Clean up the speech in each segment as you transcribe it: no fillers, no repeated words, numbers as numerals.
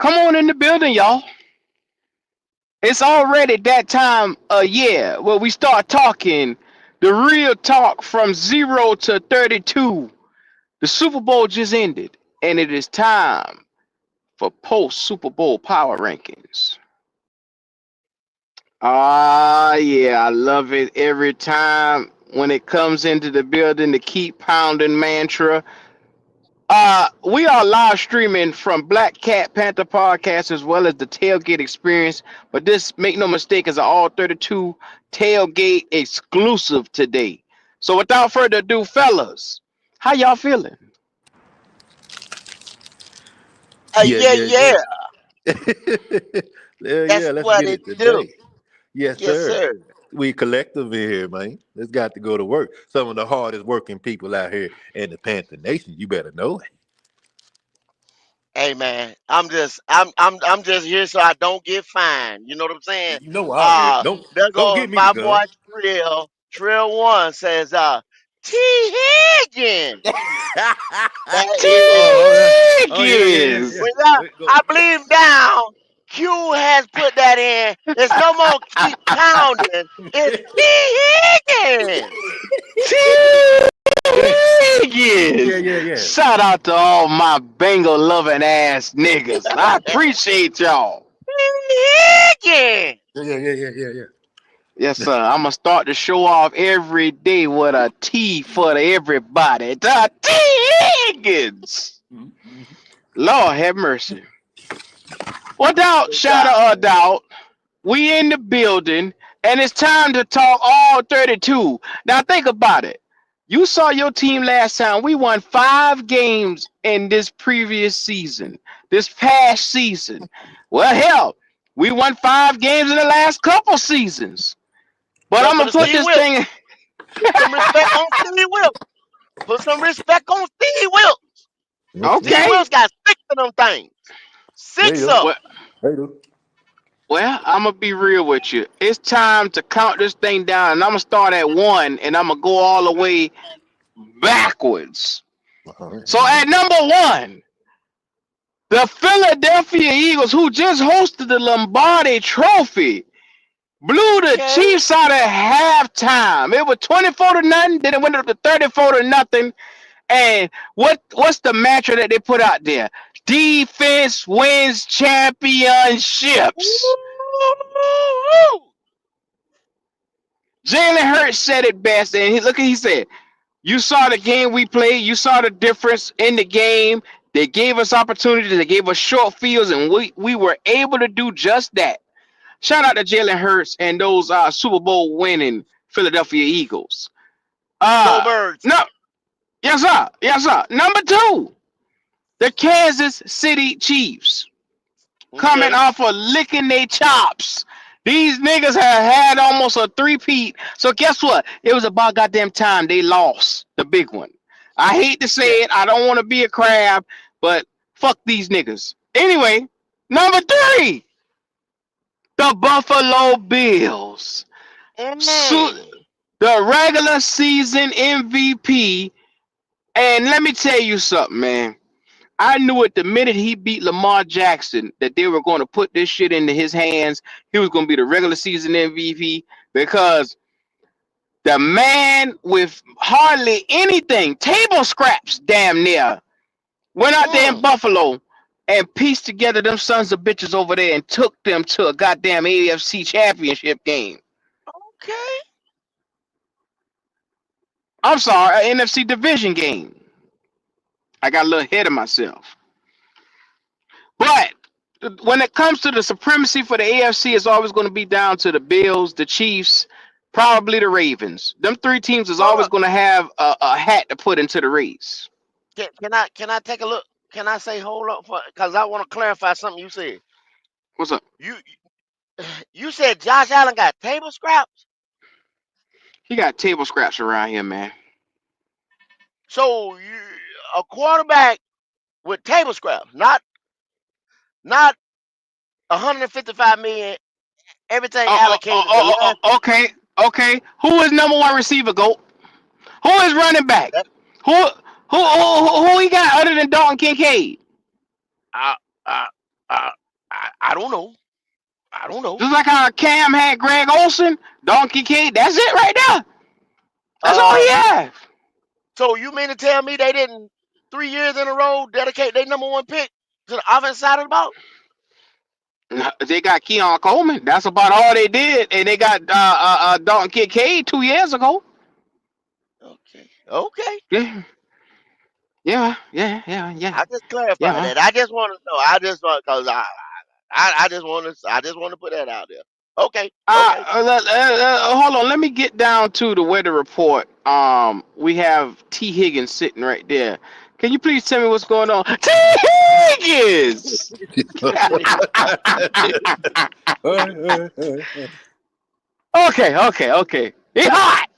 Come on in the building, y'all. It's already that time of year where we start talking the real talk from 0 to 32. The Super Bowl just ended, and it is time for post Super Bowl power rankings. Ah, yeah, I love it every time when it comes into the building to keep pounding mantra. We are live streaming from Black Cat Panther Podcast as well as the Tailgate Experience. But this, make no mistake, is an all 32 tailgate exclusive today. So without further ado, fellas, how y'all feeling? Yeah, Yeah, yeah, yeah, yeah. yeah. That's Yeah, let's what get it it do. today. Yes, Yes, sir. sir. We collective in here, man. Let's got to go to work. Some of the hardest working people out here in the Panther Nation. You better know it. Hey man, I'm just here so I don't get fined. You know what I'm saying? You know I'm here. There Don't goes give me the my boy gun. Trill. Trill one says, T Higgins. That T. is Oh yeah, yeah, yeah, yeah. when I, Wait, go. I believe down. Q has put that in. It's no more keep pounding. It's T Higgins. T. Yeah, yeah, Higgins. yeah, yeah. Shout out to all my Bengal loving ass niggas. I appreciate y'all. T Higgins. Yeah, yeah, yeah, yeah, yeah, yeah. Yes, sir. I'm gonna start the show off every day with a T for everybody. The T Higgins. Mhm. Lord have mercy. Without Good shadow job, of man. doubt, we in the building, and it's time to talk all 32. Now think about it. You saw your team last time. We won 5 games in this previous season, this past season. Well, hell, we won 5 games in the last couple seasons. But I'm Double gonna the put Steve this Wilkes. thing. Put some respect on Steve Wilkes. Put some respect on Steve Wilkes. Steve Okay. Wilkes got 6 of them things. Six Later, of Well, later. well, I'm gonna be real with you. It's time to count this thing down, and I'm gonna start at 1, and I'm gonna go all the way backwards. So Uh-huh. at number 1, the Philadelphia Eagles, who just hosted the Lombardi Trophy, blew them. the Okay. Chiefs out at halftime. It was 24-0. Then it went up to 34-0. And what's the mantra that they put out there? Defense wins championships. Woo! Jalen Hurts said it best, and he said, "You saw the game we played. You saw the difference in the game. They gave us opportunities. They gave us short fields, and we were able to do just that." Shout out to Jalen Hurts and those Super Bowl winning Philadelphia Eagles. Go Uh, Birds. no, yes sir, yes sir. Number 2, the Kansas City Chiefs, coming Okay. off of licking their chops. These niggas have had almost a three-peat. So guess what? It was about goddamn time they lost the big one. I hate to Yeah. say it. I don't want to be a crab, but fuck these niggas. Anyway, number 3, the Buffalo Bills. So, Mm. the regular season MVP. And let me tell you something, man. I knew it the minute he beat Lamar Jackson that they were going to put this shit into his hands. He was going to be the regular season MVP because the man with hardly anything, table scraps damn near, went out there in Mm. Buffalo and pieced together them sons of bitches over there and took them to a goddamn AFC championship game. Okay. I'm sorry, an NFC division game. I got a little ahead of myself. But when it comes to the supremacy for the AFC, it's always going to be down to the Bills, the Chiefs, probably the Ravens. Them 3 teams is Hold always up. going to have a hat to put into the race. Can I take a look? Can I say hold up for because I want to clarify something you said. What's up? You you said Josh Allen got table scraps. He got table scraps around here, man. So a quarterback with table scraps, not 155 million, everything allocated the last. Okay, okay. Who is number 1 receiver, GOAT? Who is running back? That, Who who he got other than Dalton Kincaid? uh, uh, I don't know. I don't know. Just like how Cam had Greg Olson, Donkey King. That's it right there. That's all he Uh, has. so you mean to tell me they didn't 3 years in a row dedicate their number one pick to the offense side of the ball? They got Keon Coleman. That's about all they did, and they got Dalton Kincaid 2 years ago. Okay. Okay. Yeah, yeah. I just clarify Yeah. that. I just want to know. I just want because I just want to put that out there. Okay. Okay. Hold on. Let me get down to the weather report. We have T. Higgins sitting right there. Can you please tell me what's going on? T. Higgins! Okay. He hot.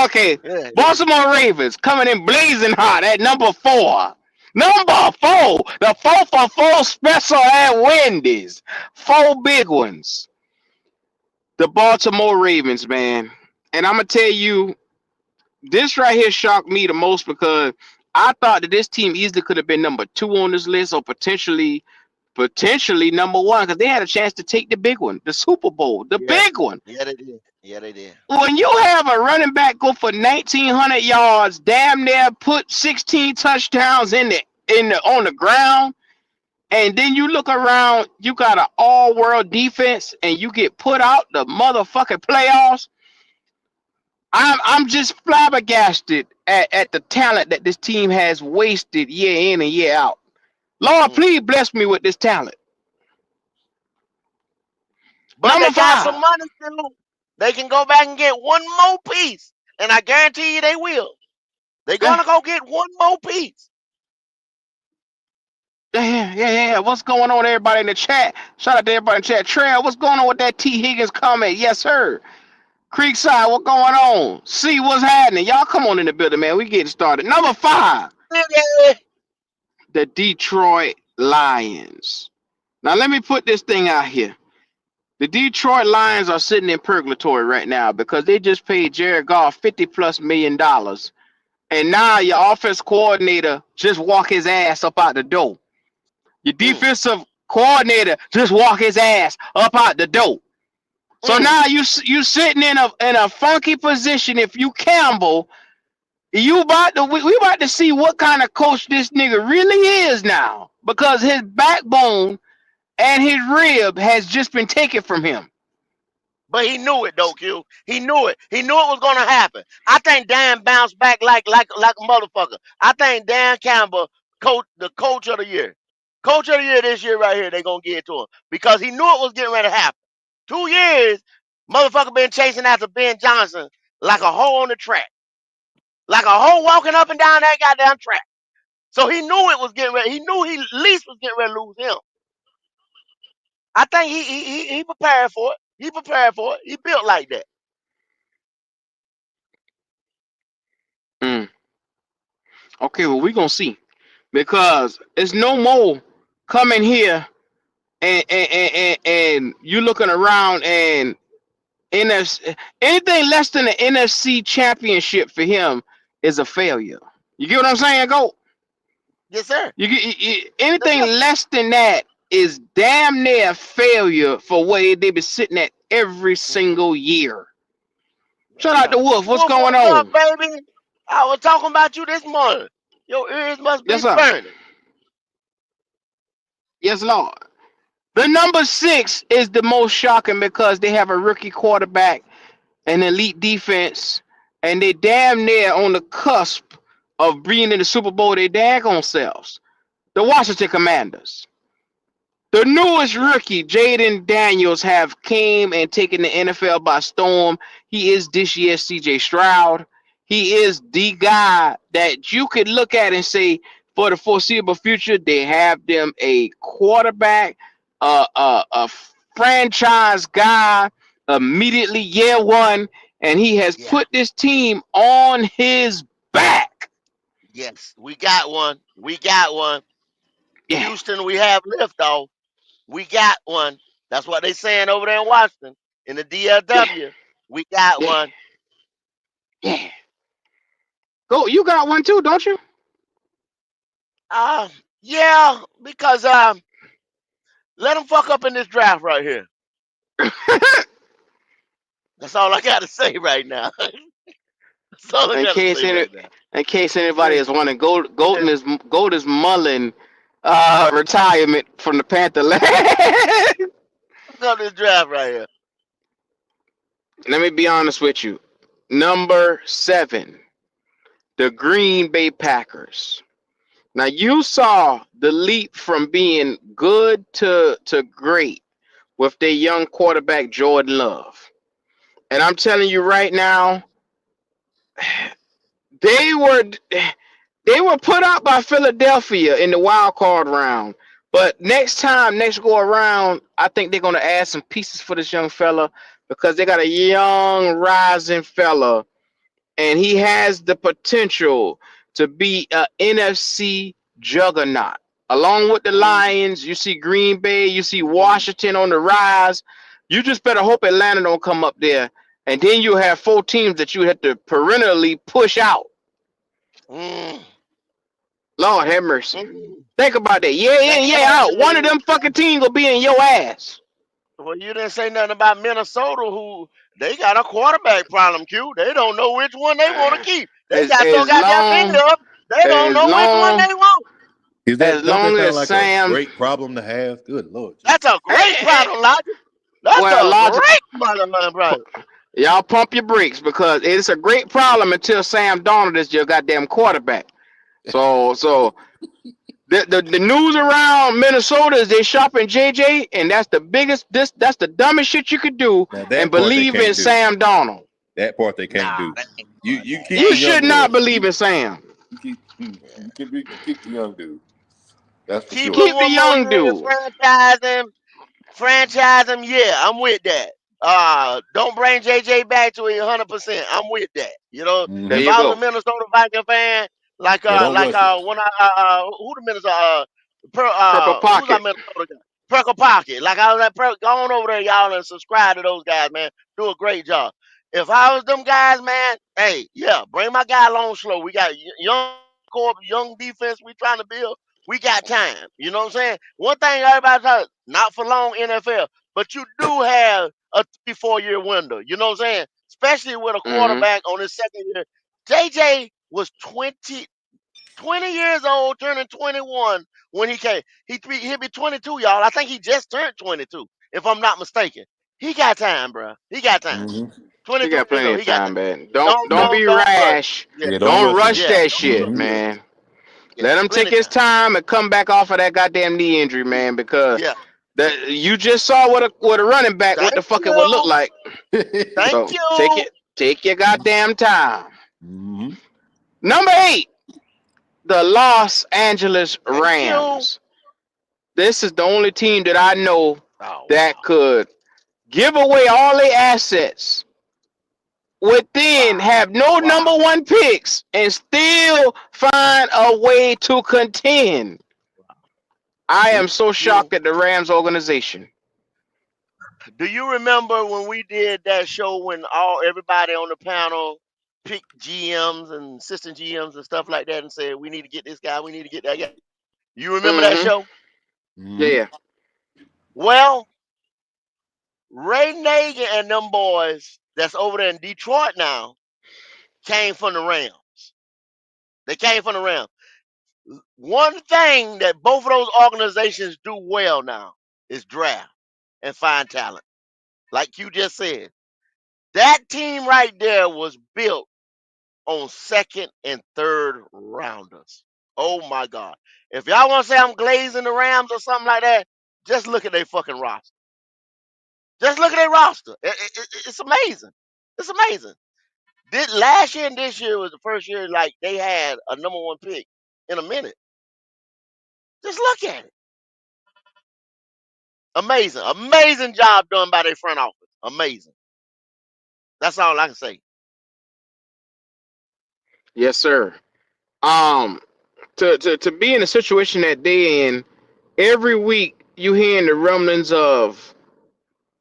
Okay. Yeah. Baltimore Ravens coming in blazing hot at number 4. Number 4. The 4 for 4 special at Wendy's. 4 big ones. The Baltimore Ravens, man. And I'm going to tell you, this right here shocked me the most because I thought that this team easily could have been number 2 on this list or potentially number 1 because they had a chance to take the big one, the Super Bowl, the Yeah. big one. Yeah, they did. Yeah, they did. When you have a running back go for 1,900 yards, damn near put 16 touchdowns on the ground, and then you look around, you got an all-world defense, and you get put out the motherfucking playoffs. I'm just flabbergasted at the talent that this team has wasted year in and year out. Lord, Mm. please bless me with this talent. But Number they got some 5. money still. They can go back and get one more piece, and I guarantee you they will. They're Yeah, gonna go get one more piece. yeah. What's going on, everybody in the chat? Shout out to everybody in the chat. Trail, what's going on with that T. Higgins comment? Yes, sir. Creekside, what's going on? See what's happening. Y'all come on in the building, man. We getting started. Number 5, the Detroit Lions. Now, let me put this thing out here. The Detroit Lions are sitting in purgatory right now because they just paid Jared Goff $50+ million. And now your offense coordinator just walk his ass up out the door. Your Mm, defensive coordinator just walk his ass up out the door. So mm. now you sitting in a funky position. If you Campbell, we about to see what kind of coach this nigga really is now because his backbone and his rib has just been taken from him. But he knew it though, Q. He knew it. He knew it was gonna happen. I think Dan bounced back like a motherfucker. I think Dan Campbell, coach of the year. Coach of the year this year right here, they gonna give it to him. Because he knew it was getting ready to happen. 2 years, motherfucker been chasing after Ben Johnson like a hoe on the track. Like a hoe walking up and down that goddamn track. So he knew it was getting ready. He knew he at least was getting ready to lose him. I think he prepared for it. He prepared for it. He built like that. Mm. Okay, well we gonna see because it's no more coming here and you looking around and NFC, anything less than the NFC championship for him is a failure. You get what I'm saying? Go. Yes, sir. Yes, Anything sir. less than that is damn near a failure for where they be sitting at every Mm-hmm. single year. Shout out Yeah. to Wolf. What's Wolf, going what's up, on? baby? I was talking about you this morning. Your ears must be Yes, sir. burning. Yes, Lord. The number 6 is the most shocking because they have a rookie quarterback, an elite defense, and they damn near on the cusp of being in the Super Bowl. They daggone selves. The Washington Commanders. The newest rookie, Jaden Daniels, have came and taken the NFL by storm. He is this year's CJ Stroud. He is the guy that you could look at and say, for the foreseeable future, they have them a quarterback, a franchise guy immediately year one, and he has Yeah. put this team on his back. Yes. We got one. We got one. Yeah, Houston, we have liftoff. We got one. That's what they saying over there in Washington. In the yeah, DLW. We got yeah, one. yeah. Go, you got one too, don't you? Uh yeah, because Let them fuck up in this draft right here. That's all I got to say right now. That's all I in got to case say any right now. in case anybody Just, is wondering, Golden just is Mullen retirement from the Panther land. fuck up this draft right here. Let me be honest with you. Number 7, the Green Bay Packers. Now you saw the leap from being good to great with their young quarterback Jordan Love. And I'm telling you right now, they were they were put out by Philadelphia in the wild card round. But next go around, I think they're gonna add some pieces for this young fella because they got a young rising fella and he has the potential to be a NFC juggernaut. Along with the Mm, Lions, you see Green Bay, you see mm, Washington on the rise. You just better hope Atlanta don't come up there, and then you have 4 teams that you have to perennially push out. mm, Lord have mercy. mm. Think about that. Yeah Now, in, yeah out. One of them fucking teams will be in your ass. well, you didn't say nothing about Minnesota, who they got a quarterback problem. Q. They don't know which one they want to keep. They As got so as goddamn many long of them. They don't as know which one long they want. Is as that don't that long sound as like a Sam, great problem to have? Good Lord Jesus. That's a eh, great eh, eh, problem, Logic. That's well, a logic. great motherfucking problem. Y'all pump your brakes because it's a great problem until Sam Darnold is your goddamn quarterback. So the news around Minnesota is they shopping JJ, and that's the biggest that's the dumbest shit you could do Now and that part they believe in can't do. Sam Darnold. That part they can't Nah, do. that ain't good. You They keep You the ain't young should good. not boy. believe in Sam. You keep the young dude. That's for Keep sure. him Keep the one more young year, dude. franchise him. Yeah, I'm with that. Don't bring JJ back to 100%. I'm with that. You know, There if Hmm you I was a go. Minnesota Viking fan, Yeah, don't rush it. when who the Minnesota Purple who's our pocket. Minnesota guy? Perkle Pocket. Like I was at go on over there, y'all, and subscribe to those guys, man. Do a great job. If I was them guys, man, hey, yeah, bring my guy along slow. We got young core, young defense we trying to build. We got time. You know what I'm saying? One thing everybody talks, not for long NFL, but you do have a 3, 4 year window. You know what I'm saying? Especially with a Mm-hmm. quarterback on his second year. JJ was 20 years old, turning 21 when he came. He'll be 22, y'all. I think he just turned 22, if I'm not mistaken. He got time, bro. He got time. Hmm 22 He got years plenty old. of He got time. time, man. Don't Don't don't Yeah, don't be don't rush. rash. Yeah, yeah, don't Don't rush him. rush yeah. that Don't shit, rush. Hmm man. Yeah, Let him take plenty his time. time and come back off of that goddamn knee injury, man. Because Yeah. that you just saw what a running back what the Thank fuck it would look you. like. Thank So you. take your goddamn time. hmm Number 8, the Los Angeles Thank you. Rams. This is the only team that I know Oh that wow. could give away all their assets within Wow. have no number Wow. one picks and still find a way to contend. I am so You shocked at the Rams organization. do you remember when we did that show when everybody on the panel picked GMs and assistant GMs and stuff like that and said we need to get this guy, we need to get that guy. You remember that Mm-hmm. show? hmm Yeah. Well, Ray Nagin and them boys that's over there in Detroit now came from the Rams. They came from the Rams. One thing that both of those organizations do well now is draft and find talent. Like you just said, that team right there was built on second and third rounders. Oh my God. If y'all want to say I'm glazing the Rams or something like that, just look at their fucking roster. Just look at their roster. It's amazing. It's amazing. Last year and this year was the first year like they had a number one pick in a minute. Just look at it. Amazing. Amazing job done by their front office. Amazing. That's all I can say. Yes, sir. Um, to be in the situation that they in, every week you hearing the rumblings of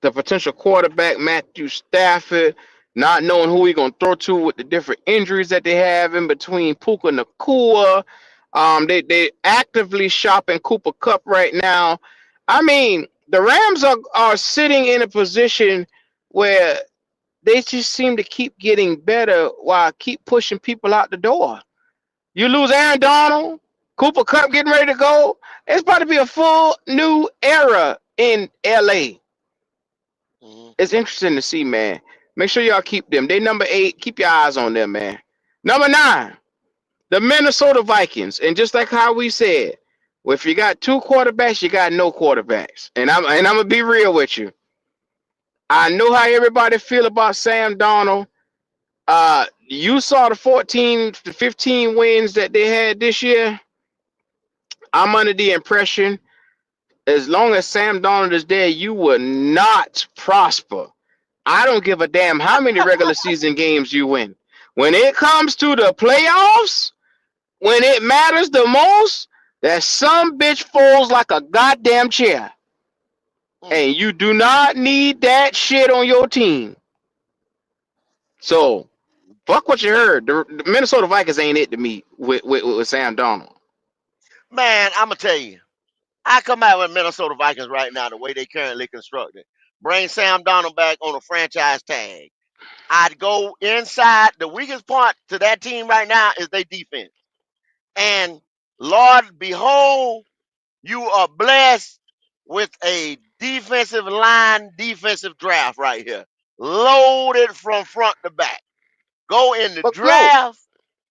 the potential quarterback Matthew Stafford, not knowing who he gonna throw to with the different injuries that they have in between Puka Nakua. They actively shopping Cooper Cup right now. I mean, the Rams are sitting in a position where they just seem to keep getting better while keep pushing people out the door. You lose Aaron Donald, Cooper Kupp getting ready to go. It's about to be a full new era in LA. Mhm. It's interesting to see, man. Make sure y'all keep them. They number 8. Keep your eyes on them, man. Number 9, the Minnesota Vikings. And just like how we said, well, if you got 2 quarterbacks, you got no quarterbacks. And I'm gonna be real with you. I know how everybody feel about Sam Darnold. You saw the 14 to 15 wins that they had this year. I'm under the impression as long as Sam Darnold is there, you will not prosper. I don't give a damn how many regular season games you win. When it comes to the playoffs, when it matters the most, that some bitch falls like a goddamn chair. Mm. And you do not need that shit on your team. So, fuck what you heard. The Minnesota Vikings ain't it to me with Sam Darnold. Man, I'm gonna tell you, I come out with Minnesota Vikings right now the way they currently constructed. Bring Sam Donald back on a franchise tag. I'd go inside. The weakest part to that team right now is their defense. And Lord, behold, you are blessed with a defensive draft right here. Loaded from front to back. Go in the But go, draft.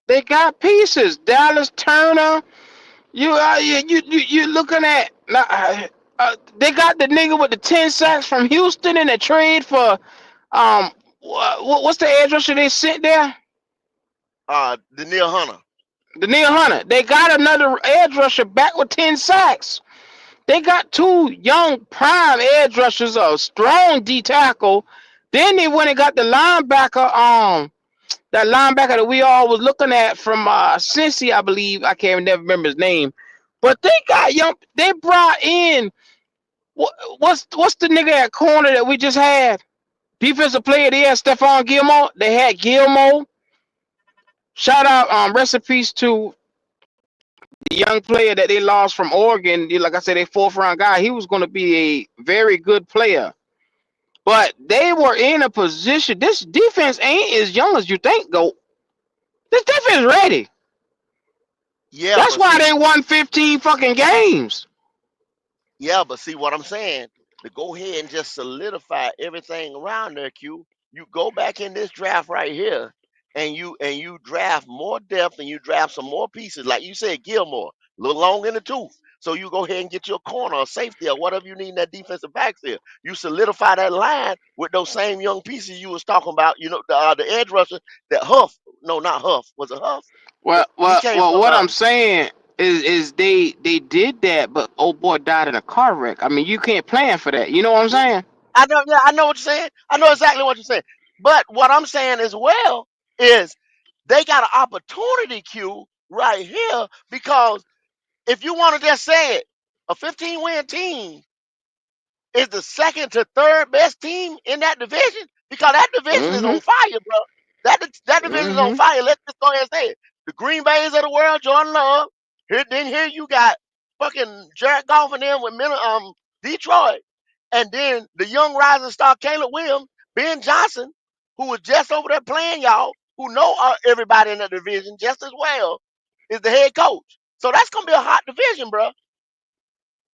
they got pieces. Dallas Turner. You looking at they got the nigga with the 10 sacks from Houston in a trade for what's the edge rusher they sent there? The Neil Hunter. The Neil Hunter. They got another edge rusher back with 10 sacks. They got 2 young prime edge rushers, a strong D tackle. Then they went and got the linebacker, that linebacker that we all was looking at from Cincy, I believe. I can't never remember his name. But they got young. They brought in what's the nigga at corner that we just had? Defensive player. They had Stephon Gilmore. They had Gilmore. Shout out, recipes to the young player that they lost from Oregon. Like I said, a 4th round guy. He was going to be a very good player. But they were in a position. This defense ain't as young as you think. Go. This defense ready. Yeah, That's but why they see, won 15 fucking games. what I'm saying, to go ahead and just solidify everything around there, Q, you go back in this draft right here and you draft more depth and you draft some more pieces. Like you said, Gilmore, a little long in the tooth. So you go ahead and get your corner or safety or whatever you need in that defensive backfield. You solidify that line with those same young pieces you was talking about. You know, the edge rusher that Huff, no, not Huff, was it Huff? Well, He well, came well. from What I'm saying is they did that, but old boy died in a car wreck. I mean, you can't plan for that. You know what I'm saying? I know, yeah, I know what you're saying. I know exactly what you're saying. But what I'm saying as well is they got an opportunity, Q, right here, because if you want to just say it, a 15-win team is the second to third best team in that division because that division is Mm-hmm. on fire, bro. That division is on Mm-hmm. fire. Let's just go ahead and say it. The Green Bays of the world, Jordan Love. Here you got fucking Jared Goff and them with Detroit, and then the young rising star Caleb Williams, Ben Johnson, who was just over there playing y'all, who know everybody in the division just as well, is the head coach. So that's gonna be a hot division, bro.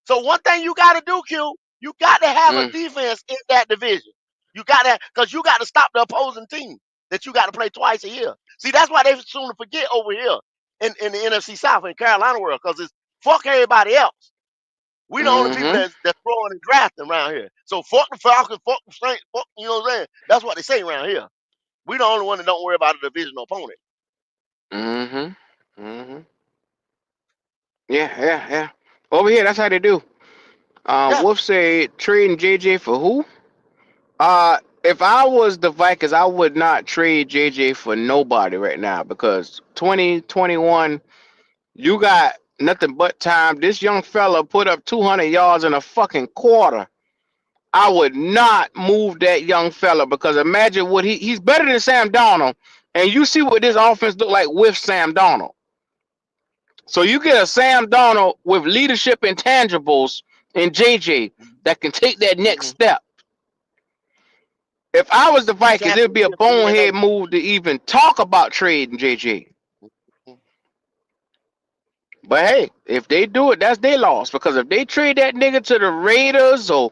So one thing you got to do, Q, you got to have a Mm. defense in that division. You got to, because you got to stop the opposing team that you got to play twice a year. See, that's why they soon to forget over here in the NFC South in Carolina world, because it's fuck everybody else. We the only people Mm-hmm. that's throwing and drafting around here. So fuck the Falcons, fuck the Saints, fuck, you know what I'm saying? That's what they say around here. We the only one that don't worry about a divisional opponent. Mm-hmm. Mm-hmm. Yeah, yeah, yeah. Over here, that's how they do. Yeah. Wolf said trading JJ for who? If I was the Vikings, I would not trade JJ for nobody right now because 2021, you got nothing but time. This young fella put up 200 yards in a fucking quarter. I would not move that young fella because imagine what he's better than Sam Darnold, and you see what this offense look like with Sam Darnold. So you get a Sam Darnold with leadership intangibles and JJ that can take that next Mm-hmm. step. If I was the Vikings, Champion it'd be a for me, and bonehead move to even talk about trading JJ. But hey, if they do it, that's their loss. Because if they trade that nigga to the Raiders or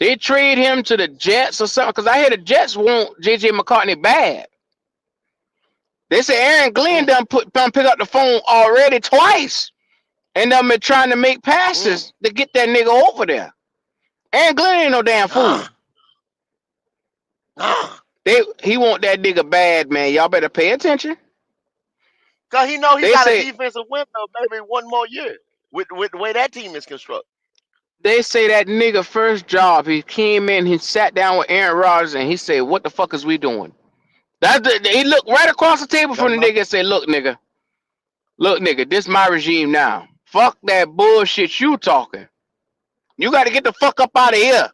they trade him to the Jets or something, because I hear the Jets want JJ McCartney bad. They say Aaron Glenn done pick up the phone already twice and done been trying to make passes to get that nigga over there. Aaron Glenn ain't no damn fool. He want that nigga bad, man. Y'all better pay attention. Cause he know he They got a say defensive window maybe one more year with the way that team is constructed. they say that nigga first job, he came in, he sat down with Aaron Rodgers and he said, "What the fuck is we doing?" He looked right across the table That's from the my nigga and said, look, nigga, this my regime now. Fuck that bullshit you talking. You got to get the fuck up out of here.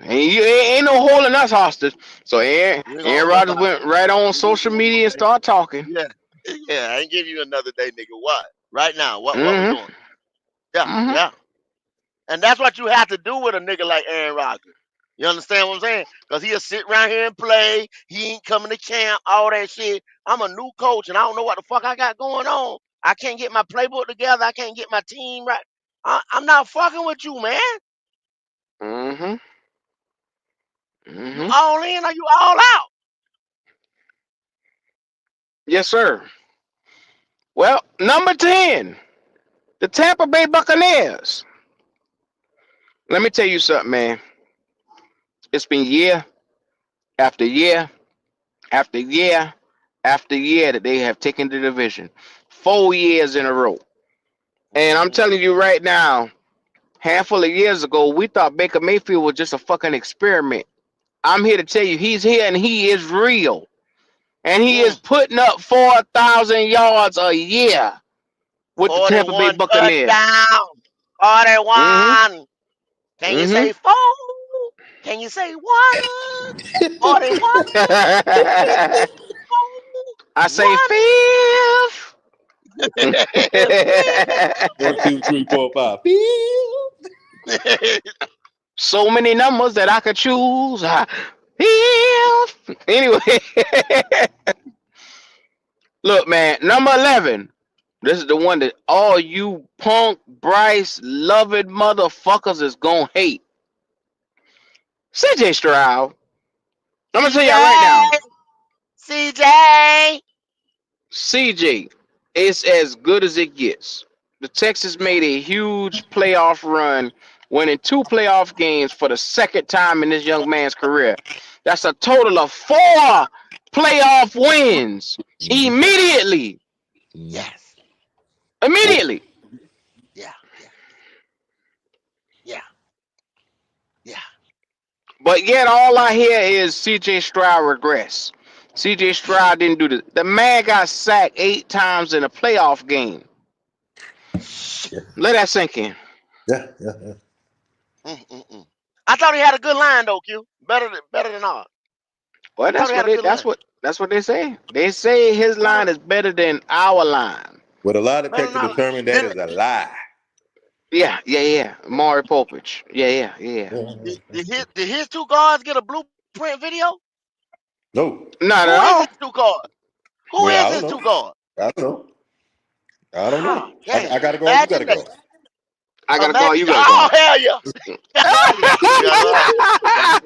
And you ain't no holding us hostage." So you Aaron gonna hold Rodgers out. went right on You social need one more media and day. started talking. Yeah. Yeah, I ain't give you another day, nigga. What? Right now. What we Mm-hmm. doing? Yeah, Mm-hmm. yeah. And that's what you have to do with a nigga like Aaron Rodgers. You understand what I'm saying? Because he'll sit around here and play. He ain't coming to camp, all that shit. I'm a new coach and I don't know what the fuck I got going on. I can't get my playbook together. I can't get my team right. I'm not fucking with you, man. Mm-hmm. You Mm-hmm. all in or you all out? Yes, sir. Well, number 10, the Tampa Bay Buccaneers. Let me tell you something, man. It's been year after year after year after year that they have taken the division. 4 years in a row. And I'm Mm-hmm. telling you right now, handful of years ago, we thought Baker Mayfield was just a fucking experiment. I'm here to tell you, he's here and he is real. And he is Mm. putting up 4,000 yards a year with the Tampa Bay 41 Buccaneers. touchdown. Mm-hmm. 41. Can you Mm-hmm. say 4? Can you say 1? 41. I say 1. fifth. 1, 2, 3, 4, 5. So many numbers that I could choose. Fifth. Anyway, look, man, number 11. This is the one that all you punk Bryce loving motherfuckers is gonna hate. CJ Stroud. I'm gonna tell y'all right CJ. now. CJ. CJ is as good as it gets. The Texans Yeah. made a huge playoff run, winning 2 playoff games for the second time in this young man's career. That's a total of 4 playoff wins Mm-hmm. immediately. Mm-hmm. Yes. Immediately. Yeah. Yeah. Yeah. Yeah. But yet all I hear is CJ Stroud regress. CJ Stroud didn't do this. The man got sacked 8 times in a playoff game. Yeah, Let that sink in. yeah. Mm-mm-mm. I thought he had a good line though, Q. Better than ours. Well, I thought he had a good line. that's what they say. They say his Better, line is better than our line. But a lie better than detector ours. determined that Did, is a lie. Yeah. Maury Povich. Yeah. did his two guards get a blueprint video? No. Not at Who is all. his two guards? Who Well, is I don't his know. two guards? I don't know. I don't know. Oh, damn. I gotta go. You gotta Imagine that. go. I gotta call. Imagine. You gotta Oh, call. hell yeah. Hell yeah. Yeah, go ahead.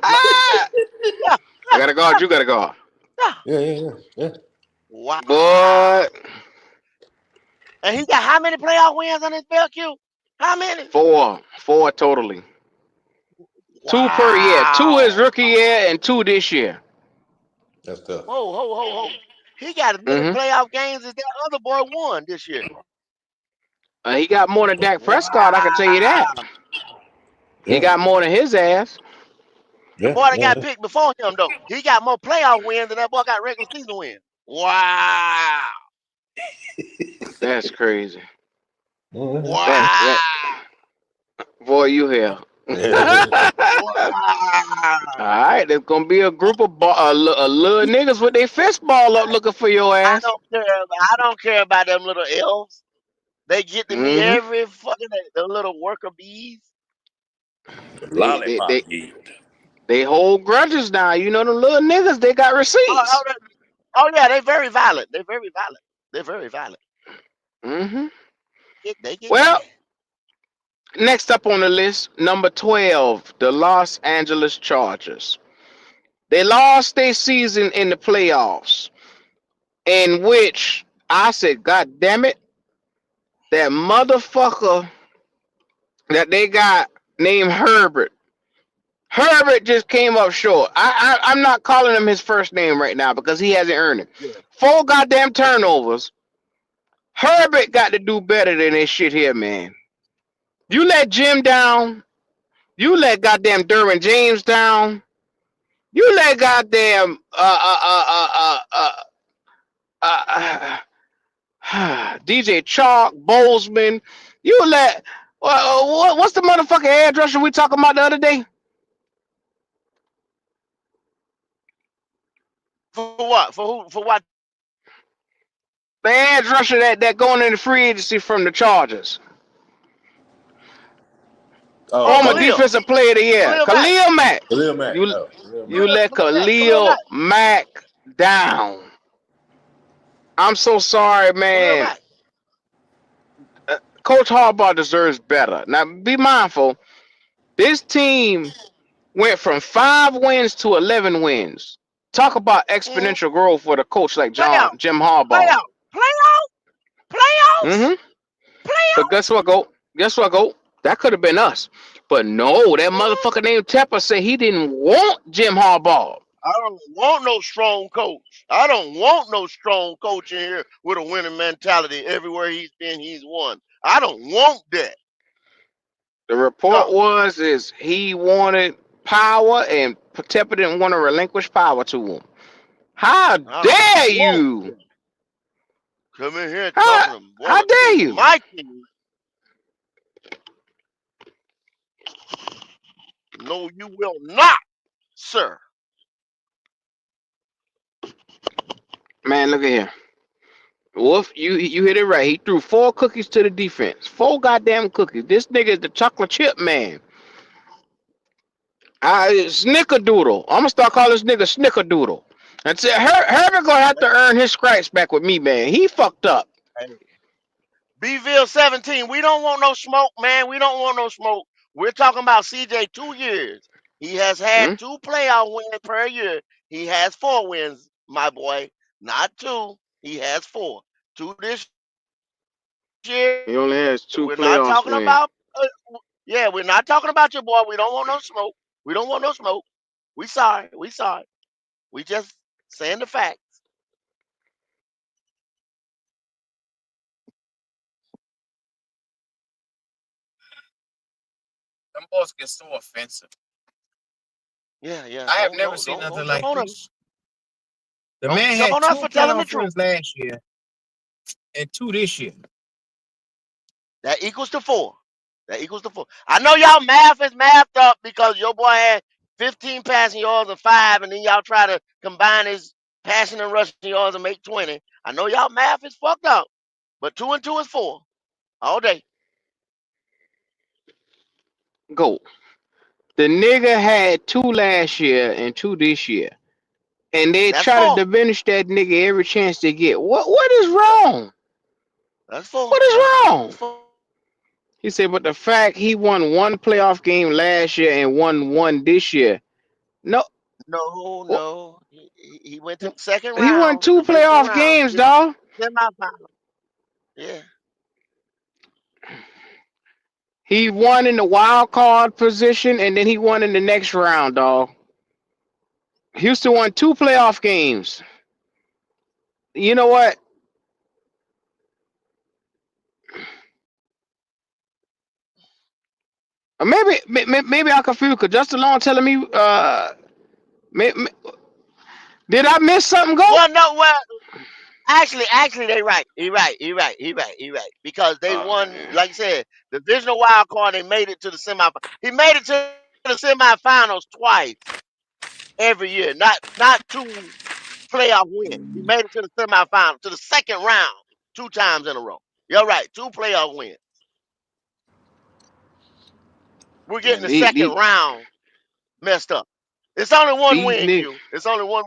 Yeah, yeah, I yeah, gotta call. yeah, You gotta call. yeah. Yeah. Wow. Boy, And he got how many playoff wins on his belt, Q? How many? four totally. 2 per year. Two his Wow. rookie year and 2 this year. That's tough. Whoa, ho, ho, ho. He got as many Mm-hmm. playoff games as that other boy won this year. He got more than Dak Prescott. I can tell you that. Wow. He Yeah. got more than his ass. The Yeah. boy that got Yeah. picked before him, though, he got more playoff wins than that boy got regular season wins. Wow. That's crazy. Yeah. That Wow. boy, you here. Yeah. All Wow. right, there's gonna be a group of a little niggas with their fist ball up looking for your I ass. don't care. I don't care about them little elves. They get to me Mm-hmm. every fucking day. The little worker bees. They, they, Lollipop they, yield. they hold grudges now. You know, the little niggas, they got Oh, receipts. oh, oh yeah, they very violent. They very violent. They're very violent. Mm-hmm. They get Well, down. next up on the list, number 12, the Los Angeles Chargers. They lost their season in the playoffs, in which I said, God damn it, that motherfucker that they got named Herbert. Herbert just came up short. I'm not calling him his first name right now because he hasn't earned it. Yeah. 4 goddamn turnovers. Herbert got to do better than this shit here, man. You let Jim down. You let goddamn Derwin James down. You let goddamn DJ Chalk, Bozeman. You let what's the motherfucking edge rusher we talking about the other day? For what? For who? For what team? The edge rusher that going in the free agency from the Chargers. Oh, Oh, Former Khalil. Khalil. defensive player of the year, Khalil Mack. Khalil Mack. Khalil Mack. You Oh, Khalil Mack. you let Khalil Khalil Mack. Mack down. I'm so sorry, Khalil man. Mack. Coach Harbaugh deserves better. Now, be mindful. This team went from 5 wins to 11 wins. Talk about Mm, exponential growth with a coach like playoff. Jim Harbaugh. Playoff. Playoff. Playoffs. Hmm. But Playoffs. guess what, go? Guess what, go? That could have been us. But no, that Mm. motherfucker named Tepper said he didn't want Jim Harbaugh. I don't want no strong coach. I don't want no strong coach in here with a winning mentality. Everywhere he's been, he's won. I don't want that. The report No, was is he wanted power and Tepper didn't want to relinquish power to him. How I don't dare want you? that. Come in here How talking to want how to dare take you? my team. No, you will not, sir. Man, look at here. Wolf, you hit it right. He threw 4 cookies to the defense. 4 goddamn cookies. This nigga is the chocolate chip man. Snickerdoodle. I'm gonna start calling this nigga Snickerdoodle. And say Herbert gonna have to earn his stripes back with me, man. He fucked up. Hey, Bville 17. We don't want no smoke, man. We don't want no smoke. We're talking about CJ 2 years. He has had Hmm? 2 playoff wins per year. He has 4 wins, my boy. Not 2. He has 4. 2 this year. We're not He talking only has about 2 playoffs win. yeah, we're not talking about your boy. We don't want no smoke. We don't want no smoke. We sorry. We sorry. We just saying the facts. Them boys get so offensive. Yeah, yeah. I have Don't never don't seen don't nothing don't jump like on us. this. The Don't man jump had on us two for telling the playoff truth. wins last year and 2 this year. That equals to 4. That equals to 4. I know y'all math is mathed up because your boy had 15 passing yards and 5, and then y'all try to combine his passing and rushing yards and make 20. I know y'all math is fucked up, but 2 and 2 is 4 all day. Go. The nigga had 2 last year and 2 this year. And they That's try to 4. diminish that nigga every chance they get. What is Yeah, wrong? that's 4. What is That's wrong? 4. He said, but the fact he won 1 playoff game last year and won one this year. No, No, no. He went to the second he won round, two divisional playoff round, to games, get to dog. the semifinal. Yeah. He won in the wild card position, and then he won in the next round, dog. Houston won 2 playoff games. You know what? Maybe I confused because Justin Long telling me. May, may- did I miss something? Go. Well, no, well, actually, they right. He right. Because they won, Man. like I said, the divisional wild card. They made it to the semi. He made it to the semifinals twice every year. Not 2 playoff wins. He made it to the semifinal, to the second round, 2 times in a row. You're right. 2 playoff wins. We're getting Man, the second round messed up. It's only one these win, niggas. Q. It's only one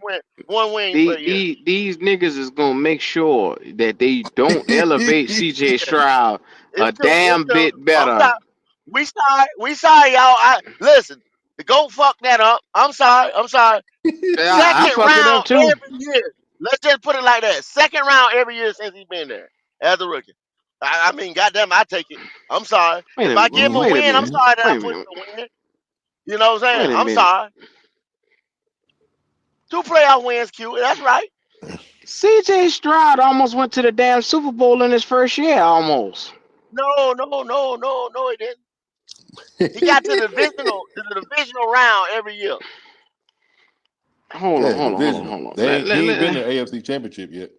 win per year. These niggas is gonna make sure that they don't elevate CJ Stroud It's a true. It's damn true. bit I'm better. sorry. We sorry, y'all. Listen. Go fuck that up. I'm sorry. I'm sorry. I Second fuck it up round too. every year. Let's just put it like that. Second round every year since he's been there as a rookie. I mean, goddamn, I take it. I'm sorry. If I give him a Wait a win, I'm minute. sorry that I Wait a put minute. the win. You know what I'm saying? Wait a I'm minute. sorry. 2 playoff wins, Q. That's right. CJ Stroud almost went to the damn Super Bowl in his first year, almost. No, no, no, no, no, he didn't. He got to the divisional round every year. Hold on, Yeah, hold on, hold on, divisional. hold on. He ain't been to AFC Championship yet.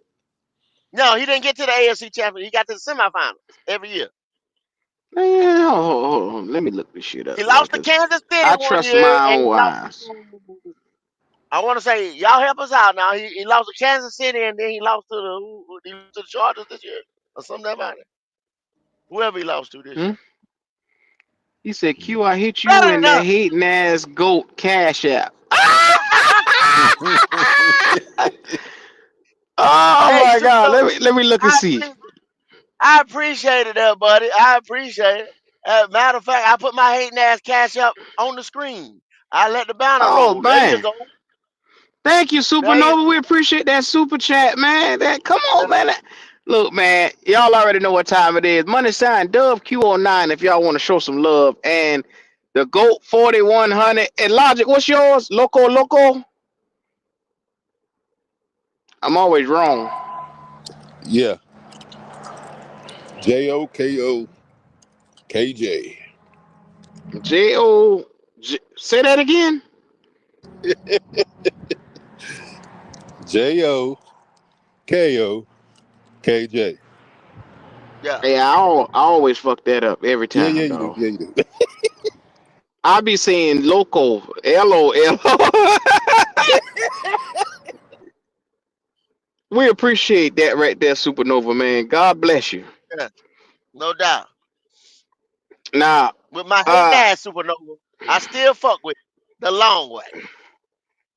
No, he didn't get to the AFC championship. He got to the semifinals every year. Hold on. Let me look this shit up, He man, lost to because Kansas City I one trust year, my and he own lost eyes. to, I want to say, y'all help us out now. He lost to Kansas City, and then he lost to the Chargers this year, or something about it. Whoever he lost to this Hmm? year. He said, Q, I hit you Better in than that us. hating ass goat cash app. Oh Hey, my God. Supernova, Let me look and I see. I appreciate it, there, buddy. I appreciate it. Matter of fact, I put my hating ass cash up on the screen. I let the banner Oh roll. There you man. go. Thank you, There you Supernova. We go. appreciate that super chat, man. That come Yeah. on, man. Look, man, y'all already know what time it is. Money sign Dove Q09 if y'all want to show some love. And the GOAT 4100. And Logic, what's yours? Loco. I'm always wrong. Yeah, JOKOKJ. J-O. Say that again. JOKOKJ. Yeah. Yeah, I always fuck that up every Yeah, time, you do. dog. Yeah, you do. I be saying loco, LOL. We appreciate that right there, Supernova, man. God bless you. Yeah. No doubt. Now, With my hating uh, ass Supernova, I still fuck with it the long way.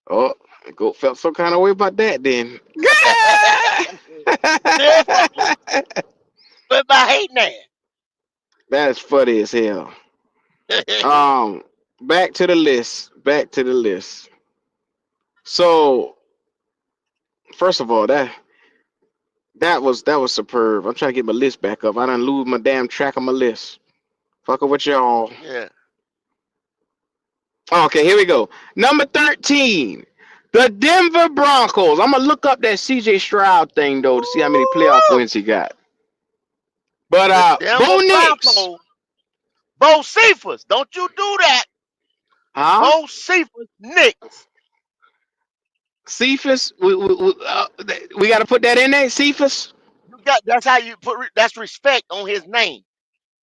oh, go felt some kind of way about that then. Still fuck with my hating That's funny as hell. ass. Um, back to the list. Back to the list. So, first of all, that was superb. I'm trying to get my list back up. I done lose my damn track of my list. Fucking with y'all. Yeah. Okay, here we go. Number 13. The Denver Broncos. I'm gonna look up that CJ Stroud thing though to see how many playoff Woo! wins he got. But The Denver Bo Nix. Broncos. Bo Cephas. Don't you do that. Huh? Bo Cephas Knicks. Cephas, we got to put that in there, Cephas. That's how you that's respect on his name.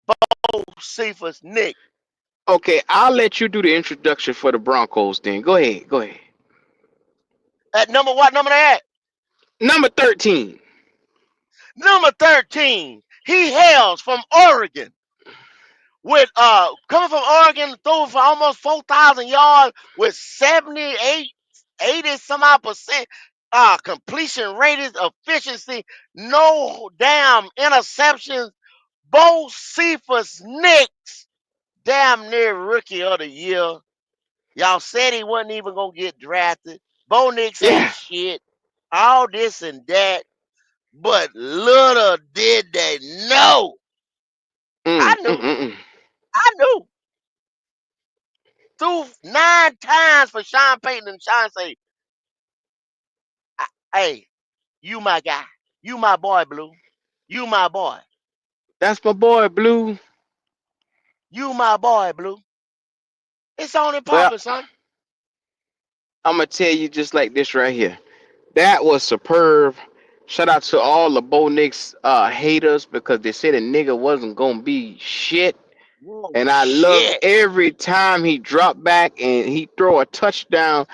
Bo Cephas Knicks. Okay, I'll let you do the introduction for the Broncos then. Go ahead, go ahead. At number what number they at? Number 13. Number 13. He hails from Oregon. With coming from Oregon, throwing for almost 4,000 yards with 78, 80 some odd percent completion rating efficiency, no damn interceptions. Bo Cephas Knicks, damn near rookie of the year. Y'all said he wasn't even gonna get drafted. Bo Nix ain't Yeah. shit. All this and that. But little did they know. I Mm, mm, knew. mm, mm. I knew. Threw 9 times for Sean Payton, and Sean say, "Hey, you my guy. You my boy, Blue. You my boy. That's my boy, Blue. You my boy, Blue. It's on and Well, popping, son." I'm gonna tell you just like this right here. That was superb. Shout out to all the Bo Nix haters because they said a nigga wasn't gonna be shit. Whoa, And I love shit. every time he drop back and he throw a touchdown.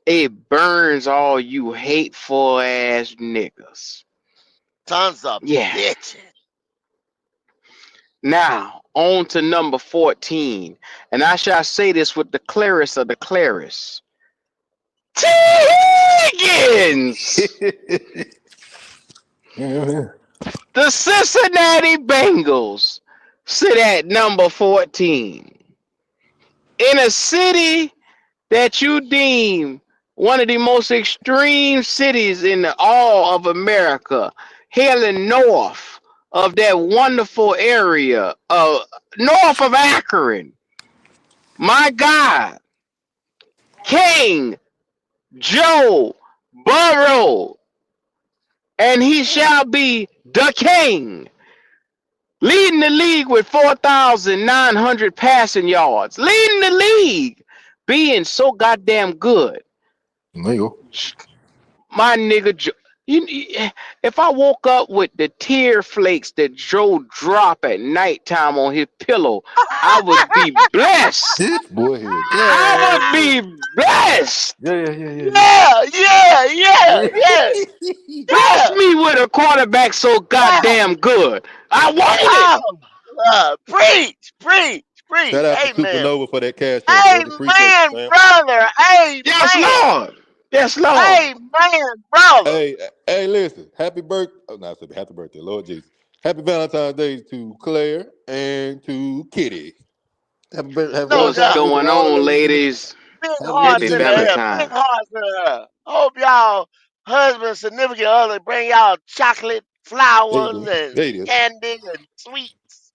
It burns all you hateful ass niggas. Tons of Yeah, bitches. Now, on to number 14. And I shall say this with the clearest of the clearest. T. Higgins! The Cincinnati Bengals sit at number 14. In a city that you deem one of the most extreme cities in all of America, hailing north of that wonderful area, north of Akron. My God, King Joe Burrow, and he shall be the king, leading the league with 4,900 passing yards, leading the league, being so goddamn good. There you go. My nigga, if I woke up with the tear flakes that Joe drop at nighttime on his pillow, I would be blessed. This boy here. I would God. be blessed. Yeah. Bless me with a quarterback so Yeah. goddamn good. I want it. Oh, preach. Shout out to Amen. Supernova for that cash app, brother. Appreciate you, Amen, fam. brother. Yes, Amen. Lord. Yes, Lord. Amen, brother. Hey, listen. Happy birthday. Oh, no, happy birthday, Lord Jesus. Happy Valentine's Day to Claire and to Kitty. Happy No What's Valentine's doubt. Day to going all the on, ladies in the ladies? Big Happy hearts Happy ladies in in the the chat. air. Big Valentine. hearts in the air. Hope y'all husband, significant other bring y'all chocolate, There you flowers, go. and There it is. candy and sweets.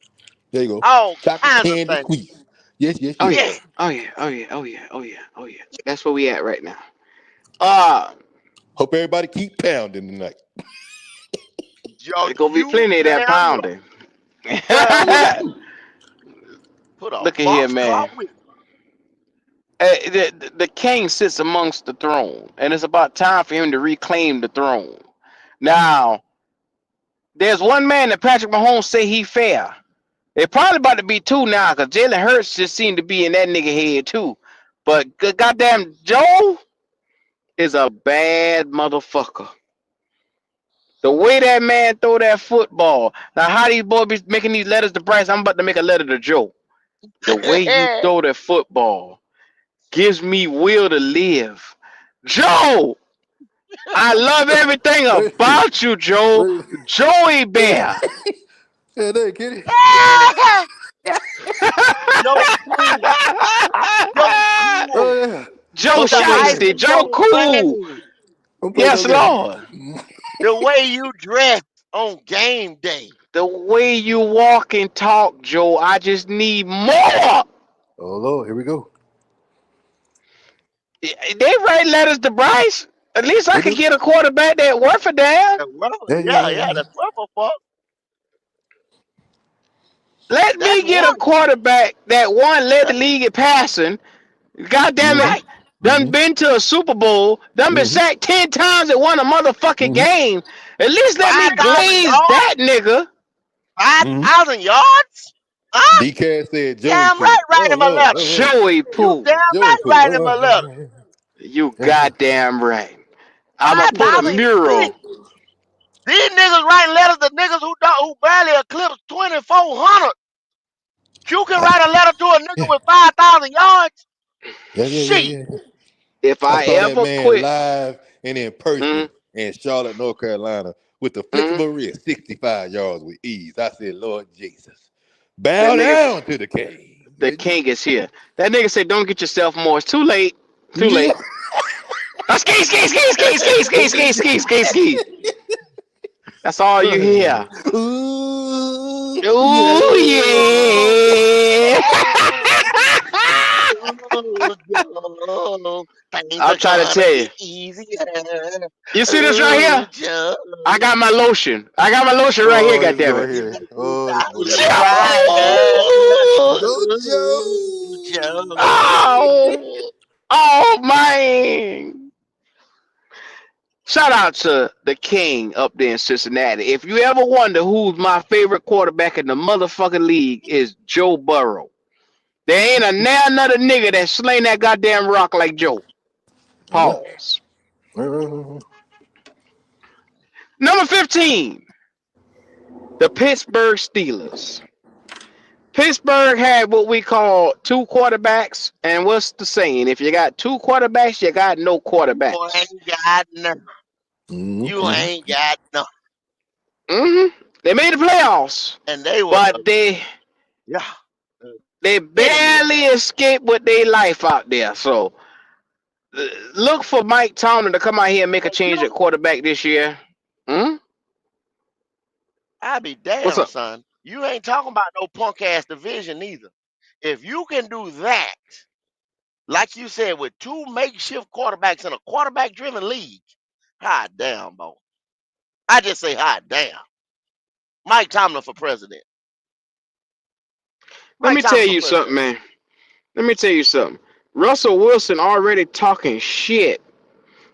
There you go. All Chocolate kinds of candy things. sweets. Yes, yes, Oh yes. yeah. Yeah. Oh yeah. Oh yeah. Oh yeah. Oh yeah. Oh yeah. That's where we at right now. Uh, Hope everybody keep pounding tonight. Yo, there's gonna be you plenty of that damn right. pounding. Put a Look at here, box car man. with The king sits amongst the throne, and it's about time for him to reclaim the throne. Now, there's one man that Patrick Mahomes say he fair. It probably about to be two now, because Jalen Hurts just seemed to be in that nigga head too. But goddamn Joe is a bad motherfucker. The way that man throw that football. Now, how these boys be making these letters to Bryce? I'm about to make a letter to Joe. The way you it. throw that football gives me will to live. Joe, I love everything Wait, about you, Joe. wait. Joey Yeah, Bear. yeah, there, Kitty. Joe Cool. Joe Oh Cool. yeah. Joe Hope The that boy. Shiesty. icing Joe on the Cool. cake. Don't play no Yes, game. Lord. The way you dress on game day. The way you walk and talk, Joe, I just need more. Oh Lord, here we go. They write letters to Bryce. At least I They could do. get a quarterback that worth a damn. Well, Yeah. yeah, that's purple fuck. Let That's me get a one. quarterback that one led the league in passing. God damn Mm-hmm. it. Done Mm-hmm. been to a Super Bowl. Done been Mm-hmm. sacked 10 times and won a motherfucking Mm-hmm. game. At least let me 5,000 glaze yards? that nigga. Mm-hmm. 5,000 yards? Huh? DCAT said Joey Damn Poo. right, write Oh him a Lord. letter. Joey You Poo. damn Joey right, Poo. write him a letter. You goddamn right. I'ma put a 5,000. mural. These niggas writing letters to niggas who barely eclipse 2,400. You can write a letter to a nigga Yeah. with 5,000 yards? Shit. Yeah. If I I saw that ever man quit, live and in person mm, in Charlotte, North Carolina, with the flick of mm, a wrist, 65 yards with ease. I said, Lord Jesus, that bow nigga, down to the king. the king is here. That nigga said, don't get yourself more. It's too late. Too Yeah. late. Ski. That's all you hear. Ooh, Ooh, yeah. yeah. Joe, things I'm are trying to gonna tell you. get easier. You see this right Ooh, here? Joe, I got my lotion. I got my lotion right here, Oh, this goddammit. boy here. Oh, this boy you here. right. Joe! Go, Ooh, Joe. Joe. Oh! Oh, man. Shout out to the king up there in Cincinnati. If you ever wonder who's my favorite quarterback in the motherfucking league, is Joe Burrow. There ain't another nigga that slain that goddamn rock like Joe. Yeah. Pause. Number 15, the Pittsburgh Steelers. Pittsburgh had what we call two quarterbacks, and what's the saying? If you got two quarterbacks, you got no You quarterbacks. ain't got none. You Mm-hmm. ain't got none. They made the playoffs, And they was but yeah, they epitome of barely escaped with their life out there. So look for Mike Tomlin to come out here and make a that. change at quarterback this year. Hmm? I be What's damn, up? son. You ain't talking about no punk ass division either. If you can do that, like you said, with two makeshift quarterbacks in a quarterback driven league, hot damn, boy. I just say hot damn. Mike Tomlin for president. Let Mike me Tomlin tell for you something, president. man. Let me tell you something. Russell Wilson already talking shit.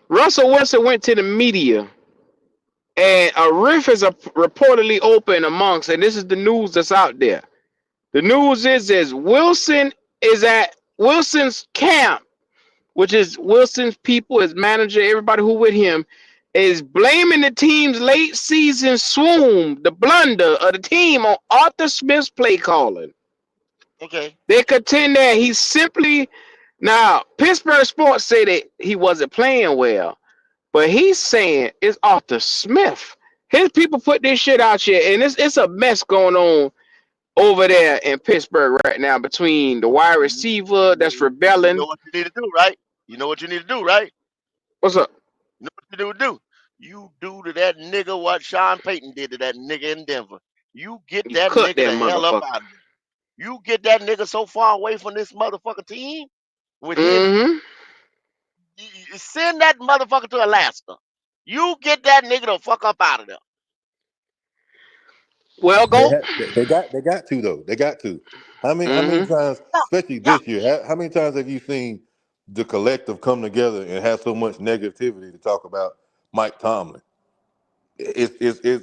Russell Wilson went to the media, and a rift is reportedly open amongst, and this is the news that's out there. The news is Wilson is at Wilson's camp, which is Wilson's people, his manager, everybody who with him, is blaming the team's late season swoon, the blunder of the team, on Arthur Smith's play calling. Okay. They contend that he simply now Pittsburgh sports say that he wasn't playing well, but he's saying it's Arthur Smith. His people put this shit out here, and it's a mess going on over there in Pittsburgh right now between the wide receiver that's You know rebelling. what you need to do, right? You know what you need to do, right? What's up? You know what you do? You do to that nigga what Sean Payton did to that nigga in Denver. You get You that cut nigga that the hell up motherfucker. out of there. You get that nigga so far away from this motherfucking team with his Mm-hmm. send that motherfucker to Alaska. You get that nigga the fuck up out of there. Well, They, go. they got to though. They got to. How many Mm-hmm. times, Yeah, especially yeah. this year, how many times have you seen the collective come together and have so much negativity to talk about Mike Tomlin? It's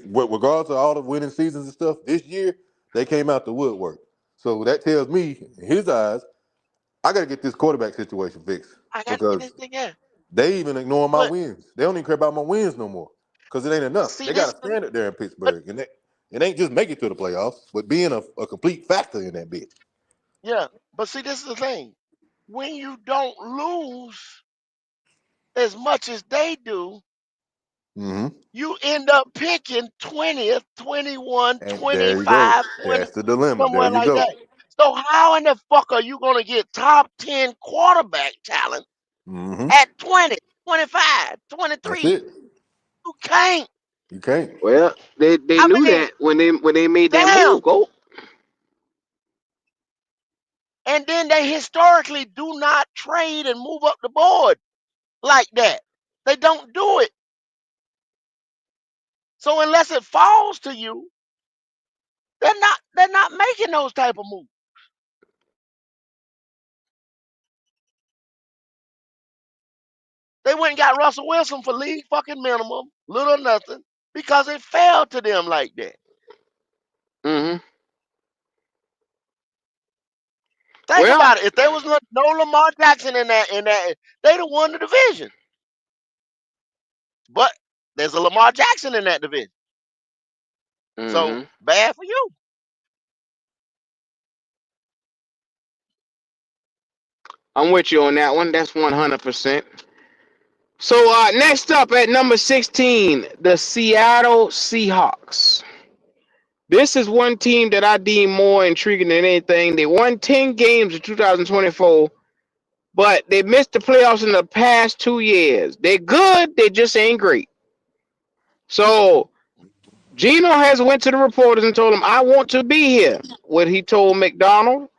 regardless of all the winning seasons and stuff. This year they came out the woodwork. So that tells me, in his eyes, I got to get this quarterback situation fixed I got to get this because thing in. they even ignoring my But wins. They don't even care about my wins no more because it ain't enough. see They got this a standard there in but Pittsburgh, and it ain't just make it to the playoffs, but being a complete factor in that bitch. yeah, but see this is the thing. When you don't lose as much as they do, Mm-hmm. you end up picking 20th, 21, And there you go. 25, 20, That's the dilemma. There somewhere you like go. that. So how in the fuck are you gonna get top 10 quarterback talent Mm-hmm. at 20, 25, That's 23? it. You can't. You can't. Well, they I knew mean, that when they made that damn. move. Go. And then they historically do not trade and move up the board like that. They don't do it. So unless it falls to you, they're not making those type of moves. They went and got Russell Wilson for league fucking minimum, little or nothing, because it fell to them like that. Mm-hmm. Think Well. about it. If there was no Lamar Jackson in that, they'd have won the division. But there's a Lamar Jackson in that division. So Mm-hmm. bad for you. I'm with you on that one. That's 100%. So next up at number 16, the Seattle Seahawks. This is one team that I deem more intriguing than anything. They won 10 games in 2024, but they missed the playoffs in the past 2 years. They're good, they just ain't great. So Gino has went to the reporters and told them, I want to be here. What he told McDonald.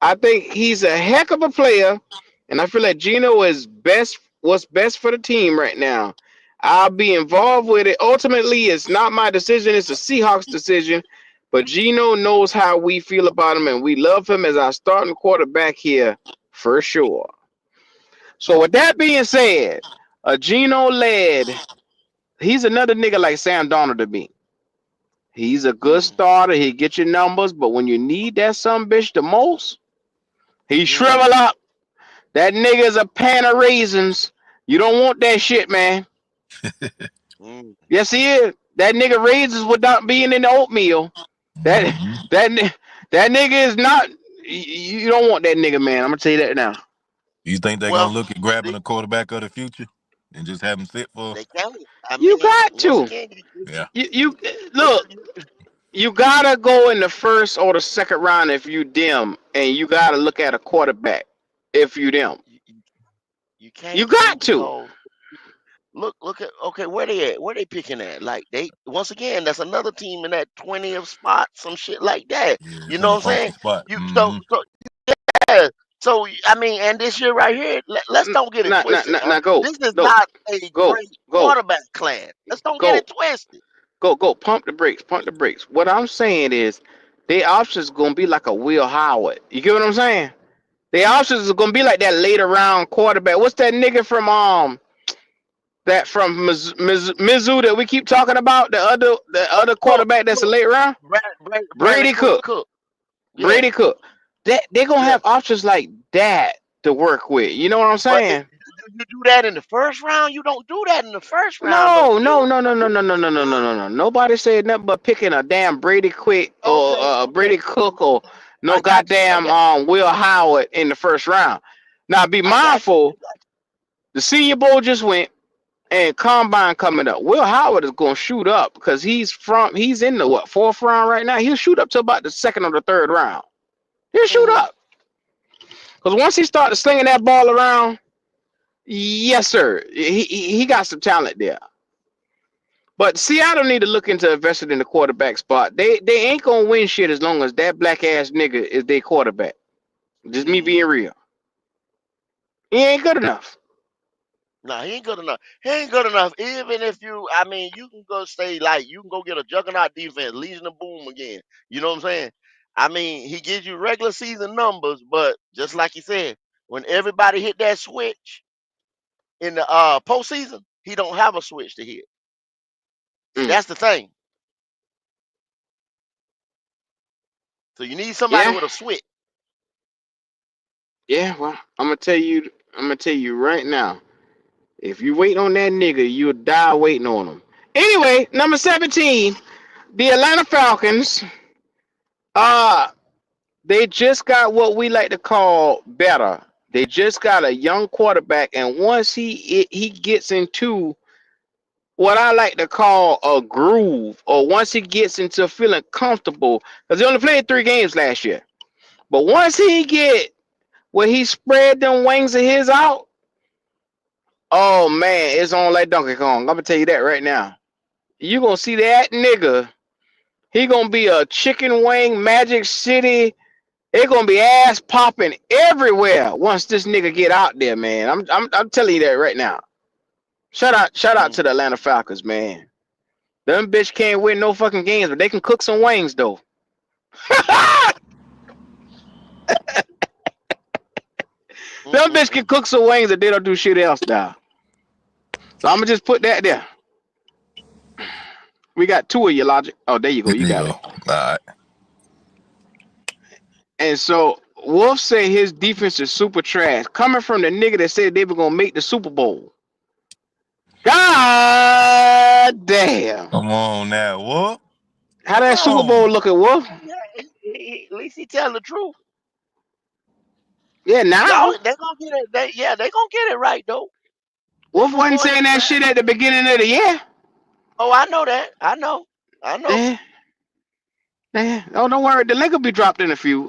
I think he's a heck of a player, and I feel like Gino is what's best for the team right now. I'll be involved with it. Ultimately, it's not my decision, it's the Seahawks' decision. But Gino knows how we feel about him, and we love him as our starting quarterback here for sure. So, with that being said, a Gino led, he's another nigga like Sam Darnold to me. He's a good Mm, starter. He get your numbers, but when you need that some bitch the most, he mm, shrivel up. That nigga is a pan of raisins. You don't want that shit, man. mm. Yes, he is. That nigga raisins without being in the oatmeal. That Mm-hmm. that That nigga is not. You don't want that nigga, man. I'm gonna tell you that now. You think they're gonna Well, look at grabbing they, a quarterback of the future and just have him sit for? they can't. I You mean, got once to. again, Yeah. You look. You gotta go in the first or the second round if you them, and you gotta look at a quarterback if you them. you you You can't too got to. because look at okay where they at, where they picking at, like they once again that's another team in that 20th spot, some shit like that. Yeah, You it's in know a what I'm funky saying? spot. You Mm-hmm. yeah. So I mean, and this year right here, let's don't get it twisted now. Now go, This is go, not a go, great go, quarterback class. Let's don't get go, it twisted. go. Pump the brakes. Pump the brakes. What I'm saying is, their options gonna be like a Will Howard. You get what I'm saying? Their options is gonna be like that later round quarterback. What's that nigga from that from Mizzou that we keep talking about? The other Cook, quarterback that's a Cook, late round. Bradley Brady Cook, Cook. Cook. Yeah, Brady Cook. That they gonna yeah. have options like that to work with. You know what I'm But saying? you do that in the first round. You don't do that in the first round, though, No, no, Q. no, no, no, no, no, no, no, no, no, no. Nobody said nothing but picking a damn Brady Quick or Okay, okay. Brady Cook or no I got you. I goddamn got Will Howard in the first round. Now be I got you. mindful, the Senior Bowl just went and Combine coming up. Will Howard is gonna shoot up because he's in the what fourth round right now. He'll shoot up to about the second or the third round. He'll shoot Mm-hmm. up because once he started slinging that ball around, yes sir, he got some talent there. But Seattle need to look into investing in the quarterback spot. They ain't gonna win shit as long as that black ass nigga is their quarterback. Just me Mm-hmm. being real. He ain't good enough. No, he ain't good enough. He ain't good enough. Even if you, I mean, you can go say like you can go get a juggernaut defense, Legion of Boom again. You know what I'm saying? I mean, he gives you regular season numbers, but just like you said, when everybody hit that switch in the postseason, he don't have a switch to hit. See, Mm. that's the thing. So you need somebody Yeah, with a switch. yeah. Well, I'm gonna tell you. I'm gonna tell you right now. If you wait on that nigga, you'll die waiting on him. Anyway, number 17, the Atlanta Falcons. Uh, they just got what we like to call better. They just got a young quarterback, and once he gets into what I like to call a groove, or once he gets into feeling comfortable, because he only played 3 games last year. But once he get where he spread them wings of his out, oh man, it's on like Donkey Kong. I'm gonna tell you that right now. You gonna see that nigga. He gonna be a chicken wing Magic City. It gonna be ass popping everywhere once this nigga get out there, man. I'm telling you that right now. Shout out Mm. to the Atlanta Falcons, man. Them bitch can't win no fucking games, but they can cook some wings though. Them bitch can Mm-mm-mm. cook some wings and they don't do shit else now. So I'm gonna just put that there. We got two of your logic. Oh, there you go. There You you got go. it. All right. And so Wolf say his defense is super trash. Coming from the nigga that said they were gonna make the Super Bowl. God damn. Come on now, what? How that Come Super Bowl on. looking, Wolf? Yeah, at least he tell the truth. Yeah, Y'all, now. they gonna get it. They gonna get it right though. They Wolf gonna wasn't go in the saying that draft. shit at the beginning of the year. Oh, I know that. I know. I know. Yeah. Oh, don't worry. The link will be dropped in a few.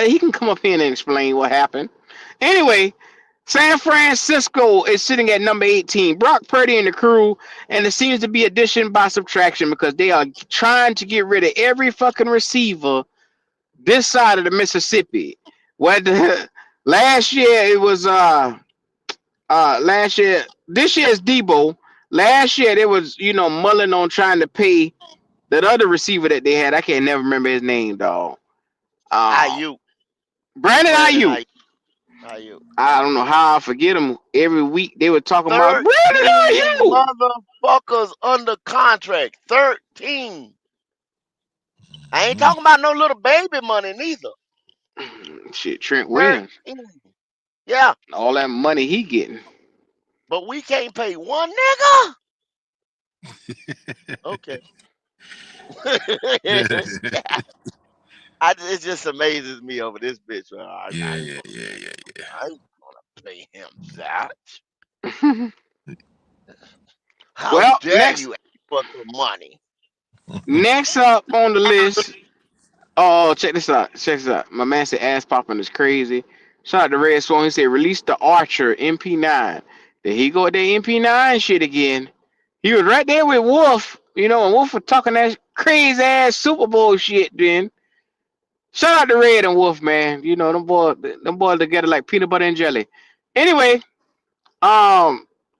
He can come up here and explain what happened. Anyway, San Francisco is sitting at number 18. Brock Purdy and the crew, and it seems to be addition by subtraction because they are trying to get rid of every fucking receiver this side of the Mississippi. What last year it was last year this year is Debo. Last year they was mulling on trying to pay that other receiver that they had. I can't never remember his name, dog. Uh, IU, Brandon Brandon Ayuk. IU. I don't know how I forget him. Every week they were talking about Brandon 13 Ayuk. motherfuckers under contract. 13. I ain't Mhm. talking about no little baby money neither. Shit, Trent Williams. 13. Yeah, All that money he getting. but we can't pay one nigga. Okay. it just amazes me over this bitch. Well, Yeah, I ain't yeah, gonna yeah, yeah, yeah. I ain't gonna pay him that. How Well, dare you ask for some money? next up on the list. Oh, check this out. Check this out. My man said ass popping is crazy. Shout out to Red Swan. He said release the Archer MP9. Then he go with that MP9 shit again. He was right there with Wolf, and Wolf was talking that crazy ass Super Bowl shit then. Shout out to Red and Wolf, man. Them boys together like peanut butter and jelly. Anyway,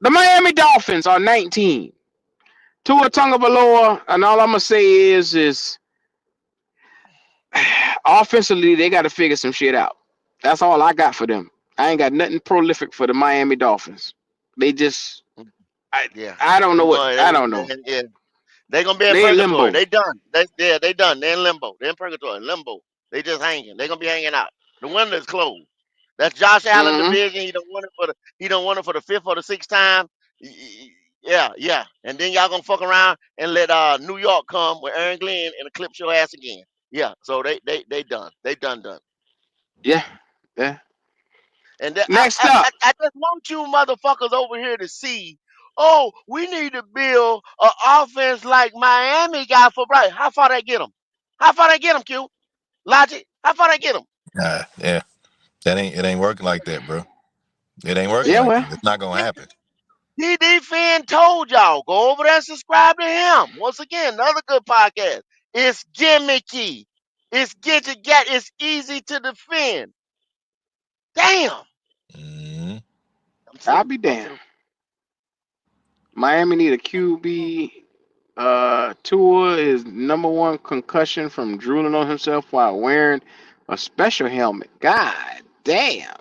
the Miami Dolphins are 19. Tua Tagovailoa, and all I'm gonna say is offensively, they got to figure some shit out. That's all I got for them. I ain't got nothing prolific for the Miami Dolphins. They just, I, Yeah, I don't know them what, boys, I don't know. yeah, they gonna be in They in purgatory. limbo. They done. They done. They in limbo. They in purgatory. Limbo. They just hanging. They gonna be hanging out. The window is closed. That's Josh Allen Hmm. division. He don't want it for the fifth or the sixth time. Yeah, yeah. And then y'all gonna fuck around and let New York come with Aaron Glenn and eclipse your ass again. Yeah. So they done. They done. Yeah, yeah. And Next up, I just want you motherfuckers over here to see. Oh, we need to build an offense like Miami got for Bright. How far they get them? How far they get them, Q? Logic. How far they get them? Yeah. It ain't working like that, bro. It ain't working yeah, like well, that. It's not gonna happen. TD Finn told y'all. Go over there and subscribe to him. Once again, another good podcast. It's gimmicky. It's get to get. It's easy to defend. Damn. Hmm. I'm I'll through. be I'm damned. through. Miami need a QB. Tua is number one concussion from drooling on himself while wearing a special helmet. God damn.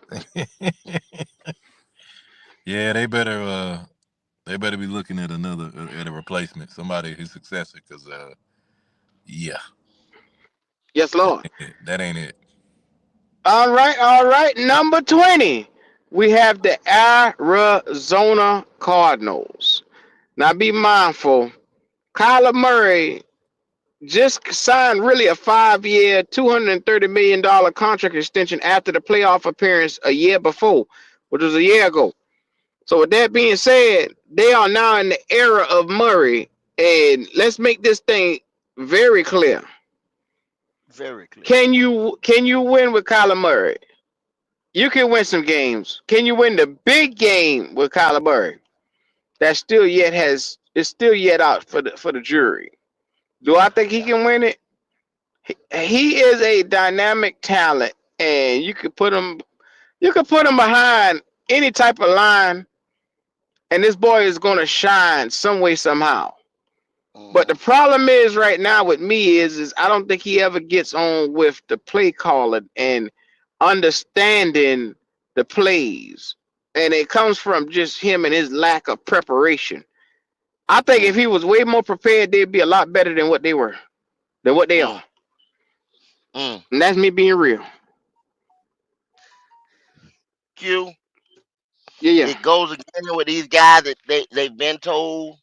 Yeah, they better be looking at at a replacement, somebody his successor, because yeah, Yes, Lord. that ain't it. All right, all right. Number 20, we have the Arizona Cardinals. Now be mindful, Kyler Murray just signed really a 5-year, $230 million contract extension after the playoff appearance a year before, which was a year ago. So with that being said, they are now in the era of Murray. And let's make this thing very clear. Very clear. Can you win with Kyler Murray? You can win some games. Can you win the big game with Kyler Murray? That still yet has is still yet out for the jury. Do I Yeah, think he yeah. can win it? He is a dynamic talent, and you could put him behind any type of line, and this boy is gonna shine some way somehow. But Mm-hmm. the problem is right now with me is I don't think he ever gets on with the play caller and understanding the plays. And it comes from just him and his lack of preparation. I think if Mm, he was way more prepared, they'd be a lot better than what they are. mm, mm. And that's me being real. Q, Yeah, yeah. it goes again with these guys that they've been told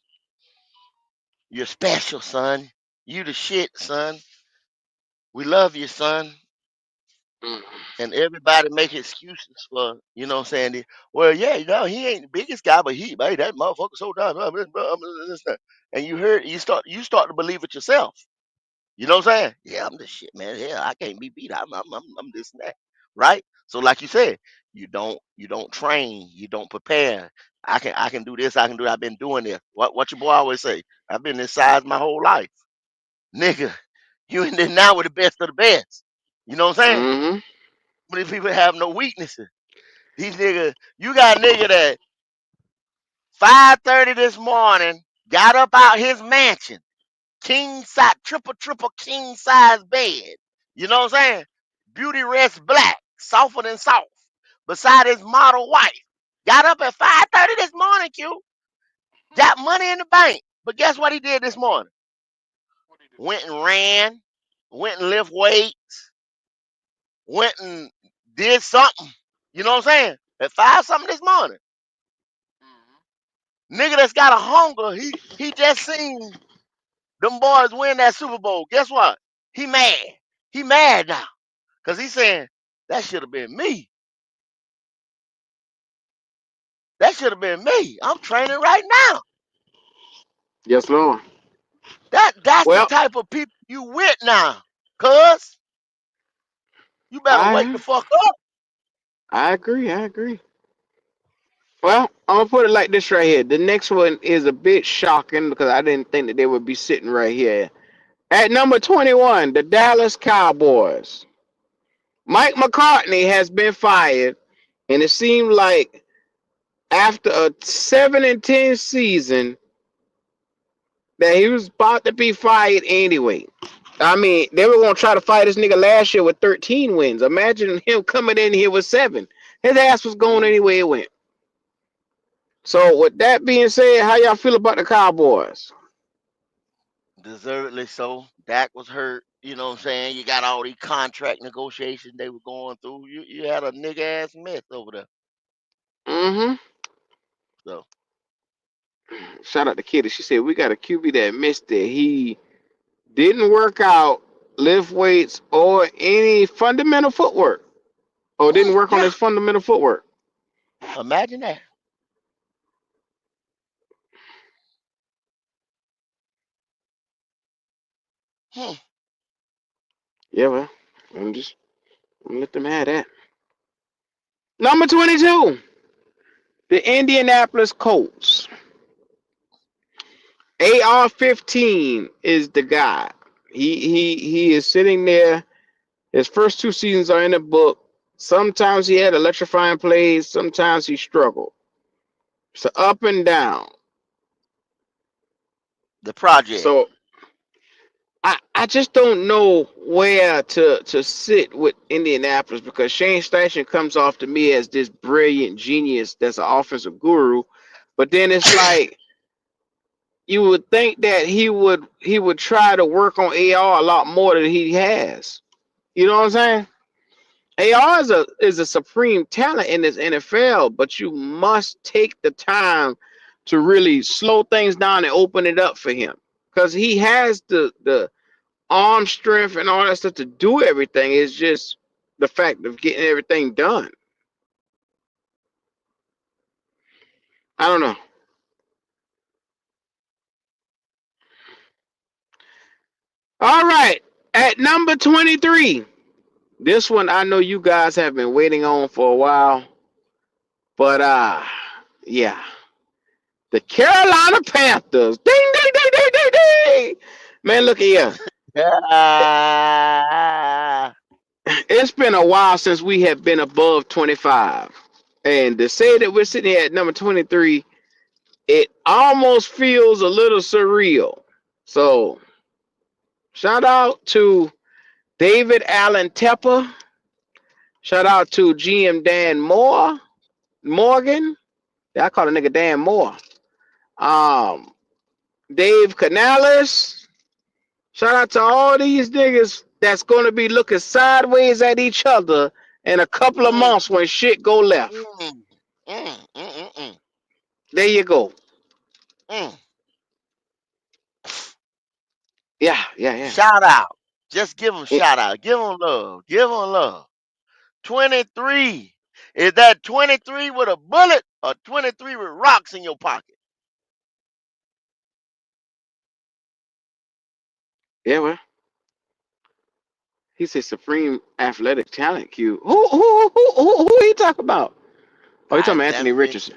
you're special, son. You the shit, son. We love you, son. Mm. And everybody make excuses for, what I'm saying? Well, yeah, he ain't the biggest guy, but hey, that motherfucker so dumb. And you start to believe it yourself. You know what I'm saying? Yeah, I'm the shit, man. Yeah, I can't be beat. I'm this and that. Right? So like you said, you don't train, you don't prepare. I can do this, I can do that. I've been doing this. What your boy always say? I've been this size my whole life. Nigga, you in there now with the best of the best. You know what I'm saying? Mm-hmm. But these people have no weaknesses. These niggas, you got a nigga that 5:30 this morning got up out his mansion, king size, triple king size bed. You know what I'm saying? Beauty rest black, softer than soft, beside his model wife. Got up at 5:30 this morning, Q. Got money in the bank. But guess what he did this morning? Went and ran, went and lift weights, went and did something. You know what I'm saying? At 5 something this morning. Nigga that's got a hunger, he just seen them boys win that Super Bowl. Guess what? He mad. He mad now because he's saying that should have been me. That should have been me. I'm training right now. Yes, Lord. That's the Well, type of people you with now. Cuz you better wake the I fuck up. I agree. I agree. Well, I'm gonna put it like this right here. The next one is a bit shocking because I didn't think that they would be sitting right here. At number 21, the Dallas Cowboys. Mike McCartney has been fired, and it seemed like after a 7-10 season that he was about to be fired anyway. I mean, they were gonna try to fire this nigga last year with 13 wins. Imagine him coming in here with 7. His ass was going Mm, anyway it went. So with that being said, how y'all feel about the Cowboys? deservedly so. Dak was hurt. You know what I'm saying? You got all these contract negotiations they were going through. You had a nigga ass mess over there. Mm-hmm. So Shout out to Kitty. She said we got a QB that missed it. He didn't work out, lift weights, or any fundamental footwork. Or didn't work on yeah, his fundamental footwork. imagine that. Hmm. Yeah, well, I'm gonna let them have that. Number 22, the Indianapolis Colts. AR-15 is the guy. He is sitting there. His first 2 seasons are in the book. Sometimes he had electrifying plays. Sometimes he struggled. So up and down. The project. So I just don't know where to sit with Indianapolis because Shane Steichen comes off to me as this brilliant genius that's an offensive guru, but then it's like you would think that he would try to work on AR a lot more than he has. You know what I'm saying? AR is a supreme talent in this NFL, but you must take the time to really slow things down and open it up for him because he has the arm strength and all that stuff to do everything. It's just the fact of getting everything done. I don't know. All right, at number 23, this one I know you guys have been waiting on for a while, but yeah, the Carolina Panthers. Ding ding ding ding ding ding. Man, look here. Ah, It's been a while since we have been above 25. And to say that we're sitting here at number 23, it almost feels a little surreal. So, shout out to David Allen Tepper. Shout out to GM Dan Morgan. Yeah, I call a nigga Dan Moore. Um, Dave Canales. Shout out to all these niggas that's gonna be looking sideways at each other in a couple of mm, months when shit go left. mm, mm. There you go. Mm. Yeah, yeah, yeah. Shout out. Just give them Eh, shout out. Give them love. Give them love. 23. Is that 23 with a bullet or 23 with rocks in your pocket? Yeah, well, he said supreme athletic talent. Q. Who he talking about? Oh, he talking God about damn Anthony it, man. Richardson.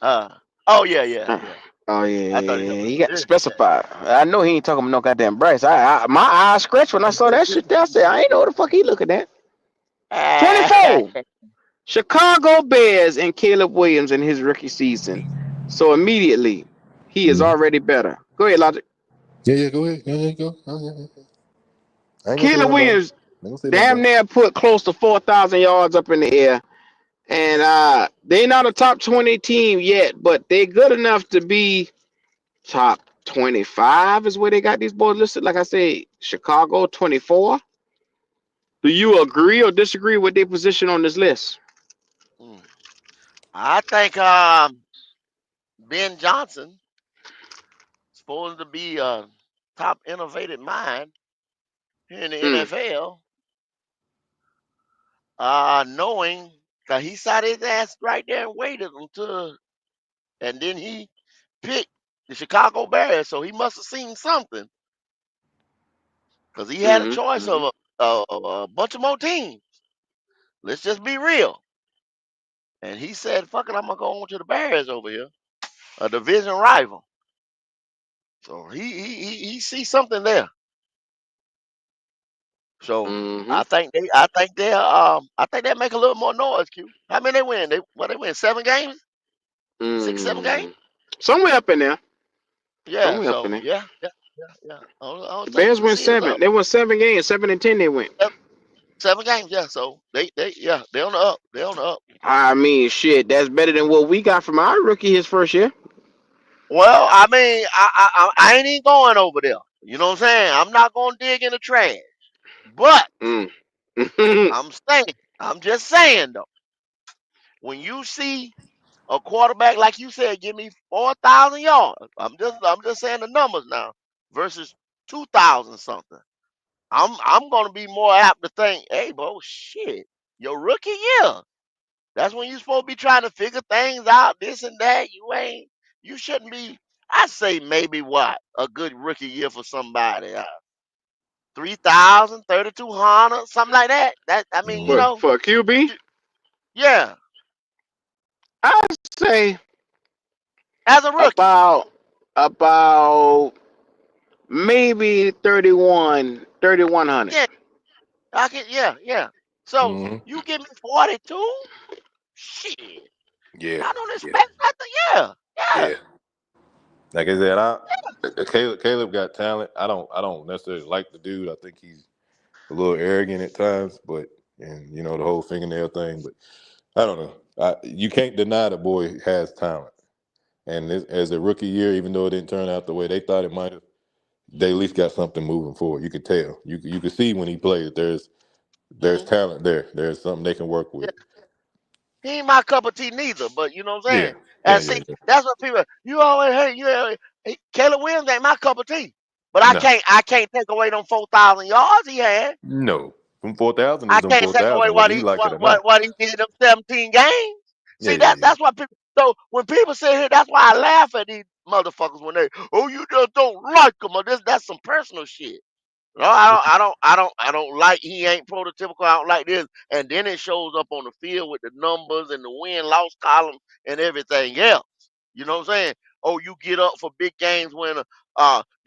Uh, oh, yeah, yeah, Uh, yeah. oh yeah, I thought he yeah, was yeah. talking He about got to this. specify. I know he ain't talking about no goddamn Bryce. My eyes scratched when I saw that shit. There, I said I ain't know what the fuck he looking at. Ah, 24. Chicago Bears and Caleb Williams in his rookie season. So immediately he is Mhm. already better. Go ahead, Logic. Yeah, yeah, go ahead. Yeah, yeah, go. Oh, yeah, yeah. I ain't gonna say Caleb nothing about him. Williams I ain't gonna say nothing damn about him. near put close to 4,000 yards up in the air. And they're not a top 20 team yet, but they're good enough to be top 25 is where they got these boys listed. Like I said, Chicago 24. Do you agree or disagree with their position on this list? mm. I think Ben Johnson supposed to be a top innovative mind. here in the Mm. NFL, knowing that he sat his ass right there and waited until, and then he picked the Chicago Bears, so he must have seen something because he had a Mm. choice Mm. of a bunch of more teams. Let's just be real. And he said, "Fuck it, I'm gonna go on to the Bears over here, a division rival." So he sees something there. So Mm. I think they make a little more noise. Q. How many they win? They win 7 games, 6, 7 games. Mm. Somewhere up in there. Yeah. Somewhere up in So there. yeah. I The don't think Bears you can went see us 7. up. They won 7 games. 7-10 they went. 7 games. Yeah. So they on the up. They on the up. I mean, shit, that's better than what we got from our rookie his first year. Well, I mean, I ain't even going over there. You know what I'm saying? I'm not gonna dig in the trash. But Mm. I'm saying, I'm just saying though, when you see a quarterback like you said, give me 4,000 yards. I'm just saying the numbers now versus 2,000 something. I'm gonna be more apt to think, hey, bro, shit, your rookie year. That's when you're supposed to be trying to figure things out, this and that. You shouldn't be. I say maybe what a good rookie year for somebody, 3,000, something like that. That I mean, Mm-hmm. For a QB, yeah, I say as a rookie. about about maybe 3,100. Yeah, I can. Yeah. So Mm-hmm. you give me 42. Shit, Yeah. I don't Yeah. expect nothing. Yeah. Yeah. Like I said, Caleb got talent. I don't necessarily like the dude. I think he's a little arrogant at times, but and the whole fingernail thing. But I don't know. You can't deny the boy has talent. And as a rookie year, even though it didn't turn out the way they thought it might have, they at least got something moving forward. You could tell. You could see when he played. There's Hmm. talent there. There's something they can work with. He ain't my cup of tea neither, but you know what I'm Yeah. saying? Yeah. And Yeah. see, Yeah. that's what people you always hate. Caleb Williams ain't my cup of tea. But I No. can't take away them 4,000 yards he had. No. Them 4,000 is I them can't take away 4,000, whether you like it or not. what he did in them 17 games. Yeah. See Yeah. Yeah. that's why people so when people say here, that's why I laugh at these motherfuckers when they, oh, you just don't like him or this, that's some personal shit. No, I don't like. He ain't prototypical. I don't like this, and then it shows up on the field with the numbers and the win-loss column and everything else. You know what I'm saying? Oh, you get up for big games when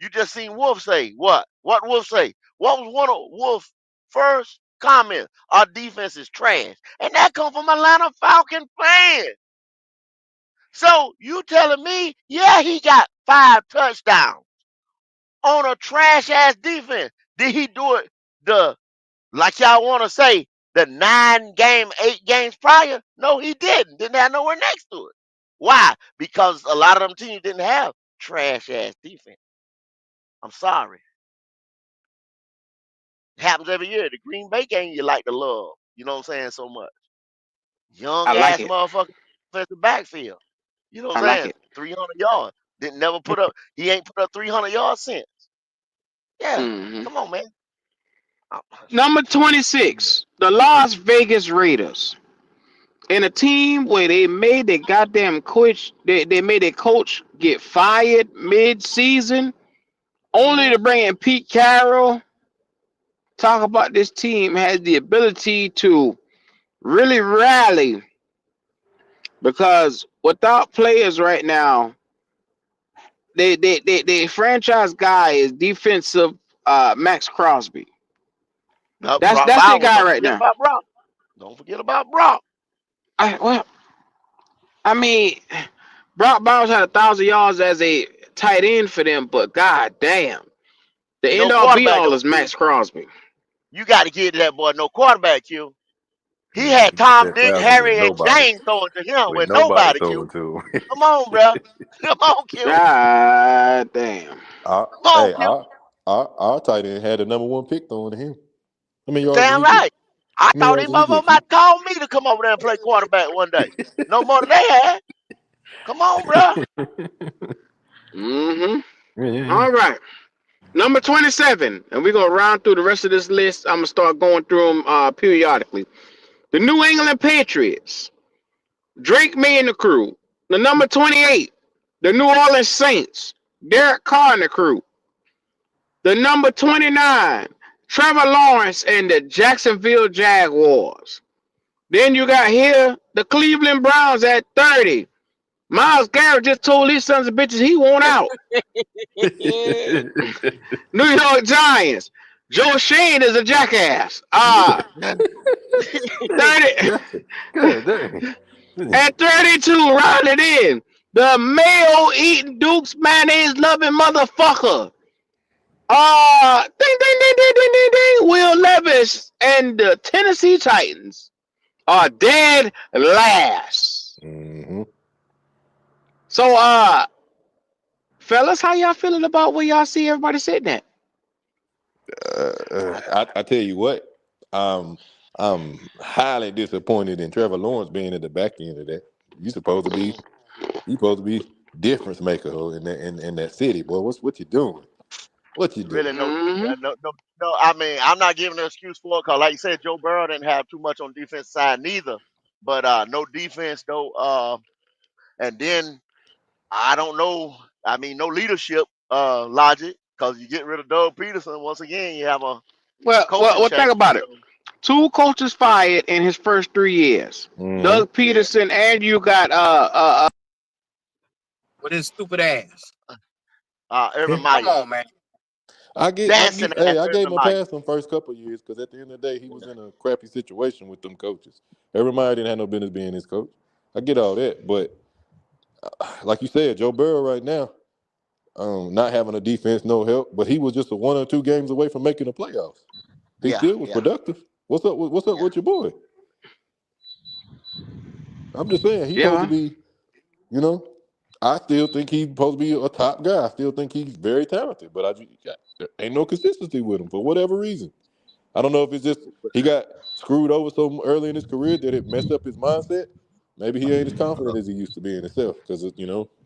you just seen Wolf say what? What Wolf say? What was one of Wolf's first comments? Our defense is trash, and that come from Atlanta Falcon fans. So you telling me, yeah, he got 5 touchdowns on a trash ass defense. Did he do it the like y'all want to say the 8 games prior? No, he didn't. Didn't have nowhere next to it. Why? Because a lot of them teams didn't have trash ass defense. I'm sorry. It happens every year. The Green Bay game you like to love. You know what I'm saying? So much. I Young like ass it. motherfucker defensive backfield. You know what I I'm like saying? it. 300 yards. Didn't never put up. He ain't put up 300 yards since. Yeah. Hmm. Come on, man. Number Shit. 26, the Las Vegas Raiders. In a team where they made their goddamn coach, they made their coach get fired mid-season, only to Mm-hmm. bring in Pete Carroll. Talk about this team has the ability to really rally because without players right now, they franchise guy is defensive Max Crosby. Brock That's their Bowers. guy Don't right forget now. about Brock. Don't forget about Brock. Well, I mean, Brock Bowers had 1,000 yards as a tight end for them, but god damn, the end No all be quarterback all though, is Q. Max Crosby. You got to give that boy no quarterback, Q. He Yeah. had He got Tom, that Dick, 1,000 with Harry, and nobody. Jane throwing to him With with nobody nobody, throwing Q. to him. Come on, bro. Come on, Q. God damn. our, Come on, hey, Q. our tight end had the number one pick throwing to him. How many yards did Damn he get? right. I How many thought he yards did he motherfucker get, about Q? to call me to come over there and play quarterback one day. No more than they had. Come on, bro. Mm-hmm. Yeah, yeah, yeah. All right. Number 27, and we're gonna round through the rest of this list. I'm gonna start going through them periodically. The New England Patriots, Drake May and the crew. The number 28, the New Orleans Saints, Derek Carr and the crew. The number 29, Trevor Lawrence and the Jacksonville Jaguars. Then you got here the Cleveland Browns at 30. Miles Garrett just told these sons of bitches he won't out. New York Giants. Joe Shane is a jackass. 30 God dang. at 32, rounded in. The mayo eating Dukes mayonnaise loving motherfucker. Ding ding ding ding ding ding ding. Will Levis and the Tennessee Titans are dead last. Mm-hmm. So fellas, how y'all feeling about where y'all see everybody sitting at? I tell you what, I'm highly disappointed in Trevor Lawrence being at the back end of that. You supposed to be difference maker in that city, boy. What you doing? What you Really, doing? Mm-hmm. no. I mean, I'm not giving an excuse for it because, like you said, Joe Burrow didn't have too much on defense side neither. But no defense, no. And then I don't know. I mean, no leadership logic because you get rid of Doug Peterson once again. You have a coaching Well, change. think about it. So Two coaches fired in his first 3 years. Mm-hmm. Doug yeah, Peterson and you got with his stupid ass. Urban Come Meyer on, man. dancing ass I gave him Urban a Meyer. pass on first couple of years because at the end of the day, he was in a crappy situation with them coaches. Everybody didn't have no business being his coach. I get all that, but like you said, Joe Burrow right now, not having a defense, no help, but he was just a 1 or 2 games away from making the playoffs. He Yeah, still was yeah, productive. What's up yeah. with your boy? I'm just saying he's supposed to yeah. be, you know. I still think he's supposed to be a top guy. I still think he's very talented, but there ain't no consistency with him for whatever reason. I don't know if it's just he got screwed over so early in his career that it messed up his mindset. Maybe he ain't as confident as he used to be in himself because it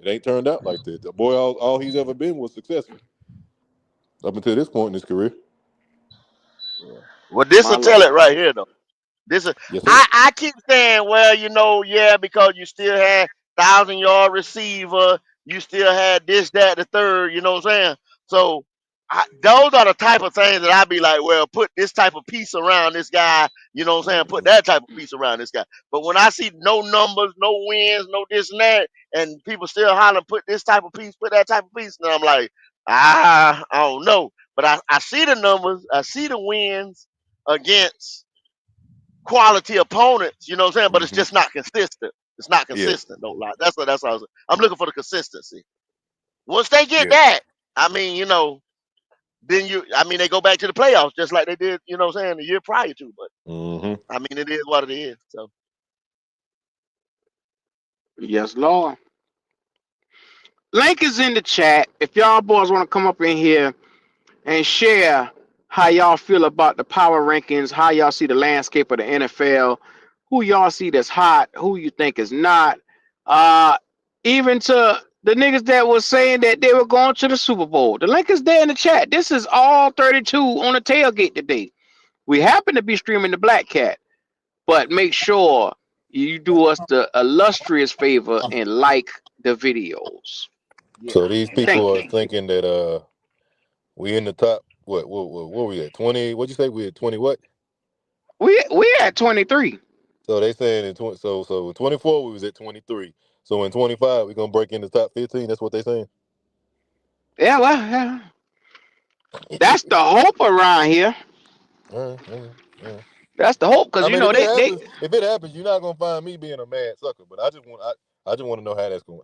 ain't turned out like that. The boy, all he's ever been was successful up until this point in his career. Yeah. Well, this My will tell it lord. right here, though. This is Yes, sir. I keep saying, well, yeah, because you still had 1,000 yard receiver, you still had this, that, the third, you know what I'm saying? So those are the type of things that I'd be like, well, put this type of piece around this guy, you know what I'm saying? Put Mhm. that type of piece around this guy. But when I see no numbers, no wins, no this and that, and people still hollering, put this type of piece, put that type of piece, then I'm like, I don't know. But I see the numbers, I see the wins against quality opponents, you know what I'm saying? But it's Mhm. just not consistent. It's not Yeah. consistent, don't lie. That's what I was. I'm looking for the consistency. Once they get Yeah. that, I mean, then I mean, they go back to the playoffs just like they did, you know what I'm saying, the year prior to. But Mhm. I mean, it is what it is. So Yes, Lord. Link is in the chat. If y'all boys want to come up in here and share how y'all feel about the power rankings, how y'all see the landscape of the NFL, who y'all see that's hot, who you think is not. Uh, Even to the niggas that was saying that they were going to the Super Bowl. The link is there in the chat. This is all 32 on the tailgate today. We happen to be streaming the Black Cat, but make sure you do us the illustrious favor and like the videos. yeah, So these people Thank are you. thinking that we in the top. What we at 20? What'd you say we at 20? What? We at 23. So they saying in 20. So in 24 we was at 23. So in 25 we gonna break in the top 15. That's what they saying. Yeah, well, yeah. That's the hope around here. All right, all right, all right. That's the hope, I because you mean, know they if it happens, you're not gonna find me being a mad sucker. But I just want to know how that's going.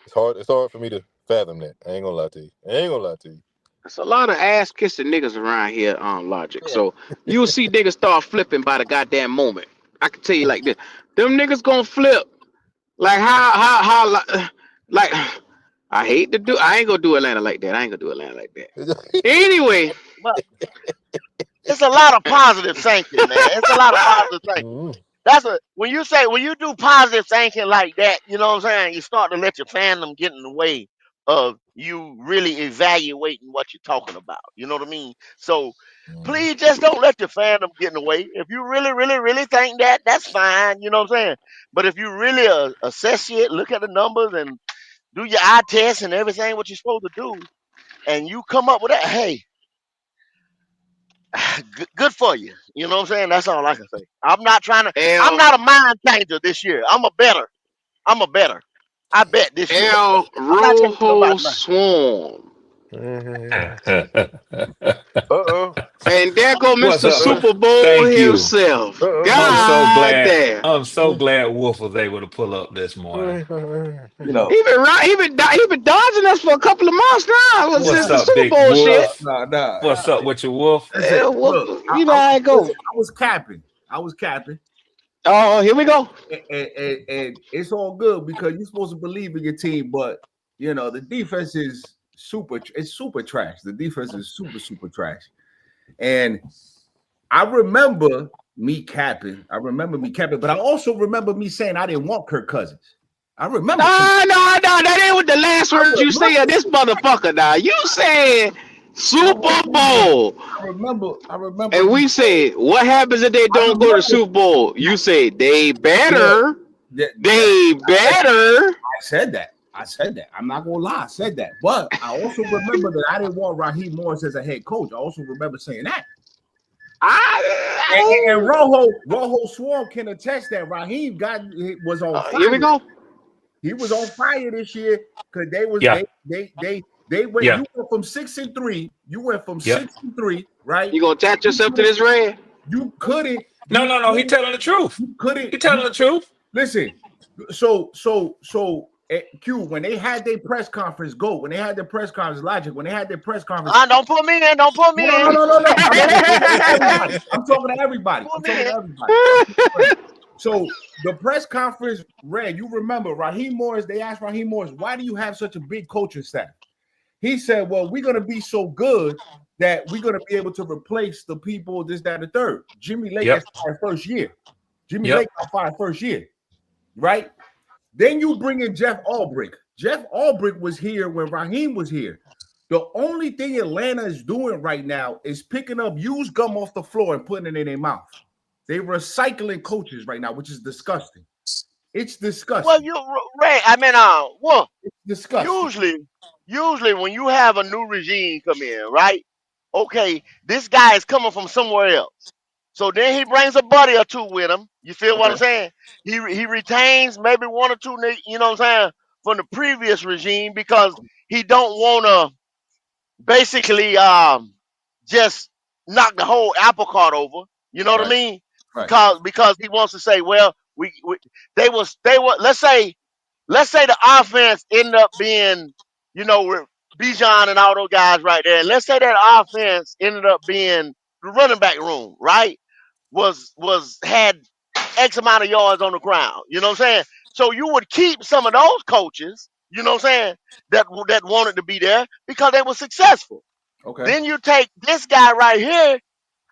It's hard for me to fathom that. I ain't gonna lie to you. I ain't gonna lie to you. There's a lot of ass kissing niggas around here on Logic. yeah. So you'll see niggas start flipping by the goddamn moment. I can tell you like this. Them niggas gonna flip. Like like I hate to do I ain't gonna do Atlanta like that. I ain't gonna do Atlanta like that. Anyway, But it's a lot of positive thinking, man. It's a lot of positive thinking. Mhm. That's when you do positive thinking like that, you know what I'm saying? You start to let your fandom get in the way of you really evaluating what you're talking about. You know what I mean? So Mhm. please just don't let your fandom get in the way. If you really, really, really think that, that's fine. You know what I'm saying? But if you really assess it, look at the numbers and do your eye test and everything, what you're supposed to do, and you come up with that, hey, good for you. You know what I'm saying? That's all I can say. I'm L not a mind changer this year. I'm a better. I'm a better. I bet this year. L I'm not changing Rojo nobody's mind. Swarm. Uh-oh. And there go What's Mr. up? Super Bowl Thank you. himself. I'm so God glad. damn. I'm so glad Wolf was able to pull up this morning. You know, He been dodging us for a couple of months now what's since the up, Super Big Bowl shit. Wolf? Nah. What's up with your Wolf? Listen, Well, look, you know how it go. listen, I was capping. Oh, here we go. And it's all good because you're supposed to believe in your team, but you know the defense is super trash. The defense is super trash. And I remember me capping. But I also remember me saying I didn't want Kirk Cousins. I remember saying No, that ain't what the last I words you said. remember This motherfucker now. You said Super Bowl. I remember And me we saying said, what happens if they I don't go to remember Super Bowl? You say they yeah, better. that They I better. said that. I said that. I'm not gonna lie. I said that. But I also remember that I didn't want Raheem Morris as a head coach. I also remember saying that. And I, Rojo Swarm can attest that Raheem was on here we fire. go. He was on fire this year because Yeah, they went. yeah, You went from 6-3. You went from yeah. 6-3, right? You gonna attach yourself to this red? You couldn't. No. He telling the truth. You couldn't. He telling the truth. Listen. Q, when they had their press conference, when they had their press conference, Logic, when they had their press conference. Don't put me in. Don't put me in. No. I'm talking to everybody. Put me in. So the press conference, Red, you remember Raheem Morris, they asked Raheem Morris, why do you have such a big coaching staff? He said, well, we're going to be so good that we're going to be able to replace the people, this, that, and the third. Jimmy Lake Yep. gets fired first year. Yep. got fired first year, right? Then you bring in Jeff Albrecht. Jeff Albrecht was here when Raheem was here. The only thing Atlanta is doing right now is picking up used gum off the floor and putting it in their mouth. They're recycling coaches right now, which is disgusting. It's Well, disgusting. you Ray. I mean, well, It's disgusting. usually when you have a new regime come in, right? Okay, this guy is coming from somewhere else. So then he brings a buddy or two with him. You feel what I'm Okay. saying? He retains maybe one or two, you know what I'm saying, from the previous regime because he don't want to basically just knock the whole apple cart over. You know what I Right. mean? Right. Because he wants to say, well, we they were let's say the offense ended up being, with Bijan and all those guys right there. And let's say that offense ended up being the running back room, right? Was had X amount of yards on the ground. You know what I'm saying? So you would keep some of those coaches, you know what I'm saying, that wanted to be there because they were successful. Okay. Then you take this guy right here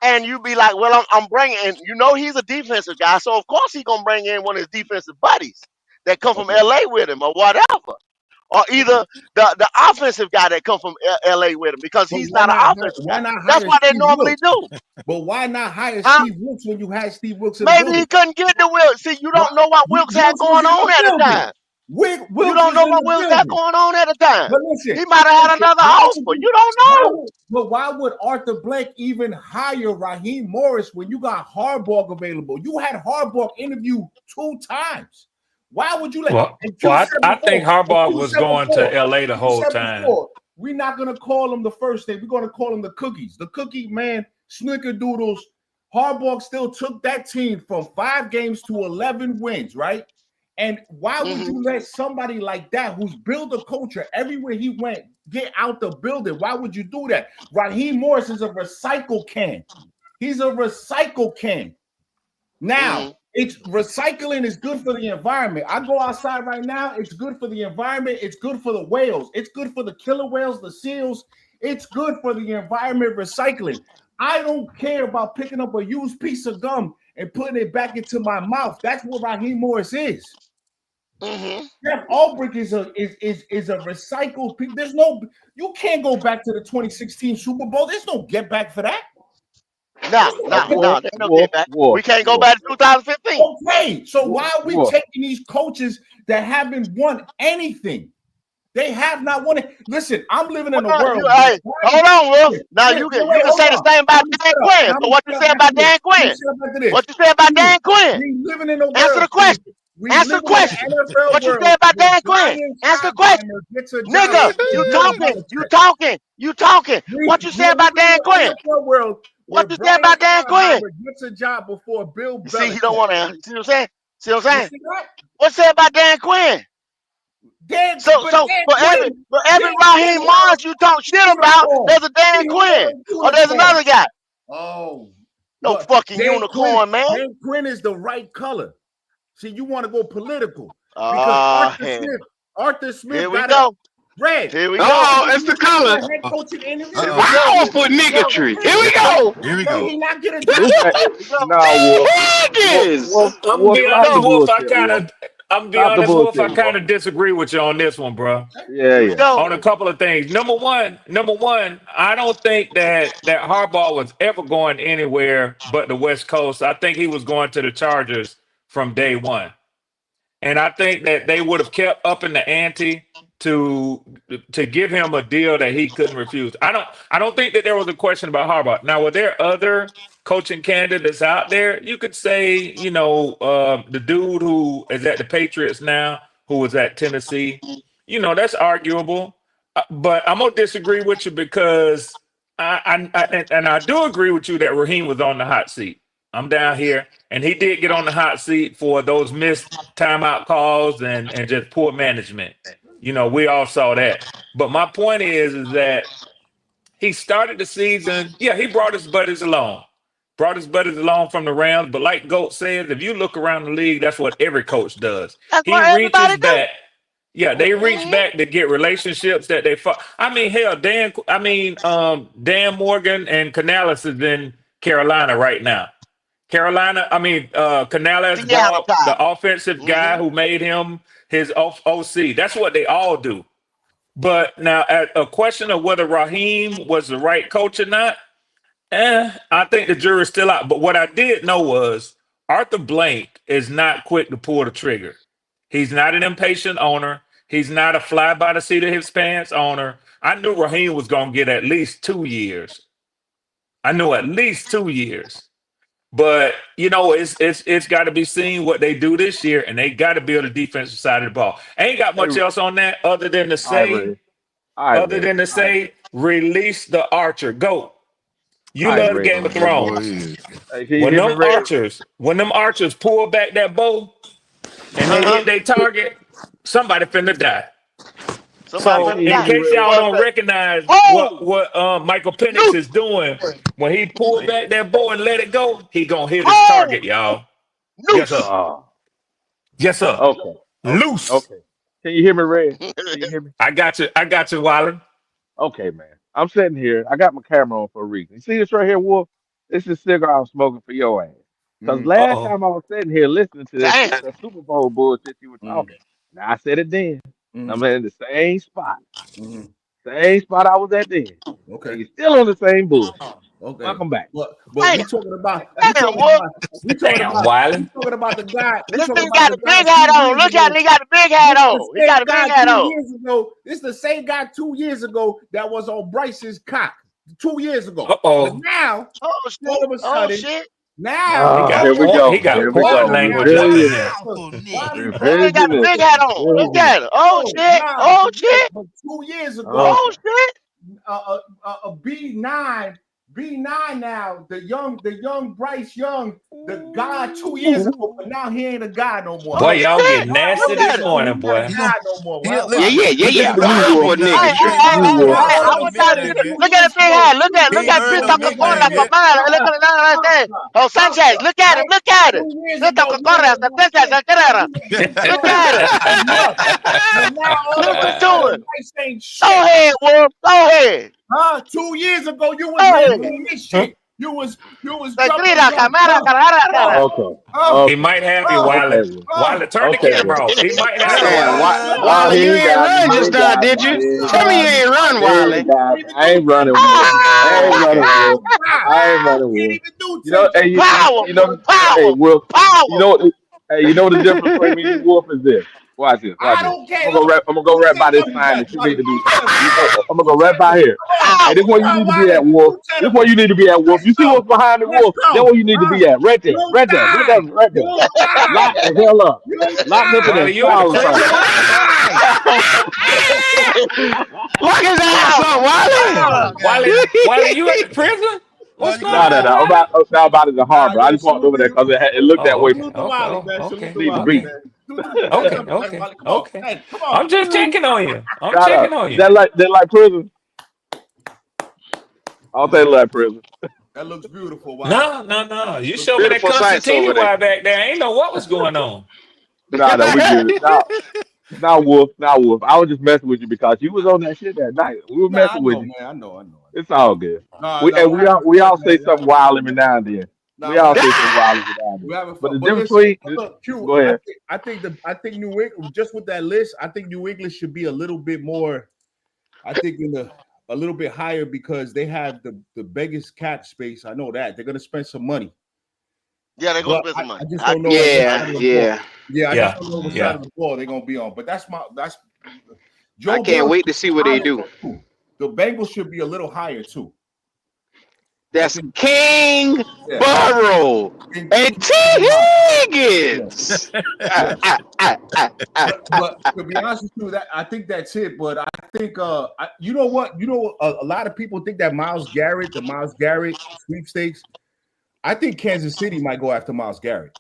and you be like, well, I'm bringing in, he's a defensive guy. So, of course, he's going to bring in one of his defensive buddies that come from Okay. L.A. with him or whatever. Or Okay. either the offensive guy that come from L.A. with him because But he's not an offensive guy. why not That's hire what they Steve normally Wilkes? do. But why not hire Huh? Steve Wilkes when you had Steve Wilkes in the Maybe he building? couldn't get the Wilkes. See, you Why don't know what Wilkes had Wilkes was going in on the at the building? time. You Wilkes don't was know in what the Wilkes had building. going on at the time. But He might have had another offer. You don't know. why would Arthur Blank even hire Raheem Morris when you got Harbaugh available? You had Harbaugh interview 2 times. Why would you let Well, and well, Q I, said I think before, and Harbaugh Q was said going to before, LA the Q whole said time. before, we're not gonna call them the first thing. We're gonna call them the cookies. The cookie man, snickerdoodles. Harbaugh still took that team from 5 games to 11 wins, right? And why would Hmm. you let somebody like that, who's built a culture everywhere he went, get out the building? Why would you do that? Raheem Morris is a recycle can. He's a recycle can. Now, Hmm. it's recycling is good for the environment. I go outside right now, it's good for the environment, it's good for the whales, it's good for the killer whales, the seals, it's good for the environment recycling. I don't care about picking up a used piece of gum and putting it back into my mouth. That's what Raheem Morris is. Mm-hmm. Jeff Ulbrich is a recycled piece. There's no, you can't go back to the 2016 Super Bowl. There's no get back for that. No, there's no get back. We can't go back to 2015. Okay, so why are we taking these coaches that haven't won anything? They have not won it. Listen, I'm living in a world. Hey, hold on, Will. Now you can say the same about Dan Quinn. So what you say about Dan Quinn? What you say about Dan Quinn? We living in a world. Answer the question. Answer the question. What you say about Dan Quinn? Answer the question. Nigga, you talking. What you say about Dan Quinn? What you say about Dan Quinn? Gets a job before Bill Belichick. See, he don't want to answer. See what I'm saying? See what I'm saying? What you say about Dan Quinn? So for every Raheem Morris you talk shit about, there's a Dan Quinn. Or there's another guy. Oh. No fucking unicorn, man. Dan Quinn is the right color. See, you want to go political. Because Arthur Smith here we go. Red. Here we go. Oh, it's the color. Head coaching interview. Wow, for niggatry. Here we go. Here we go. He not get a job. I'm be honest, Wolf. I kind of disagree with you on this one, bro. Yeah. On a couple of things. Number one, I don't think that Harbaugh was ever going anywhere but the West Coast. I think he was going to the Chargers from day one, and I think that they would have kept up in the ante to give him a deal that he couldn't refuse. I don't think that there was a question about Harbaugh. Now, were there other coaching candidates out there? You could say, the dude who is at the Patriots now, who was at Tennessee, that's arguable. But I'm gonna disagree with you because I do agree with you that Raheem was on the hot seat. I'm down here, and he did get on the hot seat for those missed timeout calls and just poor management. We all saw that. But my point is that he started the season. Yeah, he brought his buddies along. From the Rams. But like Goat says, if you look around the league, that's what every coach does. He reaches back. Yeah, they reach back to get relationships that they fought. I mean, hell, Dan Morgan and Canales is in Carolina right now. Canales brought the offensive guy who made him his OC. That's what they all do. But now, a question of whether Raheem was the right coach or not, I think the jury's still out. But what I did know was Arthur Blank is not quick to pull the trigger. He's not an impatient owner. He's not a fly by the seat of his pants owner. I knew Raheem was going to get at least 2 years. But it's got to be seen what they do this year, and they got to build a defensive side of the ball. Ain't got much else on that other than to say, release the Archer. Go. You love the Game of Thrones. When them archers pull back that bow and they hit their target, somebody finna die. In case y'all don't recognize what Michael Penix is doing, when he pulled back that bow and let it go, he gonna hit his target, y'all. Yes, sir. Okay. Loose. Okay. Can you hear me, Red? Can you hear me? I got you, Wally. Okay, man. I'm sitting here. I got my camera on for a reason. You see this right here, Wolf? This is cigar I'm smoking for your ass. Because last time I was sitting here listening to this that Super Bowl bullshit you were talking. Now I said it then. I'm in the same spot. Same spot I was at then. Okay. You're still on the same bullshit. Okay. Welcome back. But we talking about the guy. This thing got a big hat on. Look at it. He got a big hat on. He got a big hat on. This is the same guy 2 years ago that was on Bryce's cock. 2 years ago. But now, all of a sudden, now here we go. He got porn language up in there. He got a big hat on. Look at it. Oh shit. 2 years ago. Oh shit. A B9 now, the young Bryce Young, the guy 2 years ago, but now he ain't a guy no more. Boy, y'all get nasty this morning, boy. Look at the big hat. Look at this talking corner like a man. Look at it. Oh, Sanchez, look at it. Look at it. Look at it. Go ahead, Wolf. Go ahead. 2 years ago, you was doing this shit. You was The jumping grita, like camara, carara. Okay. oh, He Okay. might have you, oh, Okay. Wiley. Well. Wiley, turn the Okay. Well. camera off. He might have you, Man, Wiley. Oh, Wiley, he you ain't ain't got me. run He just ain't now, got me. did you? He ain't Tell got me you me. ain't run, He ain't Wiley. got me. even I do ain't running, Wolf. I ain't Ah! running, Wolf. God. I ain't running, Can't Wolf. even do You 10 know, hey, jumping jacks. Power, you know, hey, power, Wolf. You power. know, hey, you know the difference between me and Wolf is this. Watch this. Watch I this. don't care. Look, I'm gonna go do right 10 by this jumping sign jacks. that you Like, need to do be. 10. I'm gonna Do go 10 right of by them. here. Come on. Hey, this Power. where Come you on, need to be Wiley. at, Wolf. Do 10 This of where them. you need to be at, Wolf. Let's You see go. what's behind the Let's Wolf? That's go. where you need to Huh? be at. Right You there. don't Right there. Right die. there. Right You there. don't die. Lock the hell up. You don't Lock up in die. there. Wiley, you in the Style or You prison, something. don't Wiley? die. Lock his ass Power. up, Wiley. Power. Wiley, you at the prison? What's No, going no, on, no. Wiley? Now about it in the Nah, harbor. I yeah, just walked salute over to there you. because it looked that Oh, way. okay, Salute to okay, Wiley, man. Salute to Need to Wiley, be. okay, man. Do 10 okay, jumping jacks, okay, Wiley. Come on. okay. 10. Come on. I'm just checking on you. I'm Shout checking out. on Is you. that like prison? I don't think it like prison. That looks beautiful, Wiley. No, no, no. You Looks showed me that Beautiful beautiful. sights Constantine over there. while back there. I ain't know what was going on. Nah, no, we good. Now, Wolf. Now, Wolf. I was just messing with you because you was on that shit that night. We were Nah, I messing with know, you. man. I know. It's all good. Nah, nah, we're We having all fun, say man. something wild every now and then. Nah, We we're all having say something fun. wild every now and then. We're having But fun. the But difference listen, between look, Q, go ahead. I think New England, just with that list, I think New England should be a little bit more, I think a little bit higher because they have the biggest cap space. I know that. They're gonna spend some money. Yeah, they're gonna But spend some I money. just I don't agree. know on what I Yeah, side of agree. the ball. yeah. Yeah, I just Yeah, don't know what side yeah. of the ball they're gonna be on. But that's I Joe can't Burrow wait should to be see what they higher do. though, too. The Bengals should be a little higher too. I That's think, King yeah, Burrow and Bengals T. should be higher. Yeah, Higgins. yeah. Ah. But to be honest with you, that I think that's it. But I think you know what? A lot of people think that the Miles Garrett sweepstakes. I think Kansas City might go after Miles Garrett.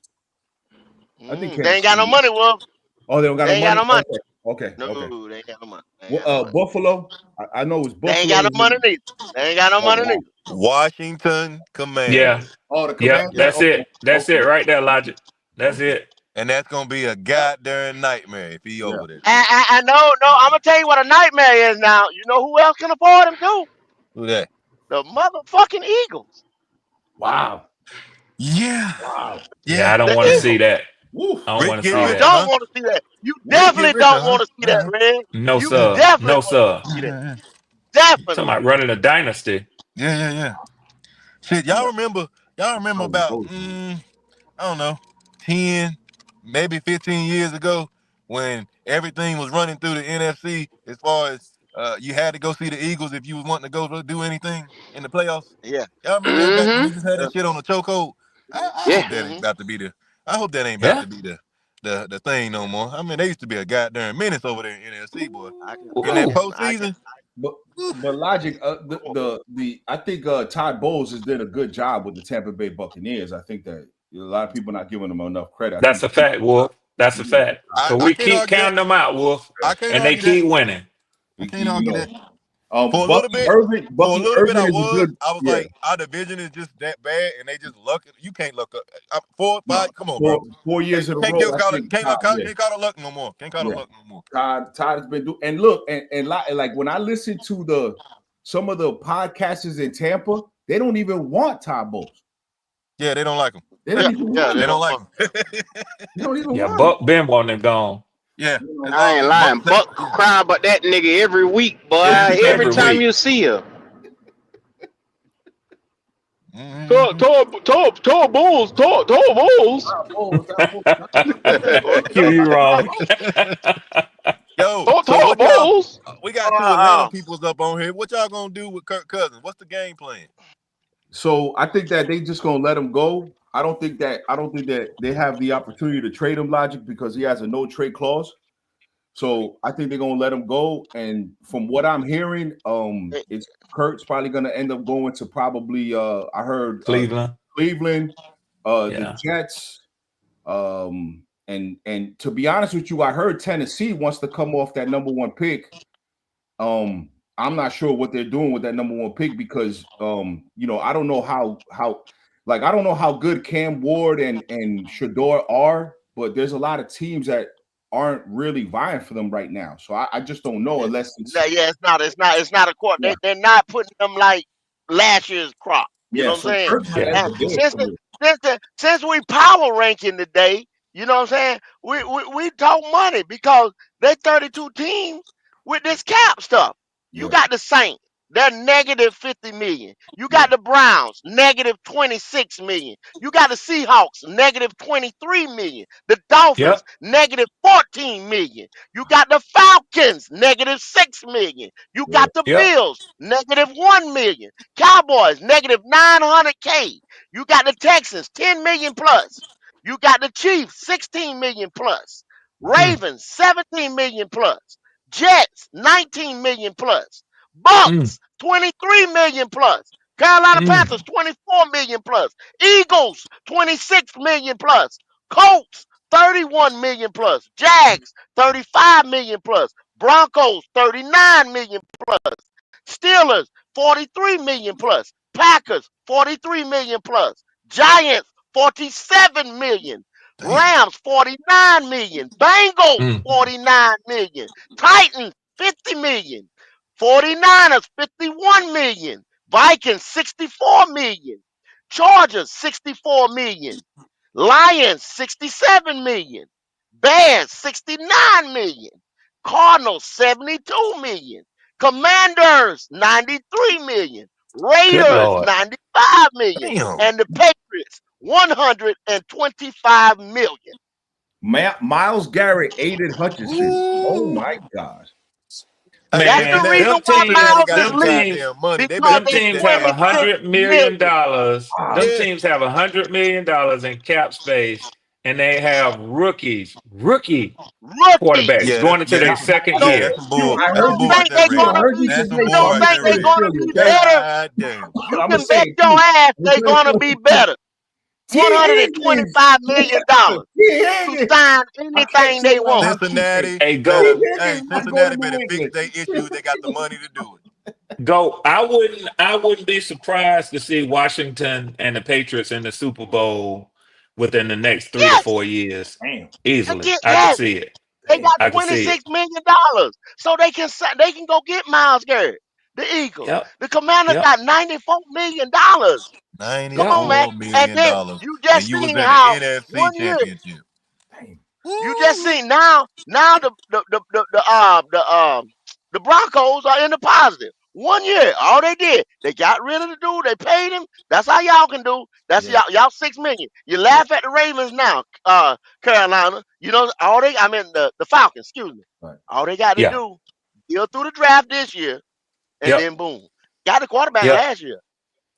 I think They Kansas ain't got no City. money, Wolf. Oh, they don't got They no ain't got money. no money. Okay. No, they ain't got no money. They ain't Well, got no money. Buffalo. I know it's They ain't got Buffalo. no money neither. They ain't got no Oh money wow. neither. Washington Yeah, Commanders. Oh, the yep. Commanders. Yep. That's Okay. it. That's it Okay. right there, Logic. That's Okay. it. And that's gonna be a goddamn nightmare if he Yeah. over there. And no, I'm gonna tell you what a nightmare is now. You know who else can afford him too? Who that? The motherfucking Eagles. Wow. Yeah. Wow. Yeah, Yeah. I don't The want to Yeah. see Eagles. that. Woof. I don't Rich want to getting see You richer, that. don't huh? want to see that. You Rich getting definitely richer, don't huh? want to see that, Red. No, You sir. definitely No, don't want sir. to see that. Yeah. Talking Definitely. about running a dynasty. Yeah. Shit, Yeah. y'all remember Oh, about oh. I don't know, 10, maybe 15 years ago when everything was running through the NFC as far as you had to go see the Eagles if you was wanting to go do anything in the playoffs. Yeah. Y'all remember that back when Mm-hmm. they just had Yeah. that shit on the chokehold? I Yeah. hope that ain't about to be Yeah. the thing no more. I mean, they used to be a goddamn menace over there in NFC, boy. I can. In that Ooh. I can. postseason, But whew, logic, the I think Todd Bowles has did a good job with the Tampa Bay Buccaneers. I think that a lot of people not giving him enough credit. I think That's a fact, Wolf. That's a fact. Cause I we can't keep argue that. counting them out, Wolf, I can't and they argue that. keep winning. I he, can't you argue know, that. For a little Bucky bit, Irvin, for a Bucky little bit, Irvin is a good, I was yeah. like, our division is just that bad, and they just luck. You can't look up 4, No, 5. Come on, bro. 4 years in a Can't row. give I call it. think Todd, yeah, Can't call it luck no more. Can't call it yeah. luck no more. Todd has been doing. And look, like when I listen to some of the podcasters in Tampa, they don't even want Todd Bowles. Yeah, they don't like him. They don't Yeah. even Yeah. want They They him. don't don't like want. him. They don't even Yeah, want him. Buck been wanting gone Yeah, You know, it's I all ain't good. lying. Buck Yeah, cry about that nigga every week, boy. Every every time week. you see him. mm-hmm. Tour Bulls. Todd Bowles, What? Q, you wrong. Yo, so Tour what y'all? Bulls. We got two Atlanta Uh, peoples up on here. What y'all gonna do with Kirk Cousins? What's the game plan? So I think that they just gonna let him go. I don't think that they have the opportunity to trade him, Logic, because he has a no trade clause. So I think they're gonna let him go. And from what I'm hearing, uh, it's Kurt's probably gonna end up going to probably I heard Cleveland. Cleveland, the Yeah. Jets, and to be honest with you, I heard Tennessee wants to come off that number one pick. I'm not sure what they're doing with that number one pick because I don't know how like I don't know how good Cam Ward and Shador are, but there's a lot of teams that aren't really vying for them right now. So I just don't know unless it's yeah. It's not. It's not. It's not a court. yeah. They're not putting them like last year's crop. You know what I'm So saying? Kirk might Yeah. have And a good career. since we power ranking today, you know what I'm saying? We talk money because they 32 teams with this cap stuff. You Yeah. got the Saints, they're negative 50 million. You Yeah. got the Browns, negative 26 million. You got the Seahawks, negative 23 million. The Dolphins, Yep. negative 14 million. You got the Falcons, negative 6 million. You Yeah. got the Yep. Bills, negative 1 million. Cowboys, negative 900K. You got the Texans, 10 million plus. You got the Chiefs, 16 million plus. Mm, Ravens, 17 million plus. Jets, 19 million plus. mm, Bucks, 23 million plus. Carolina mm. Panthers, 24 million plus. Eagles, 26 million plus. Colts, 31 million plus. Jags, 35 million plus. Broncos, 39 million plus. Steelers, 43 million plus. Packers, 43 million plus. Giants, 47 million. Damn. Rams, 49 million. Bengals, Mm. 49 million. Titans, 50 million. 49ers, 51 million. Vikings, 64 million. Chargers, 64 million. Lions, 67 million. Bears, 69 million. Cardinals, 72 million. Commanders, 93 million. Good Raiders, Lord. 95 million. Damn. And the Patriots, 125 million. Miles Garrett, Aiden Hutchinson. Oh Ooh. my gosh. Hey, That's man, the Man, let reason them why Cincinnati teams, Miles got is them some leaving. teams, goddamn money. They Because better them they fix teams that have shit. 26 million. $100 million. Ah, Them Yeah. teams have $100 million in cap space, and they have rookie Rookies. quarterbacks Yeah, going into their now, second Don't yeah, year. that's some Q, bull. I That's don't some heard bull you. out think there, they Q, I Red. gonna heard you be That's some today. bull You don't right need think there, to they play Red. gonna Philly, be okay? better. God damn. You I'm gonna can say bet it, your Q. ass I'm they gonna gonna say be it, Q. better. T. Higgins. 125 million dollars T. to Higgins. sign I kept anything they saying out want. how Q. Hey, Cincinnati Hey, better. go, T. Hey, Higgins not going Cincinnati to better New fix England. their issues. They got the money to do it. go. I wouldn't be surprised to see Washington and the Patriots in the Super Bowl within the next three to Yes, four years. Damn. Easily. again, I could yes. see it. They Damn. got I could see it. $26 million, so they can go get Miles Garrett. The Eagles, Yep. the Commanders Yep. got $94 million. Come on, Yep. man. $94 And million. then dollars, you And just you was seen in the how NFC 1 year. championship. Damn. You just Woo! seen now the Broncos are in the positive. 1 year, all they did, they got rid of the dude, they paid him. That's how y'all can do. That's Yeah. y'all 6 million. You Yeah. laugh at the Ravens now, Carolina. You know all they I mean the Falcons, excuse me. Right. All they got to Yeah. do, deal through the draft this year, and Yep. then boom. Got a quarterback Yep. last year.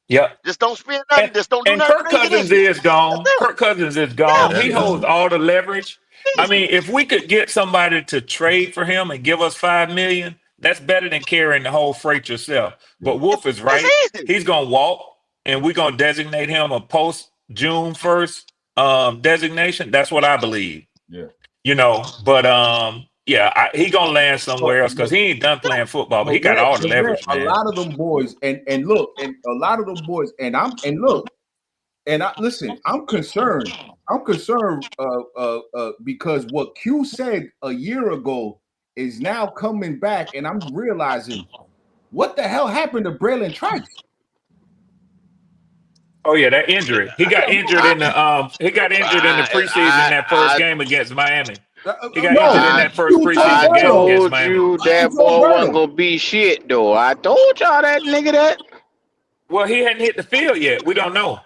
Yep. Just don't spend And nothing, just don't do and nothing Kirk crazy this Cousins year. is That's gone. it. Kirk Cousins is Yeah, gone. Yeah, He that's holds gone. all the leverage. I easy. mean, if we could get somebody to trade for him and give us 5 million, that's better than carrying the whole freight yourself. Yeah. But Wolf is It's right. easy. He's gonna walk, and we're gonna designate him a post June 1st designation. That's what I believe. Yeah. But yeah, he gonna land But, somewhere else because he ain't done playing football, but he got all the Red, leverage, a man. lot of them boys, and look, and a lot of them boys, and look, and I listen. I'm concerned. I'm concerned because what Q said a year ago is now coming back, and I'm realizing what the hell happened to Braylon Trice. Oh yeah, that injury. He got injured I, in the preseason in I, that first I, game against Miami. He got injured in No, I, that first Q told preseason game Berto. against told Miami. you Q that told boy wasn't Berto. gonna be shit though. I told y'all that nigga that. Well, he hadn't hit the field yet. We don't know.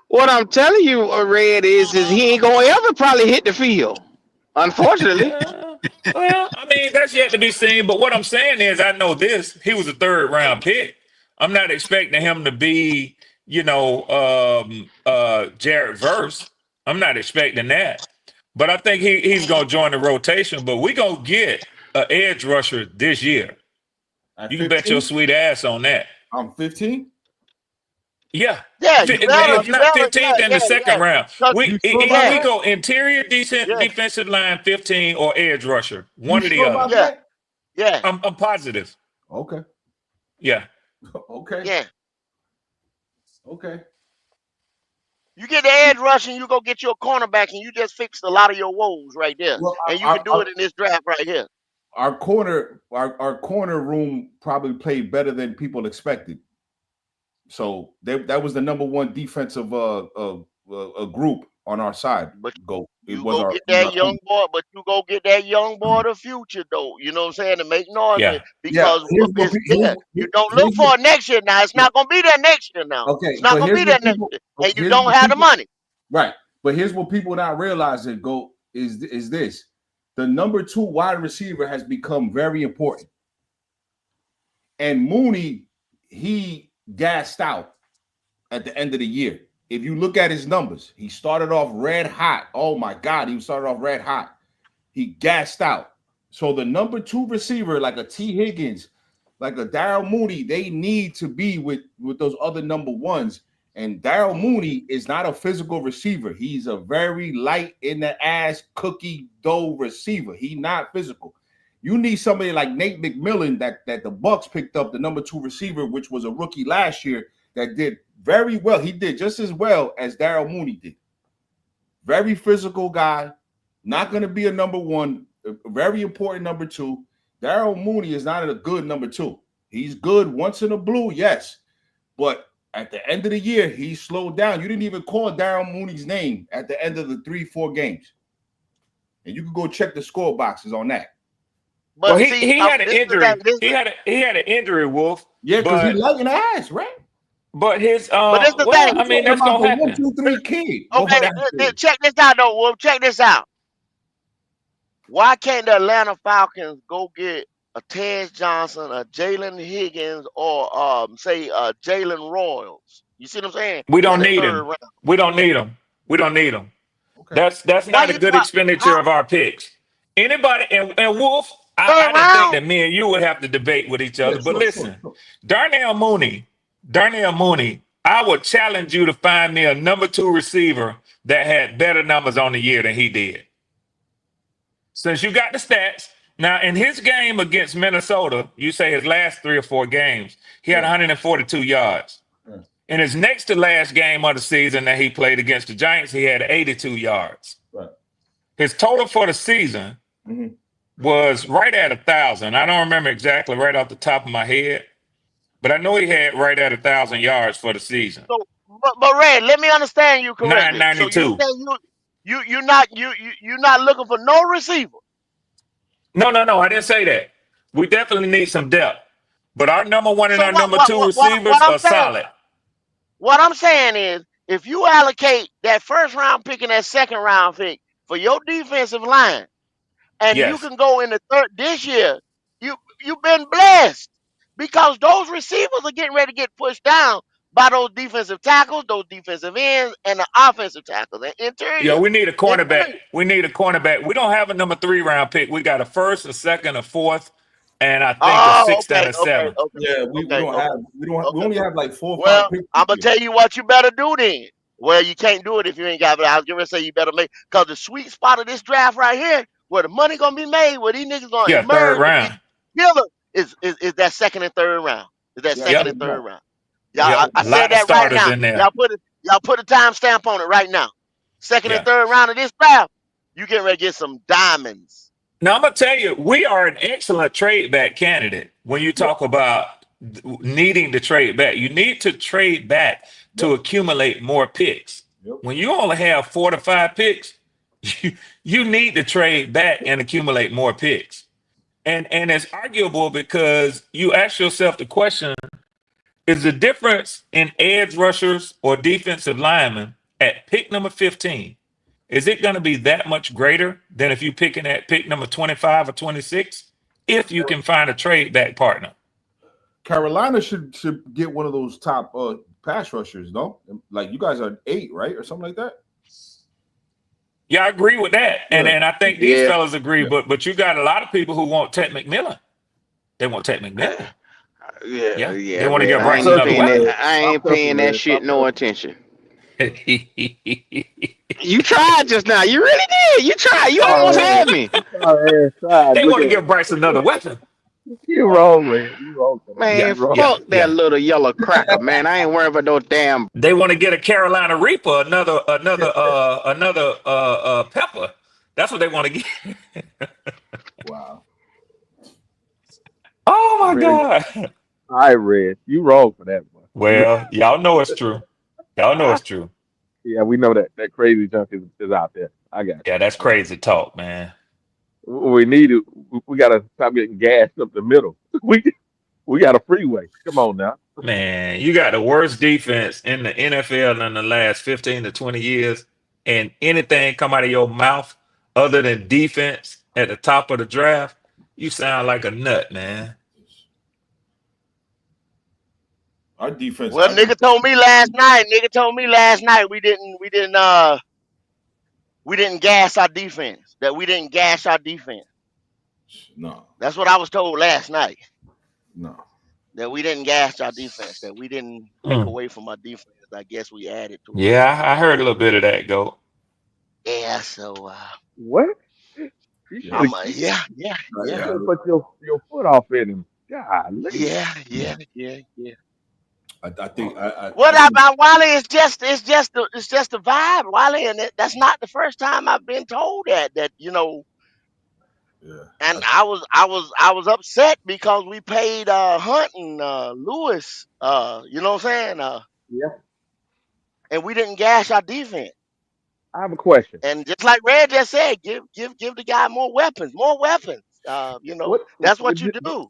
What I'm telling you, Red, is he ain't gonna ever probably hit the field. Unfortunately. Well, I mean, that's yet to be seen. But what I'm saying is, I know this. He was a third round pick. I'm not expecting him to be, Jared Verse. I'm not expecting that. But I think he's gonna join the rotation. But we gonna get an edge rusher this year. At You can bet your 15, sweet ass on that. I'm 15. Yeah. Yeah, You sure you about If not that? better, 15th in the second yeah. round. 'Cause- You sure about We yeah, that? go interior decent yeah, defensive line 15 or edge rusher. You One or the sure other. about yeah, that? yeah, I'm positive. Okay. Yeah. Okay. yeah. Okay. You get the edge rushing, you go get your cornerback, and you just fixed a lot of your woes right there. Well, And you can do it in this draft right here. our corner room probably played better than people expected. So that was the number one defensive group on our side. But Go. It you was go our get that young boy, but you go get that young boy of the future, though. You know what I'm saying? To make noise Yeah. yeah. because it's there. You don't look Here's for what it next year now. It's yeah. not gonna be there next year now. It's Okay, not but gonna here's be what there next people year. And you here's don't what have the people money. right. But here's what people not realizing go is this. The number 2 wide receiver has become very important. And Mooney, he gassed out at the end of the year. If you look at his numbers, he started off red hot. Oh my God, he started off red hot. He gassed out. So the number 2 receiver, like a T. Higgins, like a Darryl Mooney, they need to be with those other number 1s. And Darryl Mooney is not a physical receiver. He's a very light in the ass cookie dough receiver. He's not physical. You need somebody like Nate McMillan that the Bucs picked up, the number 2 receiver, which was a rookie last year, that did very well. He did just as well as Darryl Mooney did. Very physical guy, not going to be a number 1, a very important number 2. Darryl Mooney is not a good number 2. He's good once in a blue, yes. But at the end of the year, he slowed down. You didn't even call Darryl Mooney's name at the end of the 3-4 games. And you can go check the score boxes on that. But Well, see, he had an this is injury. the He had an injury, Wolf. Yeah, because he But light in the ass, right? but his but this the well, thing. I mean Talking that's about gonna the 1, happen. 2, 3 kid. Okay, check this out though, Wolf. Check this out. Why can't the Atlanta Falcons go get a Tej Johnson, a Jalen Higgins, or say Jalen Royals? You see what I'm saying? We In don't the need third him. round. We don't need him. We don't need him. Okay. That's Why not a you good why, expenditure how of our picks. Anybody and Wolf, I third didn't think round? that me and you would have to debate with each Yeah, other. But listen, sure. Darnell Mooney, I would challenge you to find me a number 2 receiver that had better numbers on the year than he did. Since you got the stats, now in his game against Minnesota, you say his last 3 or 4 games, he had 142 yards. Yeah. In his next to last game of the season that he played against the Giants, he had 82 yards. Right. His total for the season was right at 1,000. I don't remember exactly right off the top of my head, but I know he had right at 1,000 yards for the season. So, but Red, let me understand you correctly. So you 992. say you're not looking for no receiver. No, I didn't say that. We definitely need some depth, but our number 1 and So our number 2 receivers are solid. What I'm saying is, if you allocate that first round pick and that second round pick for your defensive line, and you Yes. can go in the third this year, you've been blessed because those receivers are getting ready to get pushed down by those defensive tackles, those defensive ends, and the offensive tackles and Yeah, interior. we need a cornerback. We need a cornerback. We don't have a number 3 round pick. We got a first, a second, a fourth, and I think a Oh, 6th and a 7th. Yeah, we only have like 4 or 5 Well, picks. I'm gonna tell you what you better do then. Well, you can't do it if you ain't got it. I was gonna say you better make because the sweet spot of this draft right here, where the money gonna be made, where these niggas gonna Yeah, third emerge to be round. killer, is that second and third round. Is that second Yep. and third round? Yep. I A said lot of that right starters now. in there. Y'all put a time stamp on it right now. Second and Yeah. third round of this draft, you getting ready to get some diamonds. Now I'm gonna tell you, we are an excellent trade back candidate. When you talk about needing to trade back, you need to trade back to accumulate more picks. When you only have 4 to 5 picks, you need to trade back and accumulate more picks. And it's arguable because you ask yourself the question: is the difference in edge rushers or defensive linemen at pick number 15? Is it going to be that much greater than if you're picking at pick number 25 or 26? If you can find a trade back partner. Carolina should get one of those top pass rushers, no? Like you guys are 8, right, or something like that. Yeah, I agree with that, and I think these fellas agree. Yeah. But you got a lot of people who want Ted McMillan. They want Ted McMillan. Yeah. They want to Red, get Bryce another weapon. I ain't paying that shit no attention. You tried just now. You really did. You tried. You almost had me. They want to give Bryce another weapon. You wrong, man. You wrong. Man, fuck that little yellow cracker, man. I ain't worried about no damn. They want to get a Carolina Reaper, another Pepper. That's what they want to get. Wow. Oh my God. All right, Red. You wrong for that one. Well, y'all know it's true. Y'all know it's true. Yeah, we know that crazy junk is out there. I got Yeah, that's crazy talk, man. you. We need it. We gotta stop getting gassed up the middle. We got a freeway. Come on now. Man, you got the worst defense in the NFL in the last 15 to 20 years, and anything come out of your mouth other than defense at the top of the draft, you sound like a nut, man. Our defense. Well, nigga told me last night. Nigga told me last night we didn't gas our defense. That we didn't gas our defense. No, That's what I was told last night. no. That we didn't gas our defense. That we didn't take Mm. away from our defense. I guess we added to it. Yeah, I heard a little bit of that, go. Yeah. So What? You Yeah, should have yeah, yeah, you yeah, yeah. should have put your foot off in him. Golly. yeah. I think What I think about Wiley? It's just a vibe, Wiley, and that's not the first time I've been told that yeah. And I was upset because we paid Hunt and Lewis, you know what I'm saying, Yeah. and we didn't gash our defense. I have a question. And just like Red just said, give the guy more weapons, more weapons. What That's what would you you, do.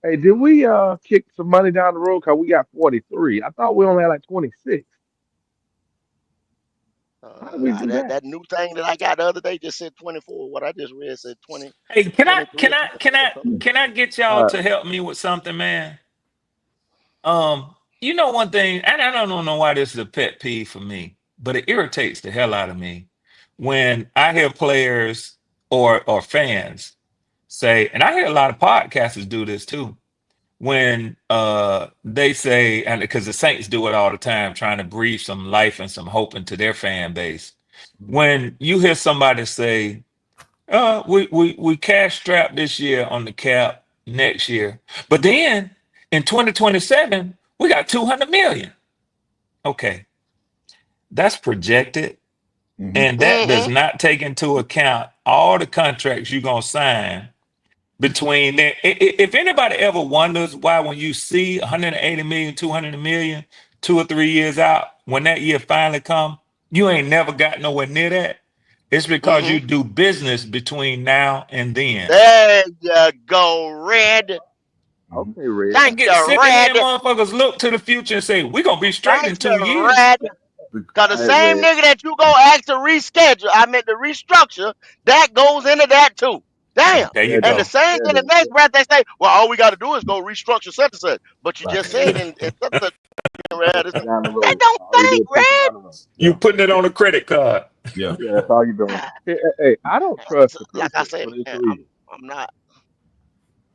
hey, did we kick some money down the road? Cause we got 43. I thought we only had like 26. How did we do That that? that new thing that I got the other day just said 24. What I just read said 20, Hey, 23 or 24. So can I get y'all Uh to help me with something, man? You know one thing, and I don't know why this is a pet peeve for me, but it irritates the hell out of me when I hear players or fans say, and I hear a lot of podcasters do this too, when they say, and because the Saints do it all the time, trying to breathe some life and some hope into their fan base. When you hear somebody say, we cash strapped this year on the cap next year. But then in 2027, we got 200 million. Okay. That's projected. hmm And that does mm-hmm. not take into account all the contracts you're going to sign between there. If anybody ever wonders why when you see 180 million, 200 million, 2 or 3 years out, when that year finally come, you ain't never got nowhere near that. It's because Mm-hmm. you do business between now and then. There you go, Red. hmm okay, Red. I Thank get you, sick of Red. hearing motherfuckers look to the future and say, we're gonna be straight in Thank you, 2 years. Red. Cause the Hey, same Red. nigga that you go ask to reschedule, I meant to restructure, that goes into that too. Damn. There you Red And the go. same in the Red. next breath they say, well, all we got to do is go restructure such and such. But you Right. just said in such and such, Red, Push it down the that road. don't All you do think, is push it Red. down the road. You Yeah. putting it on a credit card. Yeah. Yeah, that's all you're doing. Ah, Hey, I don't trust the like I Patriots said, for this man, reason. I'm not,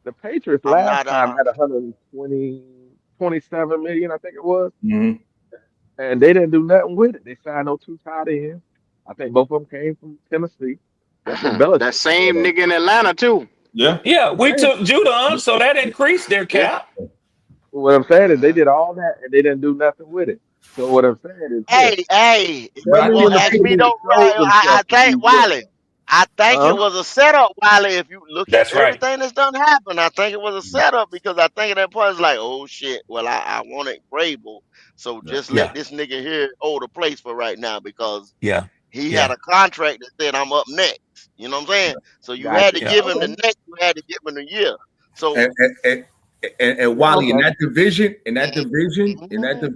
The Patriots I'm last not, time had 27 million, I think it was, hmm and they didn't do nothing with it. They signed no two tight ends. I think both of them came from Tennessee. That's what That Belichick same said. nigga in Atlanta too. Yeah. Yeah, we Hey, took Judah, so that increased their yeah. cap. what I'm saying is they Uh, did all that and they didn't do nothing with it. So what I'm saying is this: hey, if But tell you I me gonna think when the ask me Patriots though, showed right, I themselves to think be Wiley. winners, I think it huh? was a setup, Wiley. If you look at That's right. everything that's done happen, I think it was a setup because I think at that point it's like, oh shit, well I wanted Grable, so yeah. just let Yeah, this nigga here hold the place for right now because yeah, he had yeah, a contract that said I'm up next. You know what I'm saying? So you had Gotcha. to yeah. give him the Okay. next, you had to give him the year. And, So and, and Yeah. Wally, in Okay. that division, mhm,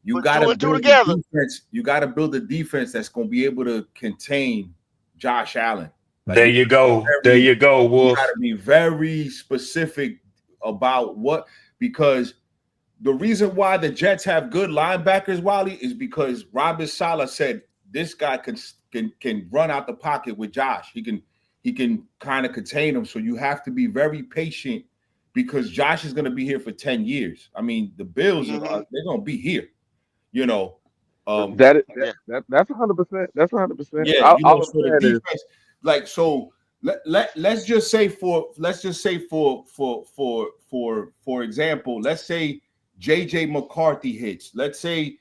you put got to two and two build a together. defense. You got to build a defense that's going to be able to contain Josh Allen. Like There you go. There very, you go, you got Wolf. to be very specific about what, because the reason why the Jets have good linebackers, Wally, is because Robert Saleh said this guy can run out the pocket with Josh. He can kind of contain him. So you have to be very patient because Josh is going to be here for 10 years. I mean, the Bills Hmm. they're going to be here, you know. Um, Yeah. That's 100%. That's 100%. yeah, All I'm so the saying is, defense, like, so let's just say for example, let's say JJ McCarthy hits, let's say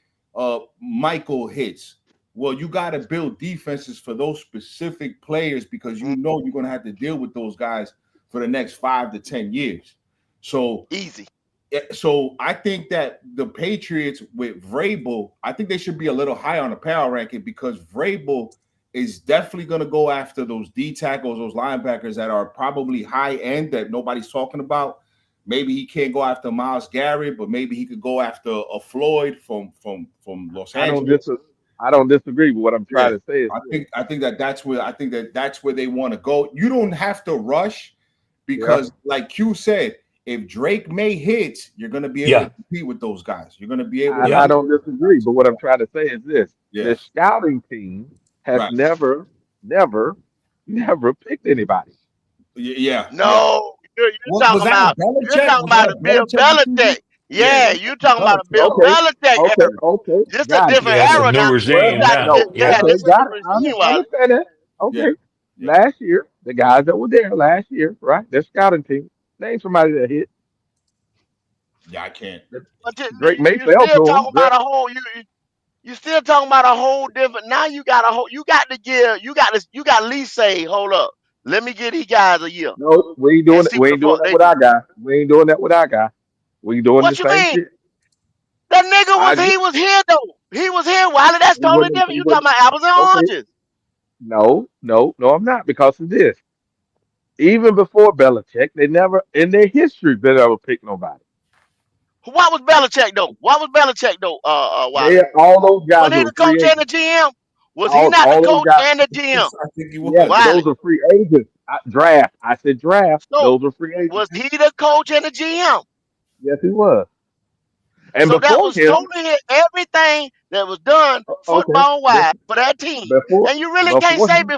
Michael hits. Well, you got to build defenses for those specific players because you Mhm. know you're going to have to deal with those guys for the next 5 to 10 years. So Easy. So I think that the Patriots with Vrabel, I think they should be a little higher on the power ranking because Vrabel is definitely going to go after those D tackles, those linebackers that are probably high end that nobody's talking about. Maybe he can't go after Myles Garrett, but maybe he could go after a Floyd from Los Angeles. I don't disagree, but what I'm Yeah, trying to say is I think that's where they want to go. You don't have to rush because, like Q said, if Drake May hits, you're going to be able to compete with those guys. You're going to be able to. I don't disagree, but what I'm trying to say is this: Yeah. the scouting team has never picked anybody. Yeah. No, you're talking about a Bill Belichick. Yeah, you're talking about a Bill Belichick era. Okay. This is a different Yeah, it's a era new now. regime now. Yeah, this is got a it. regime, I understand that. Okay. Last year, the guys that were there last year, right? Their scouting team. Name somebody that hit. Yeah, I can't. But Drake you Mayfield still to him. talking about a whole you still talking about a whole different. Now you got to at least say, hold up, let me give these guys a year No, and see what we the ain't doing fuck that they with do. our guy. We ain't doing that with our guy. We doing the What you same mean? shit. That nigga I he was here though. He was here. Wiley, that's totally different. he You talking wouldn't. about apples and Okay. oranges. No, I'm not because of this. Even before Belichick, they never in their history they never picked nobody. What was Belichick though? They Wiley? all those guys Was he were the free coach and the agents. GM? Was he not the All those coach guys, and the GM? I think he was. yes, Wiley. those are free agents. Draft. I said draft. So Those are free agents. was he the coach and the GM? Yes, he was. And So that before was him, totally everything that was done okay, football wise for that team. And you really can't before say him,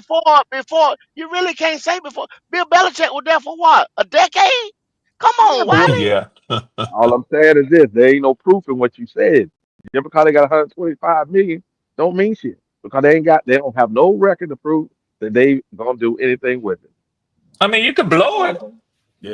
before you really can't say before Bill Belichick was there for what? A decade? Come yeah, on, but Wiley. Yeah. all I'm saying is this: there ain't no proof in what you said. Just because they got 125 million, don't mean shit. Because they don't have no record to prove that they gonna do anything with it. I mean, you could That's blow all I'm it, saying.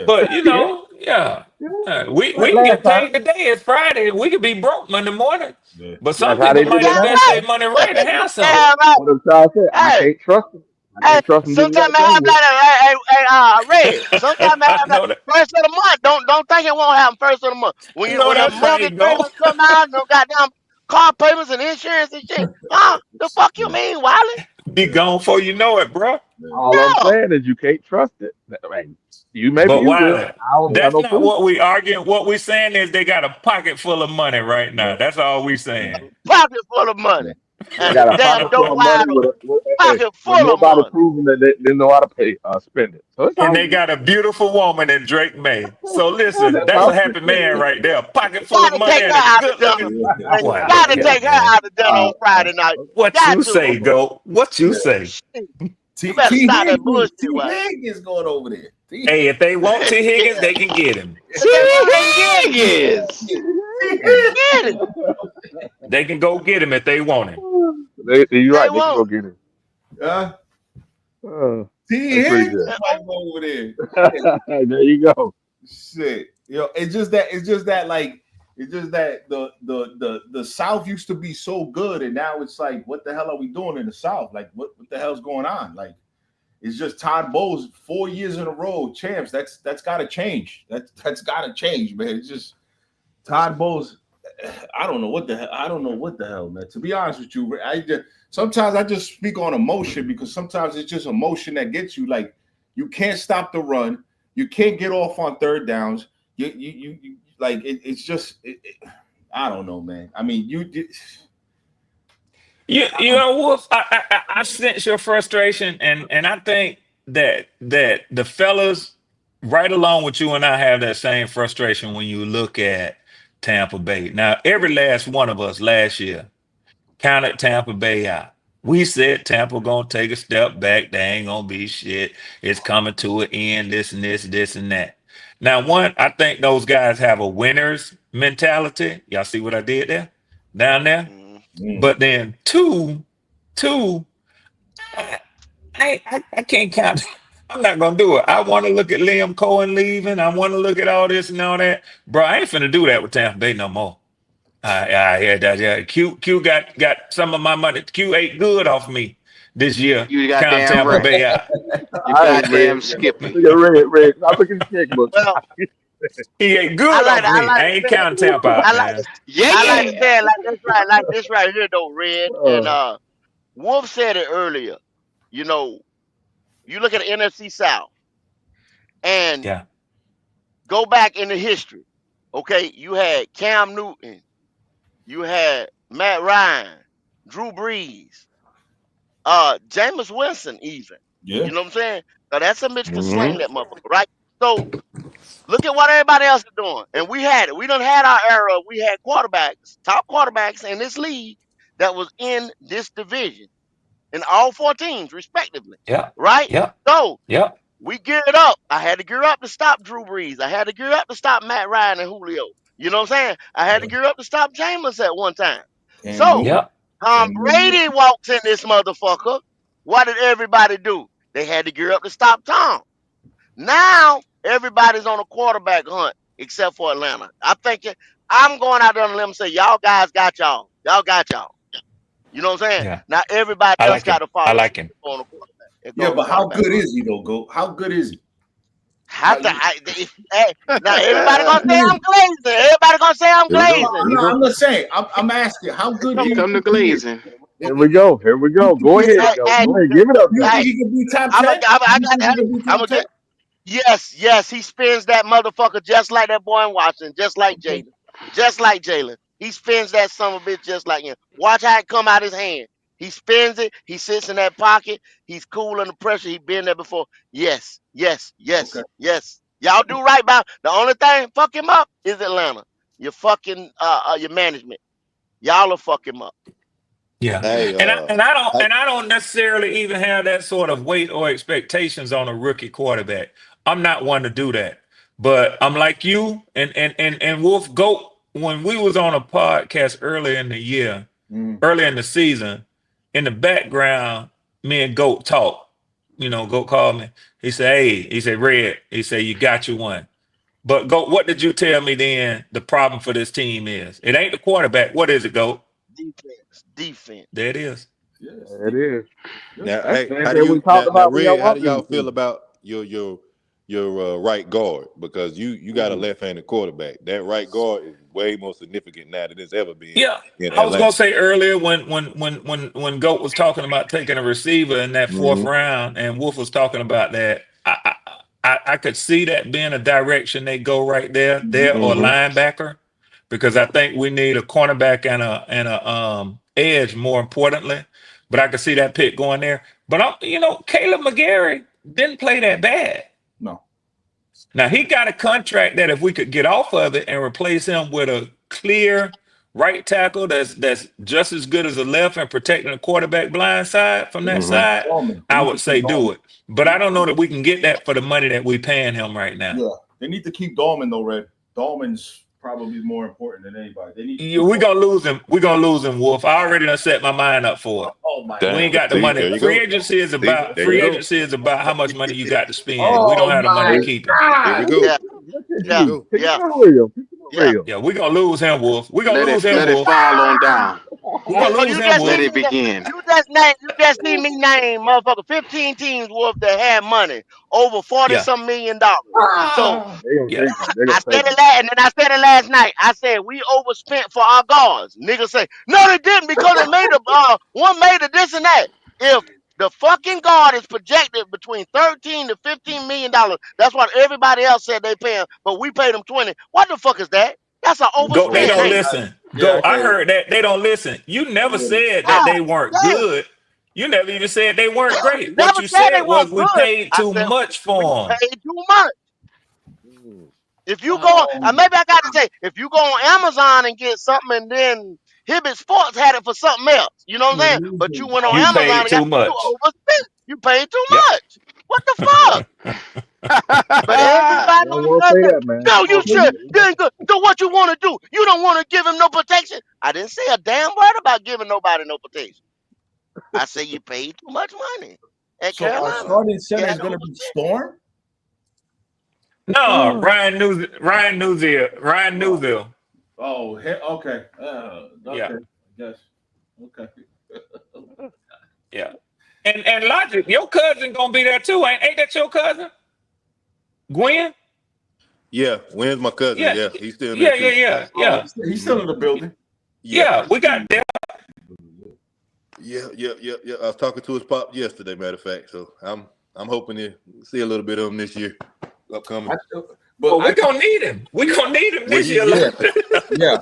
but Yeah, yeah. yeah. We Like can last get time. paid today. It's Friday. We could be broke Monday morning. But some That's how people they did might it invest last their time. money right and have some. Yeah, right. What I'm trying to say, I Hey, can't trust them. I hey, can't trust them getting sometimes that I done have with. Red. Sometimes I I have that know that. first of the month. Don't think it won't happen first of the month. I know When the that's mortgage right, go. payments come out, no goddamn car payments and insurance and shit. Huh? The fuck you mean, Wiley? Be gone before you know it, bro. All I'm No. saying is you can't trust it. Right. Maybe But you will. Wiley, I don't have that's no not proof. what we arguing. What we saying is they got a pocket full of money right now. That's all we saying. Pocket full of money. They And got a damn pocket dope full of money wide open. Pocket with full of nobody money. proving that they know how to spend it. So it's And all they good. got a beautiful woman in Drake May. So listen, That's that's a all happy man right there. A pocket full of Gotta money take and her a out to good dinner. looking And boy. Look gotta here, take her man. out to dinner on Friday night. What Got you to. say, go? What you say? Shit. You better T stop that Higgins, bullshit, Wiley. Is going over there. Hey, if they want T Higgins, Yeah. they can get him. If they want, they can get him. Higgins. Get him. They can go get him if they want him. You're They right. They can go won't. get it. Uh, T That's pretty Higgins good. might go over there. There you go. Shit. It's just that like it's just that the South used to be so good, and now it's like, what the hell are we doing in the South? Like, what the hell's going on? Like, it's just Todd Bowles 4 years in a row champs. That's got to change. That's got to change, man. It's just Todd Bowles. I don't know what the hell, man. To be honest with you, sometimes I just speak on emotion because sometimes it's just emotion that gets you. Like, you can't stop the run, you can't get off on third downs. You like it's just I don't know, man. I mean, You know, Wolf. I sense your frustration, and I think that the fellas, right along with you and I, have that same frustration when you look at Tampa Bay. Now, every last one of us last year counted Tampa Bay out. We said Tampa gonna take a step back. They ain't gonna be shit. It's coming to an end. This and that. Now, one, I think those guys have a winner's mentality. Y'all see what I did there, down there. But then two, I can't count. I'm not gonna do it. I want to look at Liam Cohen leaving. I want to look at all this and all that, bro. I ain't finna do that with Tampa Bay no more. I hear that. Yeah, Q got some of my money. Q ate good off me this year. You Count goddamn Tampa right. Bay out. You I ain't goddamn red. skippy. Look at red. Stop looking at the checkbook. Well, He ain't good I like off to, I meat. like I to ain't say it. counting Tampa out, I like to, man. Yeah, I like to yeah. say it like this right here though, Red. And Uh, Wolf said it earlier. You know, you look at the NFC South and Yeah. go back into history. Okay, you had Cam Newton, you had Matt Ryan, Drew Brees, Jameis Winston, even. Yeah. You know what I'm saying? Now that's a bitch could hmm sling that motherfucker, right? So look at what everybody else is doing. And we had it. We done had our era. We had quarterbacks, top quarterbacks in this league that was in this division in all four teams, respectively. Yeah. Right? Yeah. So Yeah. we geared up. I had to gear up to stop Drew Brees. I had to gear up to stop Matt Ryan and Julio. You know what I'm saying? I had Yeah. to gear up to stop Jameis at one time. Cam So Newton. Yeah. Tom Cam Newton. Brady walks in this motherfucker. What did everybody do? They had to gear up to stop Tom. Now everybody's on a quarterback hunt except for Atlanta. I'm going out there on a limb and say y'all guys got y'all. Y'all got y'all. You know what I'm saying? Yeah. Now everybody I else like got him. to I follow suit like him. and go on a quarterback and go Yeah, on a but how quarterback good hunt. is he though, Go? How good is he? How to, now everybody How gonna say good is I'm he? glazing. Everybody gonna say I'm Here we go. No, Here glazing. we no, go. I'm just saying. I'm asking. How good do Here you come the think he is? glazing. here we go. Here we You go. think Go he, ahead, Hey, Joe. hey, Go ahead. Give it up, you Joe. think hey, he could be top I'm a, 10? I You got, think he could be I'm top gonna 10? get. Yes, he spins that motherfucker just like that boy in Washington, just like Okay. Jalen, just like Jalen. He spins that son of a bitch just like him. Watch how it come out his hand. He spins it. He sits in that pocket. He's cool under pressure. He been there before. Yes, yes, Okay. yes, yes. Y'all do right by. The only thing fuck him up is Atlanta. Your fucking your management. Y'all will fuck him up. Yeah. Hey, I, And I don't necessarily even have that sort of weight or expectations on a rookie quarterback. I'm not one to do that. But I'm like you and Wolf Goat when we was on a podcast earlier in the year, Mm. early in the season, in the background, me and Goat talk. You know, Goat called me. He said, "Hey," he said, "Red," he said, "You got you one." But Goat, what did you tell me then the problem for this team is? It ain't the quarterback. What is it, Goat? Defense, defense. There it is. Yes. There it is. now, That's hey, the same how do thing we you talked now, about when Red? y'all How do walked in y'all the feel season. about your right guard? Because you got a Ooh. left-handed quarterback. That right guard is way more significant now than it's ever been Yeah, in I was gonna Atlanta. say earlier when Goat was talking about taking a receiver in that fourth hmm round, and Wolf was talking about that. I could see that being a direction they go right there or hmm linebacker, because I think we need a cornerback and a edge more importantly. But I could see that pick going there. But Caleb McGarry didn't play that bad. No. Now he got a contract that if we could get off of it and replace him with a clear right tackle that's just as good as a left and protecting the quarterback blind side from that hmm side, Dorman. They I need would to keep say do Dorman. it. But I don't know that we can get that for the money that we paying him right now. Yeah. They need to keep Dorman though, Red. Dorman's probably more important than anybody. They need to Yeah, keep we Dorman. gonna lose him. We're gonna lose him, Wolf. I already done set my mind up for it. Oh my We ain't Damn. God. got the See, money. there you Free go. agency is See, about there you free go. agency is about how much money you got to spend. We don't Oh have the money to my See, keep him. here we God. go. Yeah, Look at Here we yeah, you. go. Pick it yeah, up real. Pick it up yeah. real. Yeah, we're gonna lose him, Wolf. We're gonna Let lose it him, let it Wolf. fall on down. We're Oh, gonna lose you him, just Let see Wolf. it me. begin. You just see me name, motherfucker. 15 teams, Wolf, that had money over 40 Yeah, some $1 million. So Ah. They gonna yeah. take him. They I gonna said take it him. last, and then I said it last night. I said we overspent for our guards. Niggas say no, they didn't because it made a one made a this and that. If the fucking guard is projected between 13 to 15 million dollars, that's what everybody else said they pay him, but we paid them 20. What the fuck is that? That's an Go, they Yeah, overspend, don't ain't it? listen. yeah, Go, I I heard it. heard that they don't listen. You I never heard it. said that God they weren't damn. good. You never even said they weren't great. What Never you said they said was weren't we good. paid I too said much we for them. paid too much. If you go, Um, maybe I got to say, if you go on Amazon and get something, and then Hibbett Sports had it for something else, you know what I'm you're saying? But you losing went on You Dorman. Amazon paid and got too you much. overspent. You paid too Yep. much. What the fuck? But everybody You don't on the want to left say said, that, man. no, you So should. you, You ain't good. So what you want to do? You don't want to give him no protection. I didn't say a damn word about giving nobody no protection. I say you paid too much money at so our Carolina. starting You center had is to gonna be overspend. Storm? No, Ryan Oh, Newsill. okay. Yeah, Okay. I guess. Okay. yeah. And Logic, your cousin gonna be there too. Ain't that your cousin? Gwen? Yeah, when's my cousin? Yeah, Yeah, he's still in there yeah, too. yeah, Oh, yeah, he's still in the building. Yeah. we got that. Yeah. I was talking to his pop yesterday, matter of fact. So I'm hoping to see a little bit of him this year, upcoming. Well, we're gonna need him. We're gonna need him this year. Yeah.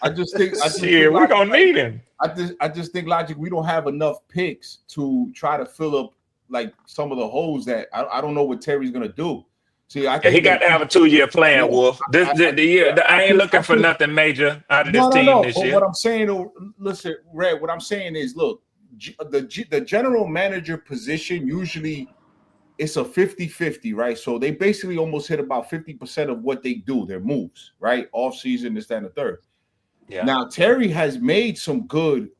I just think we're gonna need him. I just think Logic, we don't have enough picks to try to fill up like some of the holes that I don't know what Terry's gonna do. See, I think he got to have a 2-year plan, Wolf. I ain't looking for nothing major out of this team this year. What I'm saying, listen, Red, what I'm saying is, look, the general manager position usually it's a 50-50, right? So they basically almost hit about 50% of what they do, their moves, right? Off season, this, that, and the third. Yeah. Now Terry has made some good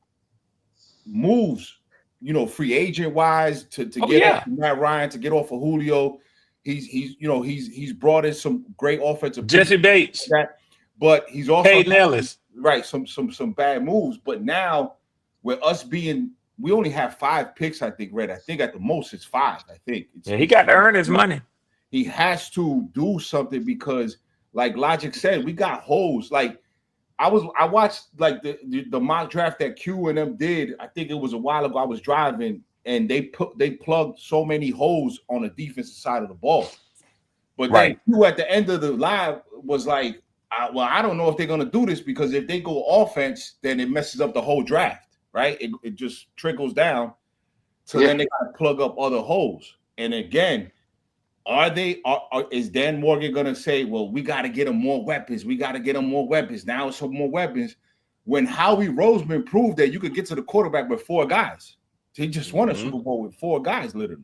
moves, free agent wise to get off of Matt Ryan, to get off of Julio. He's brought in some great offensive Jesse Bates, but he's also Hayden Ellis, right? Some bad moves. But now with us we only have 5 picks, I think, Red. I think at the most it's 5. I think. He got to earn his money. He has to do something because, like Logic said, we got holes. Like I watched like the mock draft that Q and them did. I think it was a while ago. I was driving. And they plugged so many holes on the defensive side of the ball. But then Q at the end of the live was like, I don't know if they're going to do this because if they go offense, then it messes up the whole draft, right? It just trickles down. So then they got to plug up other holes. And again, is Dan Morgan going to say, well, we got to get him more weapons. We got to get him more weapons. Now it's some more weapons. When Howie Roseman proved that you could get to the quarterback with 4 guys. He just won a Super Bowl with 4 guys, literally.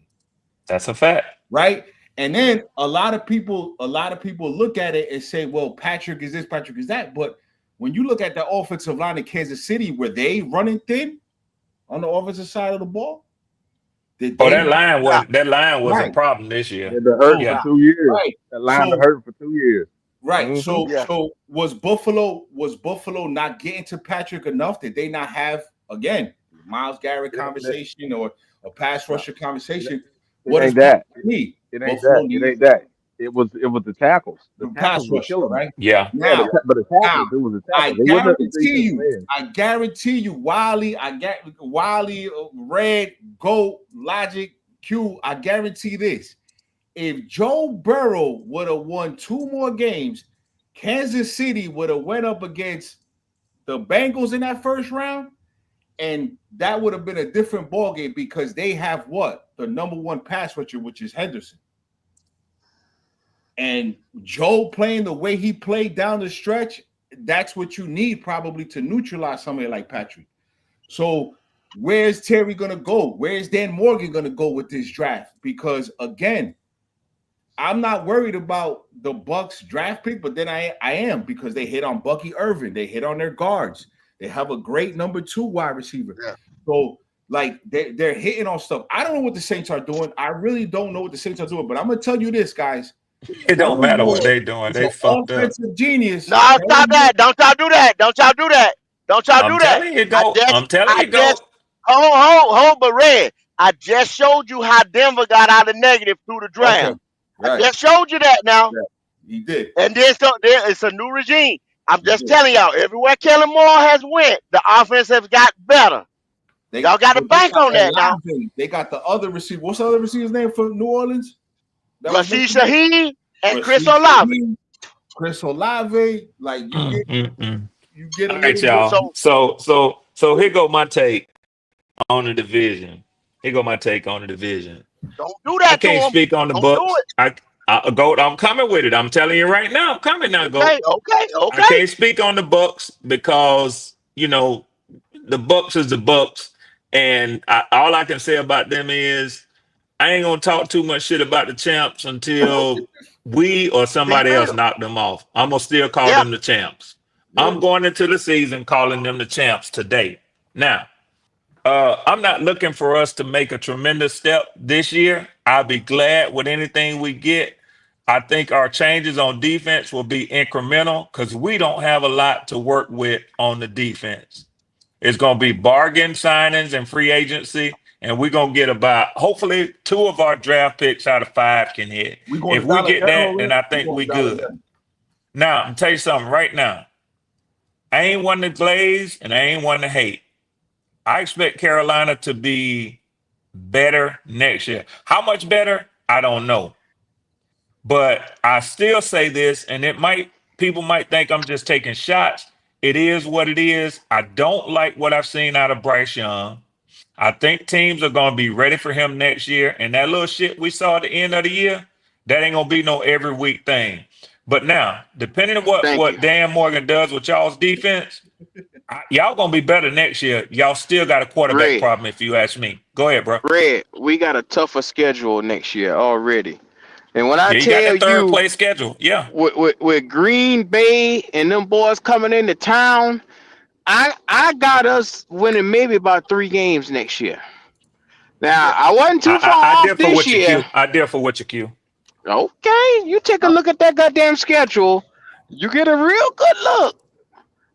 That's a fact, right? And then a lot of people look at it and say, "Well, Patrick is this, Patrick is that." But when you look at the offensive line in Kansas City, were they running thin on the offensive side of the ball? That line was a problem this year. They've been hurt for 2 years. Right. That line been hurt for 2 years. Right. Mm-hmm. So was Buffalo not getting to Patrick enough? Did they not have again? Myles Garrett conversation or a pass rusher conversation. It ain't that. It ain't that. It was the tackles. The pass rusher, right? Yeah. Now, but the tackles, it was the tackles. I guarantee you, Wiley, Red, Goat, Logic, Q. I guarantee this: if Joe Burrow would have won 2 more games, Kansas City would have went up against the Bengals in that first round. And that would have been a different ballgame because they have the number 1 pass rusher, which is Henderson. And Joe playing the way he played down the stretch, that's what you need probably to neutralize somebody like Patrick. So where's Terry going to go? Where's Dan Morgan going to go with this draft? Because again, I'm not worried about the Bucs draft pick, but then I am because they hit on Bucky Irvin. They hit on their guards. They have a great number 2 wide receiver. Yeah. So, like, they're hitting on stuff. I don't know what the Saints are doing. I really don't know what the Saints are doing. But I'm going to tell you this, guys. It don't matter what they're doing. They fucked up. Genius. No, stop that. Don't y'all do that. Don't y'all do that. I'm telling you, go. Hold, but Red, I just showed you how Denver got out of negative through the draft. Okay. Right. I just showed you that now. Yeah, he did. And then it's a new regime. I'm just telling y'all, everywhere Kellen Moore has went, the offense has got better. Y'all got to bank on that now. They got the other receiver. What's the other receiver's name for New Orleans? Rashid Shaheed and Chris Olave. Chris Olave, like you get. All right, y'all. So here go my take on the division. Don't do that. I can't speak on the Bucs. I'm coming with it. I'm telling you right now. I'm coming now. Okay. I can't speak on the Bucs because the Bucs is the Bucs, and all I can say about them is I ain't gonna talk too much shit about the champs until we or somebody else knock them off. I'm gonna still call them the champs. Yeah. I'm going into the season calling them the champs today. Now, I'm not looking for us to make a tremendous step this year. I'll be glad with anything we get. I think our changes on defense will be incremental because we don't have a lot to work with on the defense. It's going to be bargain signings and free agency and we're gonna get about hopefully 2 of our draft picks out of 5 can hit. We going If to we dollar get general that, then already? I We think going we to dollar good. general. Now, I'm tell you something right now. I ain't one to glaze and I ain't one to hate. I expect Carolina to be better next year. How much better? I don't know. But I still say this, and people might think I'm just taking shots. It is what it is. I don't like what I've seen out of Bryce Young. I think teams are gonna be ready for him next year. And that little shit we saw at the end of the year, that ain't gonna be no every week thing. But now, depending on Thank you. what Dan Morgan does with y'all's defense, y'all gonna be better next year. Y'all still got a quarterback Red, problem, if you ask me. Go ahead, bro. Red, we got a tougher schedule next year already. And when I Yeah, you got tell that third you, place schedule. Yeah. with Green Bay and them boys coming into town, I got us winning maybe about 3 games next year. Now Yeah. I wasn't too far I off differ this with your year. Q. I differ with your Q. Okay, you take a Uh, look at that goddamn schedule, you get a real good look.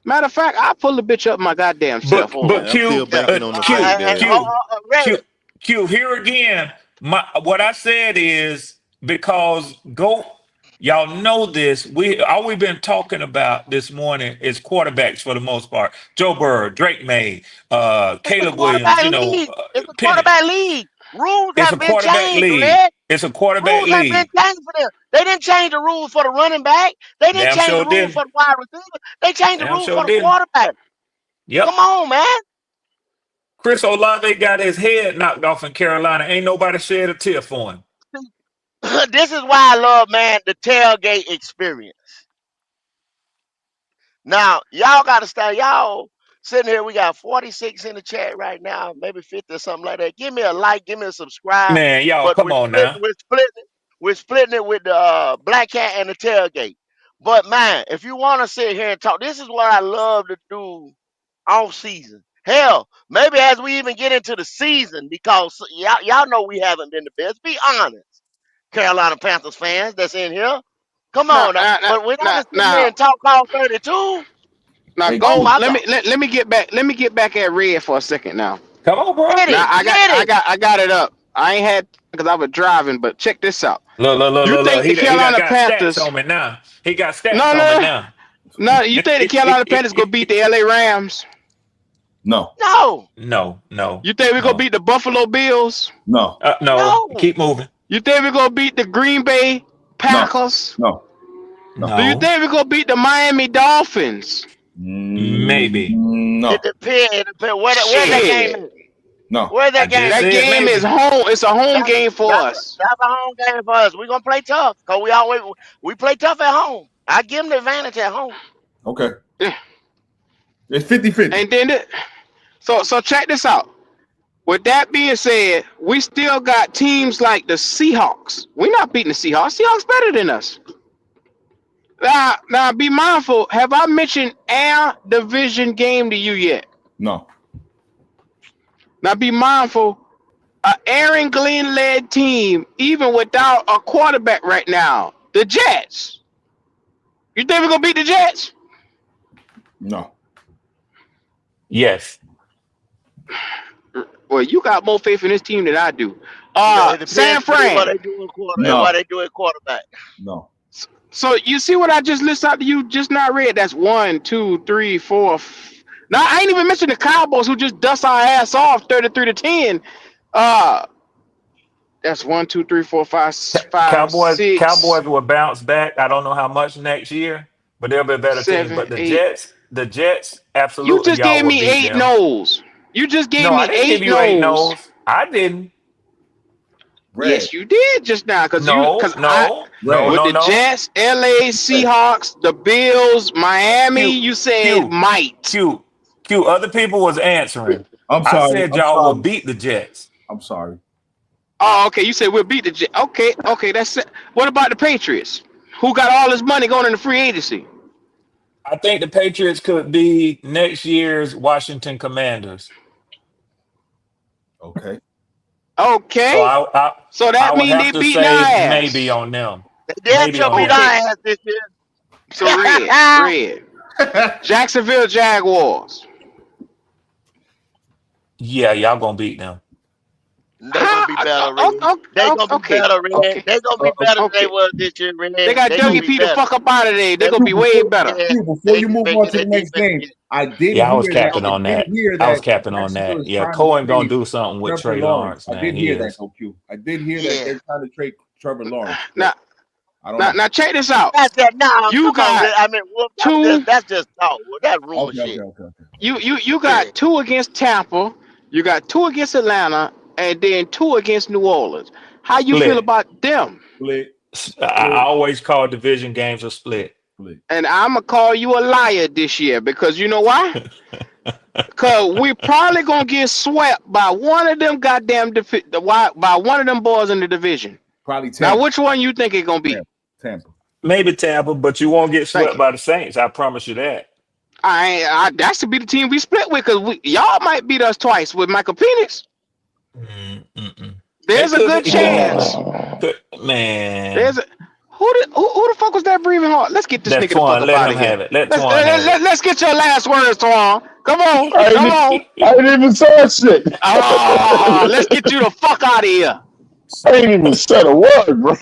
Matter of fact, I pull the bitch up my goddamn self. But Hold but on. Man, I'm Q still Yeah. uh, banking on the Q fact that Q Red. Q Q here again. What I said is because y'all know this. All we've been talking about this morning is quarterbacks for the most part. Joe Burrow, Drake May, It's a Caleb Williams. quarterback league. It's a Penny. quarterback league. Rules It's a haven't been quarterback changed, league. Red. It's a quarterback Rules haven't been league. changed for them. They didn't change the rules for the running back. They didn't Damn change the sure rules didn't. for the wide receiver. They changed the Damn rules sure for the didn't. quarterback. Yep. Come on, man. Chris Olave got his head knocked off in Carolina. Ain't nobody shed a tear for him. This is why I love, man, the tailgate experience. Now, y'all got to start. Y'all sitting here, we got 46 in the chat right now, maybe 50 or something like that. Give me a like, give me a subscribe. Man, y'all, But come on now. we're splitting it with the Black Cat and the tailgate. But man, if you want to sit here and talk, this is what I love to do off season. Hell, maybe as we even get into the season, because y'all know we haven't been the best. Be honest, Carolina Panthers fans that's in here. Come Now, on now. now, now, But we're not now, gonna sit here now, and talk all 32. now hey, Oh go. Q. my God. Let me get back. Let me get back at Red for a second now. Come on, bro. Hit Now it. Hit it. I got it up. I ain't had because I was driving, but check this out. You Look. think the He done Carolina got stats Panthers? on me now. He got stats No, on me no, now. no. You think the Carolina Panthers gonna beat the LA Rams? No, No. No. You think we gonna no, beat the Buffalo Bills? no, No. No. Keep moving. You think we gonna beat the Green Bay no, Packers? no, no. Do you No. think we gonna beat the Miami Dolphins? Maybe. It No, depends. It depends. Where's that game Shit, at? no. Where's I that just game that at? said game is maybe. home. It's a home That's game for us. that's a home game for us. We're gonna play tough. Cause we play tough at home. I give them the advantage at home. Okay. Yeah. It's 50-50. And then so check this out. With that being said, we still got teams like the Seahawks. We're not beating the Seahawks. Seahawks better than us. Now be mindful. Have I mentioned our division game to you yet? No. Now be mindful. A Aaron Glenn led team, even without a quarterback right now, the Jets. You think we're gonna beat the Jets? No. Yes. Well, you got more faith in this team than I do. Yeah, it San depends what Fran. they do in quarter and what No. they do at quarterback. No. So you see what I just listed out to you, just not read. That's one, two, three, four. Now I ain't even mentioned the Cowboys who just dust our ass off 33-10. Uh, that's one, two, three, four, five, six, Cowboys will bounce back. I don't know how much next year, but they'll be a better team. seven, But the eight. Jets, You absolutely, just y'all gave will me beat eight them. no's. You just gave No, I me didn't give eight you eight no's. no's. I didn't. Red. Yes, you did just now, No, cause I no, no, Red. with no, the no. Jets, LA Red. Seahawks, the Bills, Miami. Q, You said Q, might. Q. Other people was answering. I'm I sorry. said I'm y'all will sorry. beat the Jets. I'm sorry. Oh, okay. You said we'll beat the Jets. Okay, okay. That's it. What about the Patriots? Who got all this money going into free agency? I think the Patriots could be next year's Washington Commanders. Okay. So Okay. So I that would mean have they to beating our say maybe ass. on them. They damn Maybe sure on beat them. our Okay. ass this year. So red. Jacksonville Jaguars. Yeah, y'all gonna beat them. They gonna be better, Red. They gonna be Okay, better, Red. okay, They gonna be better than they okay. was this year, They Red. got They gonna Dougie be P the better. fuck up out of there. They're They, gonna Q, be way before, better. yeah, Q, before they you move on making to their the next defense game, again. I did Yeah, I was hear that. capping I on did that. hear I was that capping on Jacksonville that. is Yeah, trying to Cohen gonna trade do something with Trevor Trey Lawrence. Lawrence, I man. did He hear that is. though, Q. I did hear that Yeah. they're trying to trade Trevor Lawrence, but Now, I don't now, know. now, check this out. That's that. Nah, You come on, got Red. I mean, Wolf. two. That's just talk. Well, that rumor Okay, okay, shit. okay, okay. You Yeah. got two against Tampa. You got two against Atlanta, and then two against New Orleans. How you feel Split. about them? Split, I split, always call division games a split. split. And I'm gonna call you a liar this year because you know why? Cause we probably gonna get swept by one of them goddamn by one of them boys in the division. Probably Now, Tampa. which one you think it gonna be? Tampa. Tampa. Maybe Tampa, but you won't get Thank swept you. by the Saints. I promise you that. That's to be the team we split with, cause y'all might beat us twice with Michael Penix. Mm-mm. It There's a could good be. It could happen. chance. Man, Could, man, There's a who the fuck was that breathing hard? Let's get this that's nigga the fuck Twan. up Let out him of here. have it. Let Twan have Let's get your last words, Twan. Come on, come on. I ain't even said shit. Oh, let's get you the fuck out of here. I ain't even said a word, bro.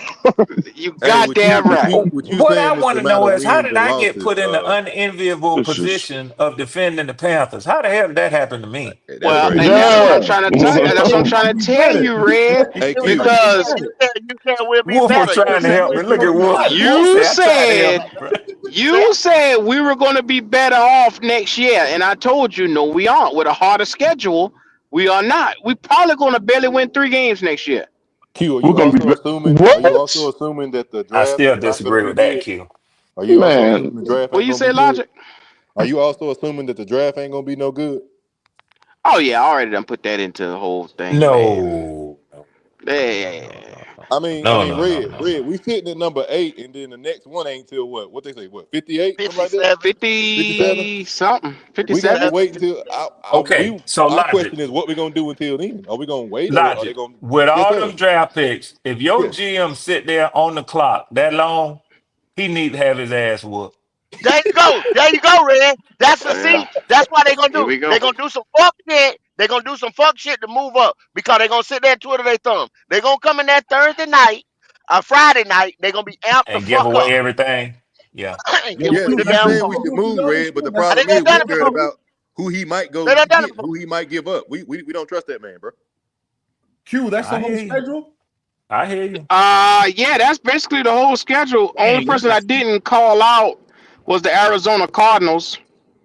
You Hey, goddamn right. what you What I saying is want the to amount know of is how wins did and I get losses. put in the unenviable This is position of defending the Panthers? How the hell did that happen to me? That's Well, crazy. and that's what I'm yeah. trying to tell you. That's what I'm trying to We tell better. you, Red. Hey It was Q, like we Because better. You said we'll be Wolf was better. You trying to said help It me. was Look gonna at be Wolf. better. Wolf you said I tried to help said you, bro. you said we were going to be better off next year, and I told you no, we aren't. With a harder schedule, we are not. We probably going to barely win 3 games next year. Q, We're gonna be are you also what? assuming that the I draft still is not going to disagree be with that, good? Q. Are you also assuming Man, the draft What ain't you going to be say, good? Logic? Are you also assuming that the draft ain't going to be no good? Oh yeah, I already done put that into the whole thing, man. No, Yeah. Red. We sitting at number 8, and then the next one ain't till what? What they say? What 58? Something like that. 57, 57. 50 something, We got to 57. 57, wait until okay, so our logic, question is what we gonna do until then? Are we gonna wait or are they logic. gonna? With Yes, all sir. them draft picks, if your Yes. GM sit there on the clock that long, he need to have his ass whooped. There you go. There you go, Red. That's the Well, see. That's why they gonna here do. we go. They gonna do some fuck shit. They gonna do some fuck shit to move up because they gonna sit there and twiddle their thumb. They gonna come in that Thursday night, Friday night. They gonna be amped the And give fuck up away everything. Yeah. and Yo, give Yeah, away Q, the you that's damn what saying phone. we you should do. You move, know this Red, but shit. the That's They problem what is done we done you it scared before. do. about who he might They go done done it get, before. who he might give up. We don't trust that man, bro. Q, that's the I whole hear you. schedule. I hear you. Yeah, that's basically the whole schedule. Only Dang, y'all person got I some, didn't call out was the Arizona Cardinals.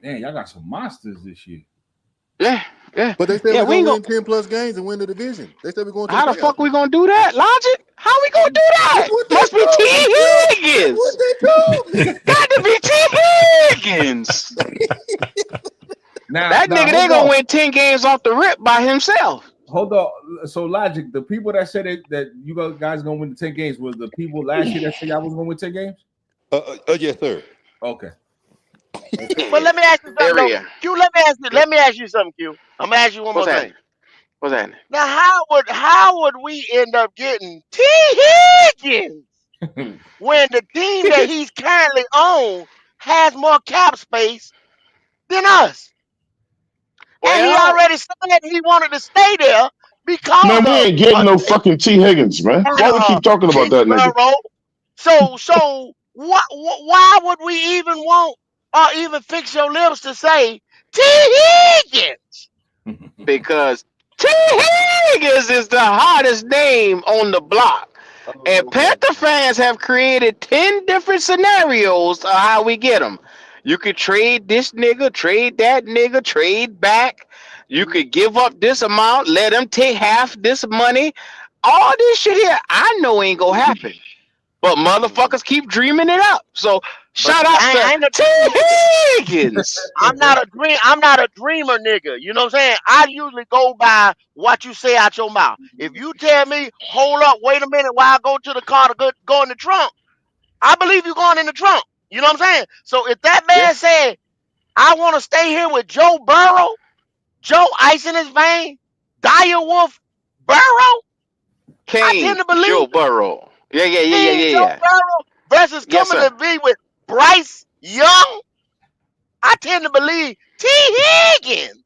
dang, y'all got some monsters this year. Yeah, yeah, But they said yeah. we're We gonna ain't go. win 10 plus games and win the division. They said we're going to the How the playoffs fuck we next year. gonna do that? Logic? How we gonna do That's that? what they Must be T told me, Q. That's what Higgins. they told me. Got to be T Higgins. Now, That now, nigga, they hold gonna on, win 10 games off the rip by himself. hold on. So, logic, the people that said it, that you guys gonna win the 10 games was the people last year that said y'all was gonna win 10 games. Yes, sir. Okay, okay. But Yeah. let me ask you something though, Area. Q. Let me ask you. Let me ask you something, Q. I'm gonna ask you one What's more thing. happening? What's happening? Now, how would we end up getting T Higgins when the team that he's currently on has more cap space than us? And he Well, already said he wanted to stay there because man, we of ain't getting no fucking T Higgins, man. Why we keep talking about Joe that nigga? Burrow. So why would we even want or even fix your lips to say T Higgins? because T Higgins is the hottest name on the block. And Oh my Panther fans have created 10 different scenarios of how we get them. You could trade this nigga, trade that nigga, trade back. You could give up this amount, let them take half this money. All this shit here, I know ain't gonna happen. But motherfuckers keep dreaming it up. So But shout see, outs I to ain't a T dreamer nigga. Higgins. I'm not a dreamer nigga. You know what I'm saying? I usually go by what you say out your mouth. If you tell me, hold up, wait a minute while I go to the car to go in the trunk, I believe you going in the trunk. You know what I'm saying? So if that Yeah. man said, I want to stay here with Joe Burrow, Joe Ice in his vein, Dire Wolf Burrow, I tend King to believe Joe Burrow. Yeah, yeah, yeah, yeah, King yeah, Joe yeah. Burrow versus Yes, coming sir. to be with Bryce Young. I tend to believe T. Higgins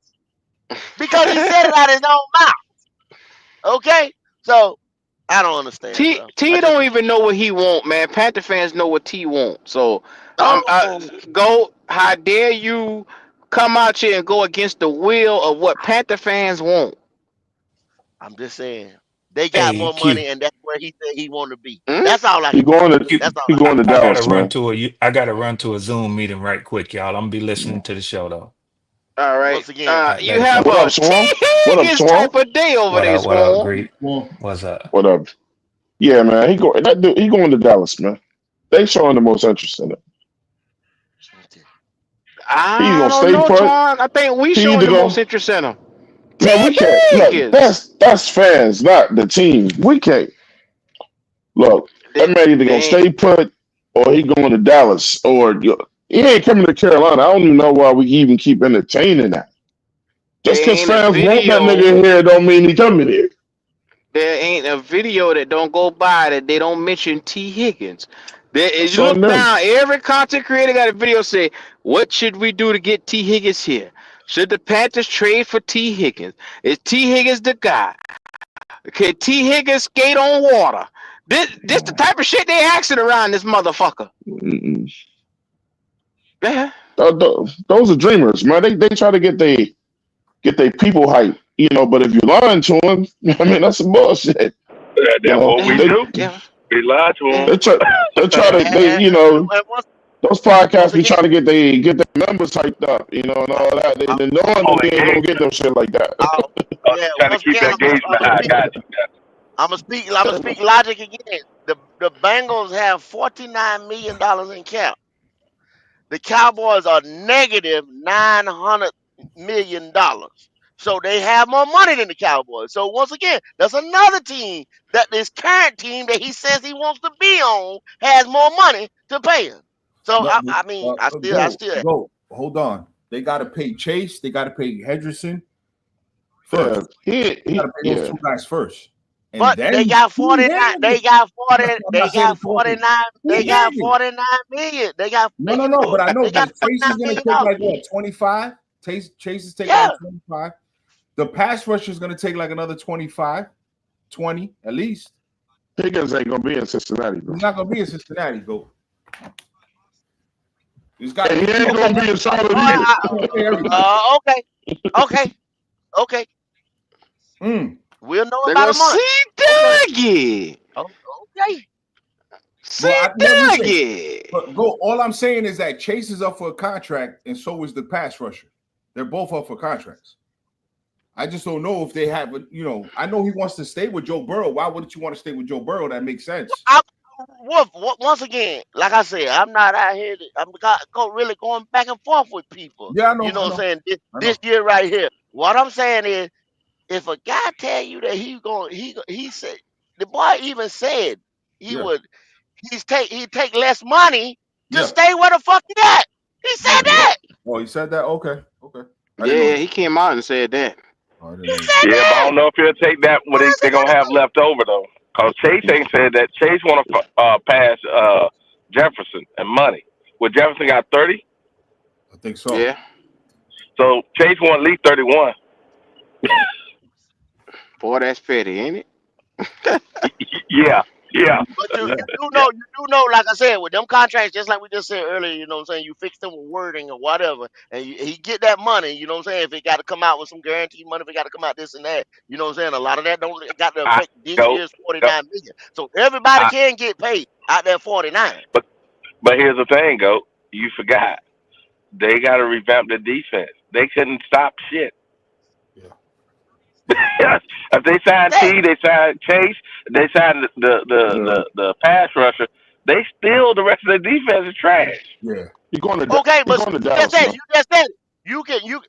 because he said it out of his own mouth. Okay, so I don't understand, T bro. I T just don't don't. even know what he want, man. Panther fans know what T want. So Oh, go. How dare you come out here and go against the will of what Panther fans want? I'm just saying they got Hey, more Q. money, and that's where he said he want to be. Hmm? That's all I He can say. going to Q. That's all he I going to I gotta Dallas, run man. to I gotta run to a Zoom meeting right quick, y'all. I'm gonna be listening to the show though. All can. right. Once again, All right, You later, have What fellas. up, a T Swan? What up, Higgins Swan? type of day over there, What up, Swan. Great? Well, What's up? What up? Yeah, man. He going to Dallas, man. They showing the most interest in it. He I gonna don't stay know, put. Twan. I think we He showing either the most go. interest in him. T Man, we can't look. Higgins. That's fans, not the team. We can't look. They, That man either they gonna ain't, stay put or he going to Dallas or he ain't coming to Carolina. I don't even know why we even keep entertaining that. Just there because ain't a fans want that video. nigga here don't mean he coming here. There ain't a video that don't go by that they don't mention T Higgins. That's You on look them. down, every content creator got a video say, "What should we do to get T Higgins here? Should the Panthers trade for T Higgins? Is T Higgins the guy? Can T Higgins skate on water?" This the type of shit they asking around this motherfucker. Mm-mm. Yeah. Those are dreamers, man. They try to get their people hype, but if you're lying to them, I mean that's some bullshit. You That's know, what we Yeah. they do. Yeah. We lie to Yeah. them. they try to and, and those once podcasts be again, trying to get their members hyped up, and all that. I, They knowing Oh, that we ain't gonna get engagement. no shit like that. yeah, Trying to once keep again, that engagement high. Got you. I'm gonna speak logic again. The Bengals have $49 million in cap. The Cowboys are negative $900 million. So they have more money than the Cowboys. So once again, that's another team that this current team that he says he wants to be on has more money to pay him. So no, I mean, I go, still go. Hold on. They got to pay Chase. They got to pay Henderson Yeah, first. They got he to pay those yeah. two guys first, and but they then got T 49. Higgins. They got I'm 40. not They saying got it's working. 49. T They got Higgins. 49 million. They got. No, They no, can no. do But it. I know. They got But Chase is 49 going to million take dollars. like what 25. Chase is taking Yeah. like 25. The pass rusher is going to take like another 25, 20 at least. Higgins ain't gonna be in Cincinnati, bro. He's not going to be in Cincinnati, go. He's got. And he ain't gonna be in Charlotte Oh, either. He's going to pay everybody. okay. Okay. Okay. We'll know They're about gonna a month. see Okay. Dougie. Oh, okay. Well, See listen. Dougie. But go. All I'm saying is that Chase is up for a contract, and so is the pass rusher. They're both up for contracts. I just don't know if they have. I know he wants to stay with Joe Burrow. Why wouldn't you want to stay with Joe Burrow? That makes sense. Wolf, once again, like I said, I'm not out here. Really going back and forth with people. Yeah, I You know. know I what I'm know. saying? I This know. year right here. What I'm saying is, if a guy tell you that he said the boy even said he Yeah. would he take less money to Yeah. stay where the fuck he at. He said Yeah. that. Oh, he said that. Okay. Okay. I didn't know Yeah, that. he came out and said that. Oh, I didn't He know that. said Yeah, but I that. don't know if he'll take that what Where's they're it gonna gonna have go? left over though. Cause Chase ain't said that. Chase want to pass Jefferson and money. Well, Jefferson got 30, I think so. Yeah. so Chase want at least 31. Yeah. Boy, that's petty, ain't it? Yeah, yeah, But Yeah. you do know, like I said, with them contracts, just like we just said earlier, you know what I'm saying, you fix them with wording or whatever, and he get that money, you know what I'm saying, if it got to come out with some guaranteed money, if it got to come out this and that, you know what I'm saying, a lot of that don't got to I affect this go, year's go. 49 million. So everybody I, can get paid out there 49. but here's the thing, go. You forgot they got to revamp the defense. They couldn't stop shit. Yeah. If they signed That T, they signed Chase, they signed Yeah. the pass rusher. They still the rest of the defense is trash. Yeah. okay, He but going to you just Dallas, said man. you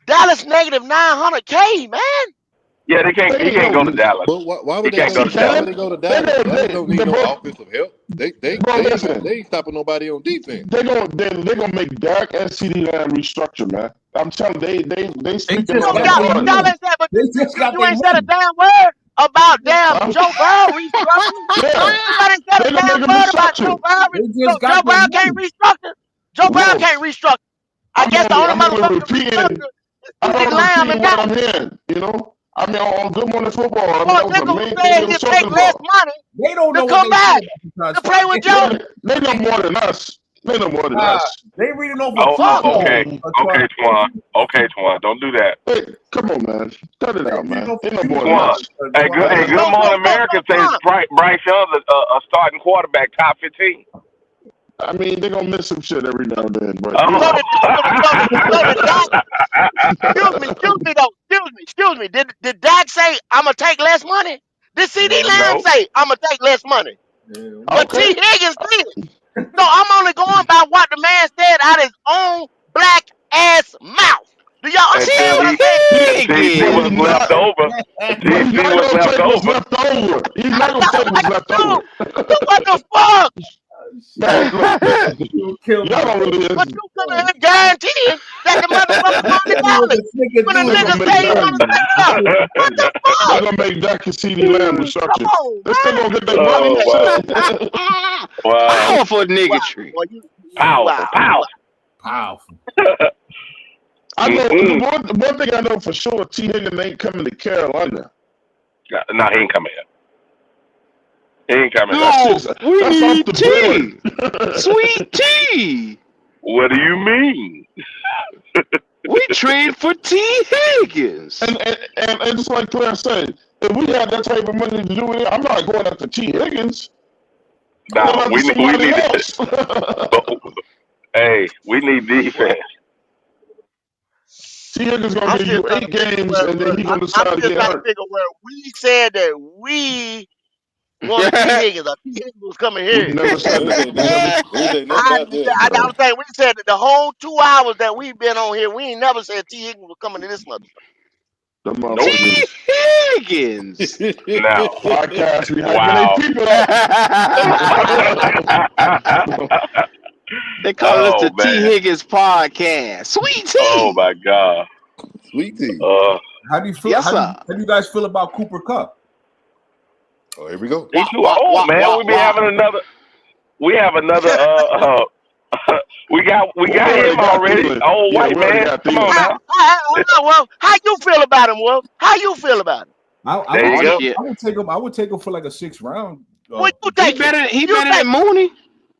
Dallas negative 900K, man. Yeah, they can't. They He ain't can't go to gonna. Dallas. But why He would they can't go? go He to Why Dallas. would can. they go to They Dallas? go. Dallas don't need no Bro, offensive help. bro, listen. They ain't stopping nobody on defense. They gonna make Dak and CD Lamb restructure, man. I'm telling you, they They speaking just on No, that got their y'all hard. money. ain't said, but They just got you their ain't said a money. damn word about damn Huh? Joe Burrow restructuring. Yeah, Anybody said a they gonna damn make him word about Joe restructure. Burrow? They Joe, just got Joe their Burrow can't money. restructure. Joe Burrow Wolf, can't restructure. I guess the only I'm only motherfucker can repeating. restructure. I CD don't Lamb repeat and what got I'm hearing. I mean, on Good Morning Football, I mean, poor that was the nigga who main thing said they was he'll take talking less about. money They don't to know what come they back say about the to play transfer. with Joe. They know more than us. They know more than us. They reading off Oh, a Fuck. okay, protocol. Twan. Don't do that. Hey, come on, man. Cut it They out, reading man. off They a know more than Twan. us. Hey, Good Morning America says Bryce Young's a starting quarterback, top 15. I mean, they're going to miss some shit every now and then, but, Oh. So did Dak, excuse me. Did Dak say I'm gonna take less money? Did CD Lamb No. say I'm gonna take less money? But T okay. Higgins did. So I'm only going by what the man said out of his own black ass mouth. Do y'all understand Until what I'm he see But what's he's saying? left not. over. Until But he he's see not what's going to left take what's over. left over. He's not going to That's take what's what left you over. do. What the fuck? Man, look, You kill y'all me. don't really But listen. you come in here guaranteeing that the motherfucker money Tell me what valid. the nigga When a do They're is going nigga to say make he Dak. wanna stay up. What the They're fuck? going to make Dak and CD Lamb Come restructured. on, They're still going to get their Oh, money. wow. Wow. Powerful wow. niggatry. Boy, Powerful. powerful. I know Mm-mm. one thing I know for sure, T. Higgins ain't coming to Carolina. No, he ain't coming here. He ain't coming here. That's No, just we that's off need the board. tea. Sweet tea. What do you mean? We trade for T. Higgins. And just like Claire said, if we had that type of money to do it, I'm not going after T. Higgins. I'm going Nah, after we somebody need else. but, hey, we need defense. T. Higgins gonna I'm give still you trying to 8 figure games, and then he gonna I'm decide to still get trying to hurt. figure where we said that we wanted T Higgins or T Higgins was coming We here. never said We that. ain't say nothing. We ain't say nothing about that. I don't think we said that the whole 2 hours that we've been on here, we ain't never said T Higgins was coming to this motherfucker. The Nope. T. motherfuckers Higgins. No. podcast, we hyping they Wow. people up. They call this the Oh T. man. Higgins podcast. Sweet Oh tea. my God. Sweet tea. How do you feel? Yes, How sir. do you guys feel about Cooper Cup? Oh, here we go. He Wah, too wah, old, wah, man. wah, wah. We have another we got We already him got already. Thielen. Old Yeah, we white already man. got Come on Thielen. now. Well, how you feel about him, Will? How you feel about him? I There would you Oh take, go. shit. I would take him. I would take him for like a 6th round. What you He take it? better. He You better take than Mooney.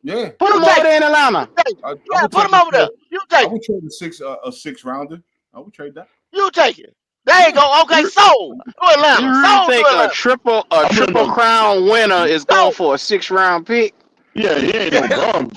Yeah, Put you him over take there in you Atlanta. take I Yeah, would put take him him over there. for. You I take would trade a 6th rounder. I would trade that. You take it. There you go. Okay, You, sold to you Atlanta. really Sold to think a Atlanta. triple I mean, no, crown winner is going Sold. for a 6th round pick? yeah, he ain't no bum.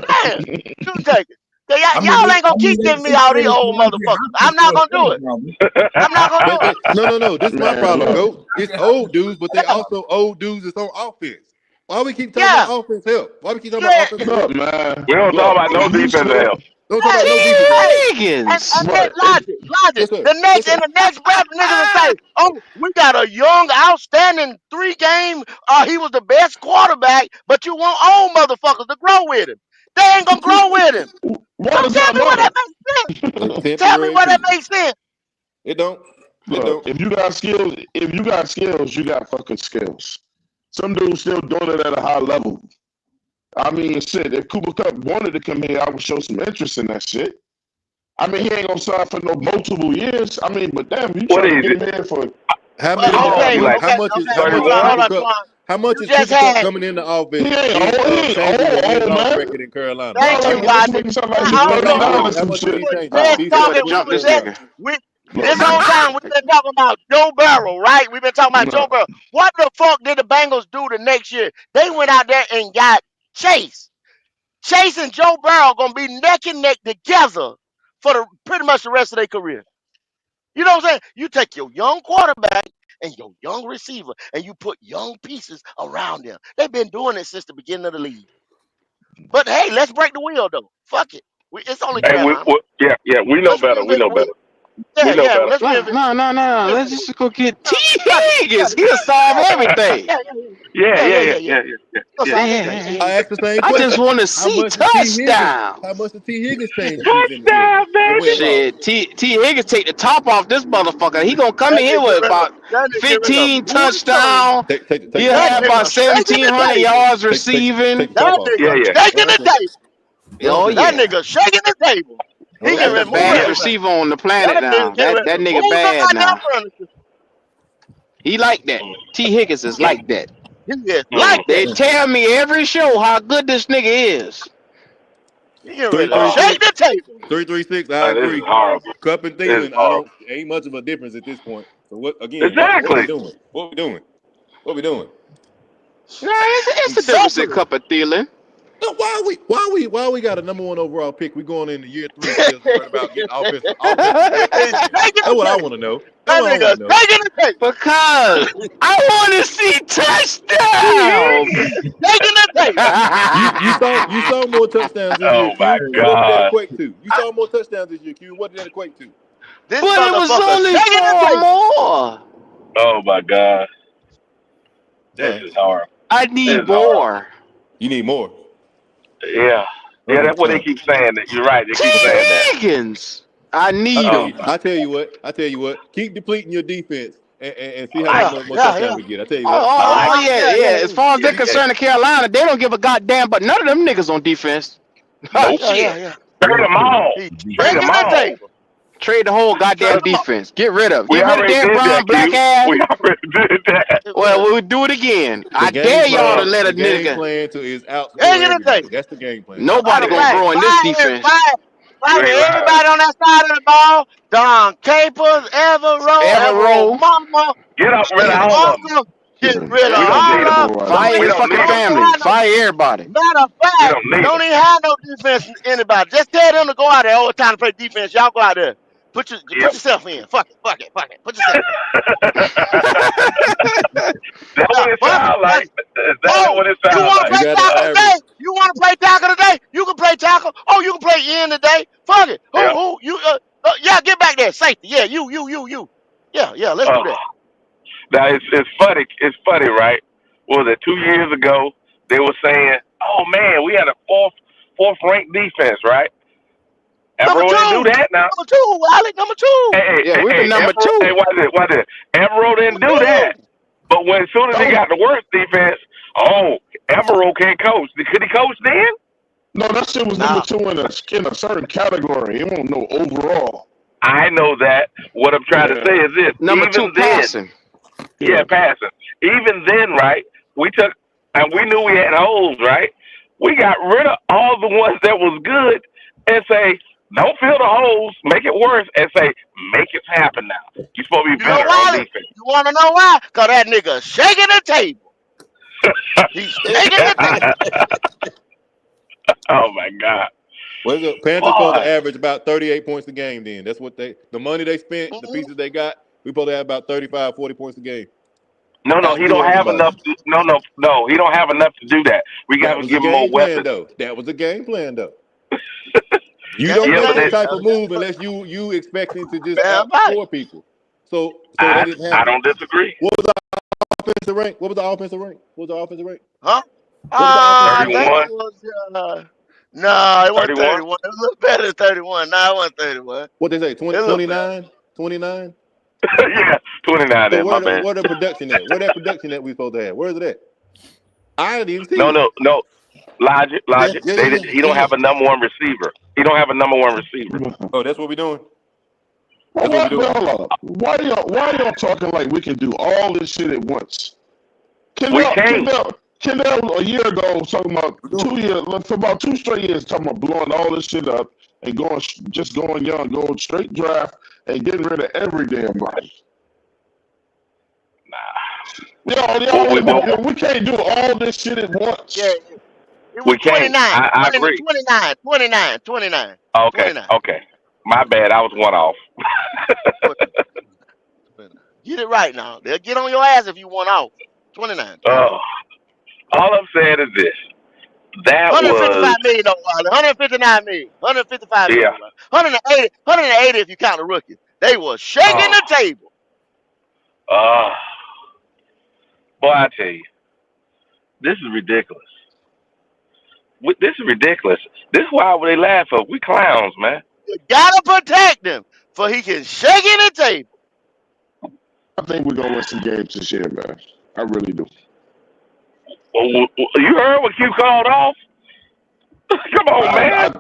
Damn. You take it. So y'all ain't gonna keep giving me They all these traded old DeAndre motherfuckers. I'm Hopkins not for a gonna do 7th it. rounder. I'm not gonna do it. No. This is my Man, problem, look. Goat. It's DeAndre old Hopkins dudes, but for a they 7th also old dudes that's on offense. Why we keep talking Yeah. about offense help? Why we keep talking about Yeah. offensive Look, help? man. We don't talk Look, about no you defense still help. Don't talk Hey, about no T. defense help. hey. Higgins. And then right. logic. Yes, sir. The Yes, next sir. in the next breath, niggas will say, "Oh, we got a young, outstanding 3 game. He was the best quarterback, but you want old motherfuckers to grow with him. They ain't gonna grow with him. Why So does tell that me what that matter? makes sense. It's Tell me temporary what that season. makes sense. It don't. It Look, don't. if you got skills, you got fucking skills. Some dudes still doing it at a high level. I mean, shit, if Cooper Cup wanted to come here, I would show some interest in that shit. I mean, he ain't gonna sign for no multiple years. I mean, but damn, you What trying to is get it? him here for How Well, many? How old? How He much? like How much is? How much is Hold 31? Cooper on, Cup? Twan. How much You is just Cooper Cup had. coming in the he offense ain't in old, he ain't changing the win old, loss man. record in Carolina? Thank Y'all you, making this Logic. nigga sound like Now he's How much is he 39 or changing? How some much is shit. he we changing? just Oh, Defense, you better talking. jump quarterback. this nigga. This Look, whole time we've been talking about Joe Burrow, right? We've been talking about Joe no, Burrow. What the fuck did the Bengals do the next year? They went out there and got Chase. Chase and Joe Burrow gonna be neck and neck together for pretty much the rest of their career. You know what I'm saying? You take your young quarterback and your young receiver and you put young pieces around them. They've been doing it since the beginning of the league. But hey, let's break the wheel though. Fuck it. It's only Hey, Carolina. yeah, we know Let's better. We know reinvigorate. better. We Yeah, know yeah. better. Let's No, reinvigorate. no, no, no, no. Let's Yeah, just go get T. yeah, Higgins. He'll solve everything. yeah, Yeah, yeah, yeah, yeah, yeah, yeah, yeah. yeah, yeah, Let's yeah, solve yeah, everything. yeah. I asked the same I just question. want to How see much did T Higgins? touchdown. How much did T Higgins change in Touchdown, the win baby. loss? Shit, T Higgins take the top off this motherfucker. He gonna come That in here nigga with get rid of about that nigga get rid of 15 booty change. touchdowns. Take He'll the That top have off. about nigga shaking the 1,700 table. yards Take receiving. the top That off. Yeah, nigga yeah. shaking What I the say? table. What I Oh say? That yeah. nigga shaking the table. He That's getting the ready to move baddest everybody. receiver on the planet That now. nigga getting ready That to nigga move the bad goddamn now. furniture. He like that. T. Higgins is like that. He is like They that. tell me every show how good this nigga is. He getting ready to shake 336. the table. 336. I This is agree. horrible. Cup and This is Thielen, I horrible. don't ain't much of a difference at this point. So what again? What we Exactly. doing? What we doing? What we doing? Nah, it's a difference in Exactly. cup of Thielen. No, why we got a number 1 overall pick? We going into year 3 still worried about getting offensive weapons He's again. shaking That's the what I table. want to know. That's That what I want to nigga know. shaking the table. Because I want to see touchdowns. He's shaking the table. You saw more touchdowns this year, Oh my Q. What did that God. equate to? You saw more touchdowns this year, Q. What did that equate to? This But it was motherfucker only shaking the 4 table. more. Oh my God. This Right. is horrible. I This need is horrible. more. You need more. Yeah. Yeah, that's what they keep saying. That you're right. They T. keep saying that. Higgins. I need Oh him. my. I tell you what. Keep depleting your defense and see I how like many it. more Yeah. touchdowns we get. I tell you what. I Oh, like oh, it. yeah. As far as they're Yeah. concerned in Carolina, they don't give a goddamn but none of them niggas on defense. Oh, Nope. shit. Trade them all. He's Trade shaking them the all. table. Trade the whole Trade goddamn them up. defense. Get rid of. We Get rid of already Dan did Brown, that, black Q. ass. We already did that. Get rid Well, of. we'll do it again. The I game dare y'all to plan, let a the game nigga. plan is outscore Shaking the everybody. table. That's the game plan. Nobody Matter of Outscore gonna fact, grow in everybody. this defense. You fire ain't lying. everybody on that side of the ball. Don Capers, Ever Evero roll. Mama, Get up rid of Steve all of them. Walker. Get rid of We don't need all them. of them. Fire We his don't fucking need them. family. Fire everybody. Matter of We fact, don't need don't them. even have no defense. Anybody, just tell them to go out there all the time to play defense. Y'all go out there, put Yep. yourself in. Fuck it. Put yourself in. That's what Yeah, it fuck it. sounds like. That's Oh, what it you sounds want to like. You play got to tackle average. today? You want to play tackle today? You can play tackle. Oh, you can play end today. Fuck it. Yep. Who you? Yeah, get back there. Safety. Yeah, you. Yeah, let's do that. Now it's funny. It's funny, right? What was it 2 years ago? They were saying, "Oh man, we had a fourth ranked defense, right?" Number Evero didn't do two. that. Now, Number two, Alec. Number two. Yeah, we were number Evero, hey, 2. watch this. Evero didn't Number do that. two. But as soon as he got the worst defense, Evero can't coach. Could he coach then? No, that shit was number Nah. 2 in a certain category. It won't know overall. I know that. What I'm trying to say is this: Number 2 even then, passing. yeah, passing. Even then, right? We took, and we knew we had holes, right? We got rid of all the ones that was good, and say, don't fill the holes, make it worse, and say, make it happen now. You're supposed to be You know better on why? defense. You want to know why? Cause that nigga shaking the table. He's shaking the table. Oh my God, Well, the Panthers supposed to boy! average about 38 points a game. Then that's what the money they spent, the Mhm. pieces they got. We supposed to have about 35, 40 points a game. No, he Outscore don't have everybody. enough. No, he don't have enough to do that. We got That to was the give him more game plan, weapons. though. That was the game plan, though. You That's the don't Yeah, make but that game. type of move unless you expecting to just Damn right. outscore people. So that didn't I happen. don't disagree. What was the offensive rank? What was the offensive rank? What was the offensive rank? Huh? What was the offensive I rank? think 31, it was. No, it wasn't 31. 31. It was a little better than 31. No, it wasn't 31. What they say? It 20, looked better. 29? 29? Yeah, 29. So Then my bad. where the production at? Where that production that we supposed to have? Where is it at? I didn't even see No, it. no, no. Logic. He don't Yeah. have a number one receiver. He don't have a number one receiver. Oh, that's what we doing? Well, That's what we doing? hold up. Why y'all talking like we can do all this shit at once? We can't. Kendall a year ago was talking about 2 years, for about 2 straight years, talking about blowing all this shit up and going young, going straight draft and getting rid of every damn body. We can't do all this shit at once. Yeah, it was We can't. 29. I agree. 29. Okay. 29. Okay. My bad. I was one off. Get it right now. They'll get on your ass if you want off. 29. All I'm saying is this. That 155 was million, though, Wiley. 159 million. 155 yeah. million. 180 if you count the rookie. They were shaking the table. Boy, I tell you, this is ridiculous. This is ridiculous. This is why they laugh at. We clowns, man. You gotta protect him, for he can shake in the table. I think we're gonna win some games this year, man. I really do. You heard what Q called off? Come on, man.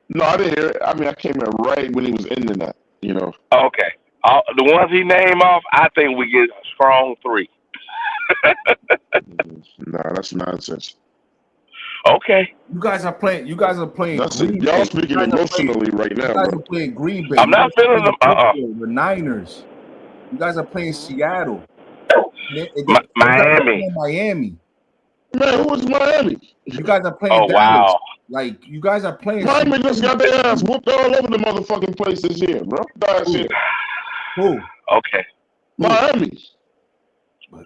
No, I didn't hear it. I mean, I came in right when he was ending that. You know. Okay. The ones he named off, I think we get a strong 3. Nah, that's nonsense. Okay. You guys are playing. That's it. Green Y'all Bay. speaking emotionally right now, You guys bro. are playing Green Bay. I'm You guys not are feeling them. playing Buffalo, the Niners. You guys are playing Seattle. You guys are Miami. playing Miami. Man, who was Miami? You guys are playing Oh, Dallas. wow. Like you guys are playing. Miami just got their ass whooped all over the motherfucking place this year, bro. That shit. Who? Okay. Miami.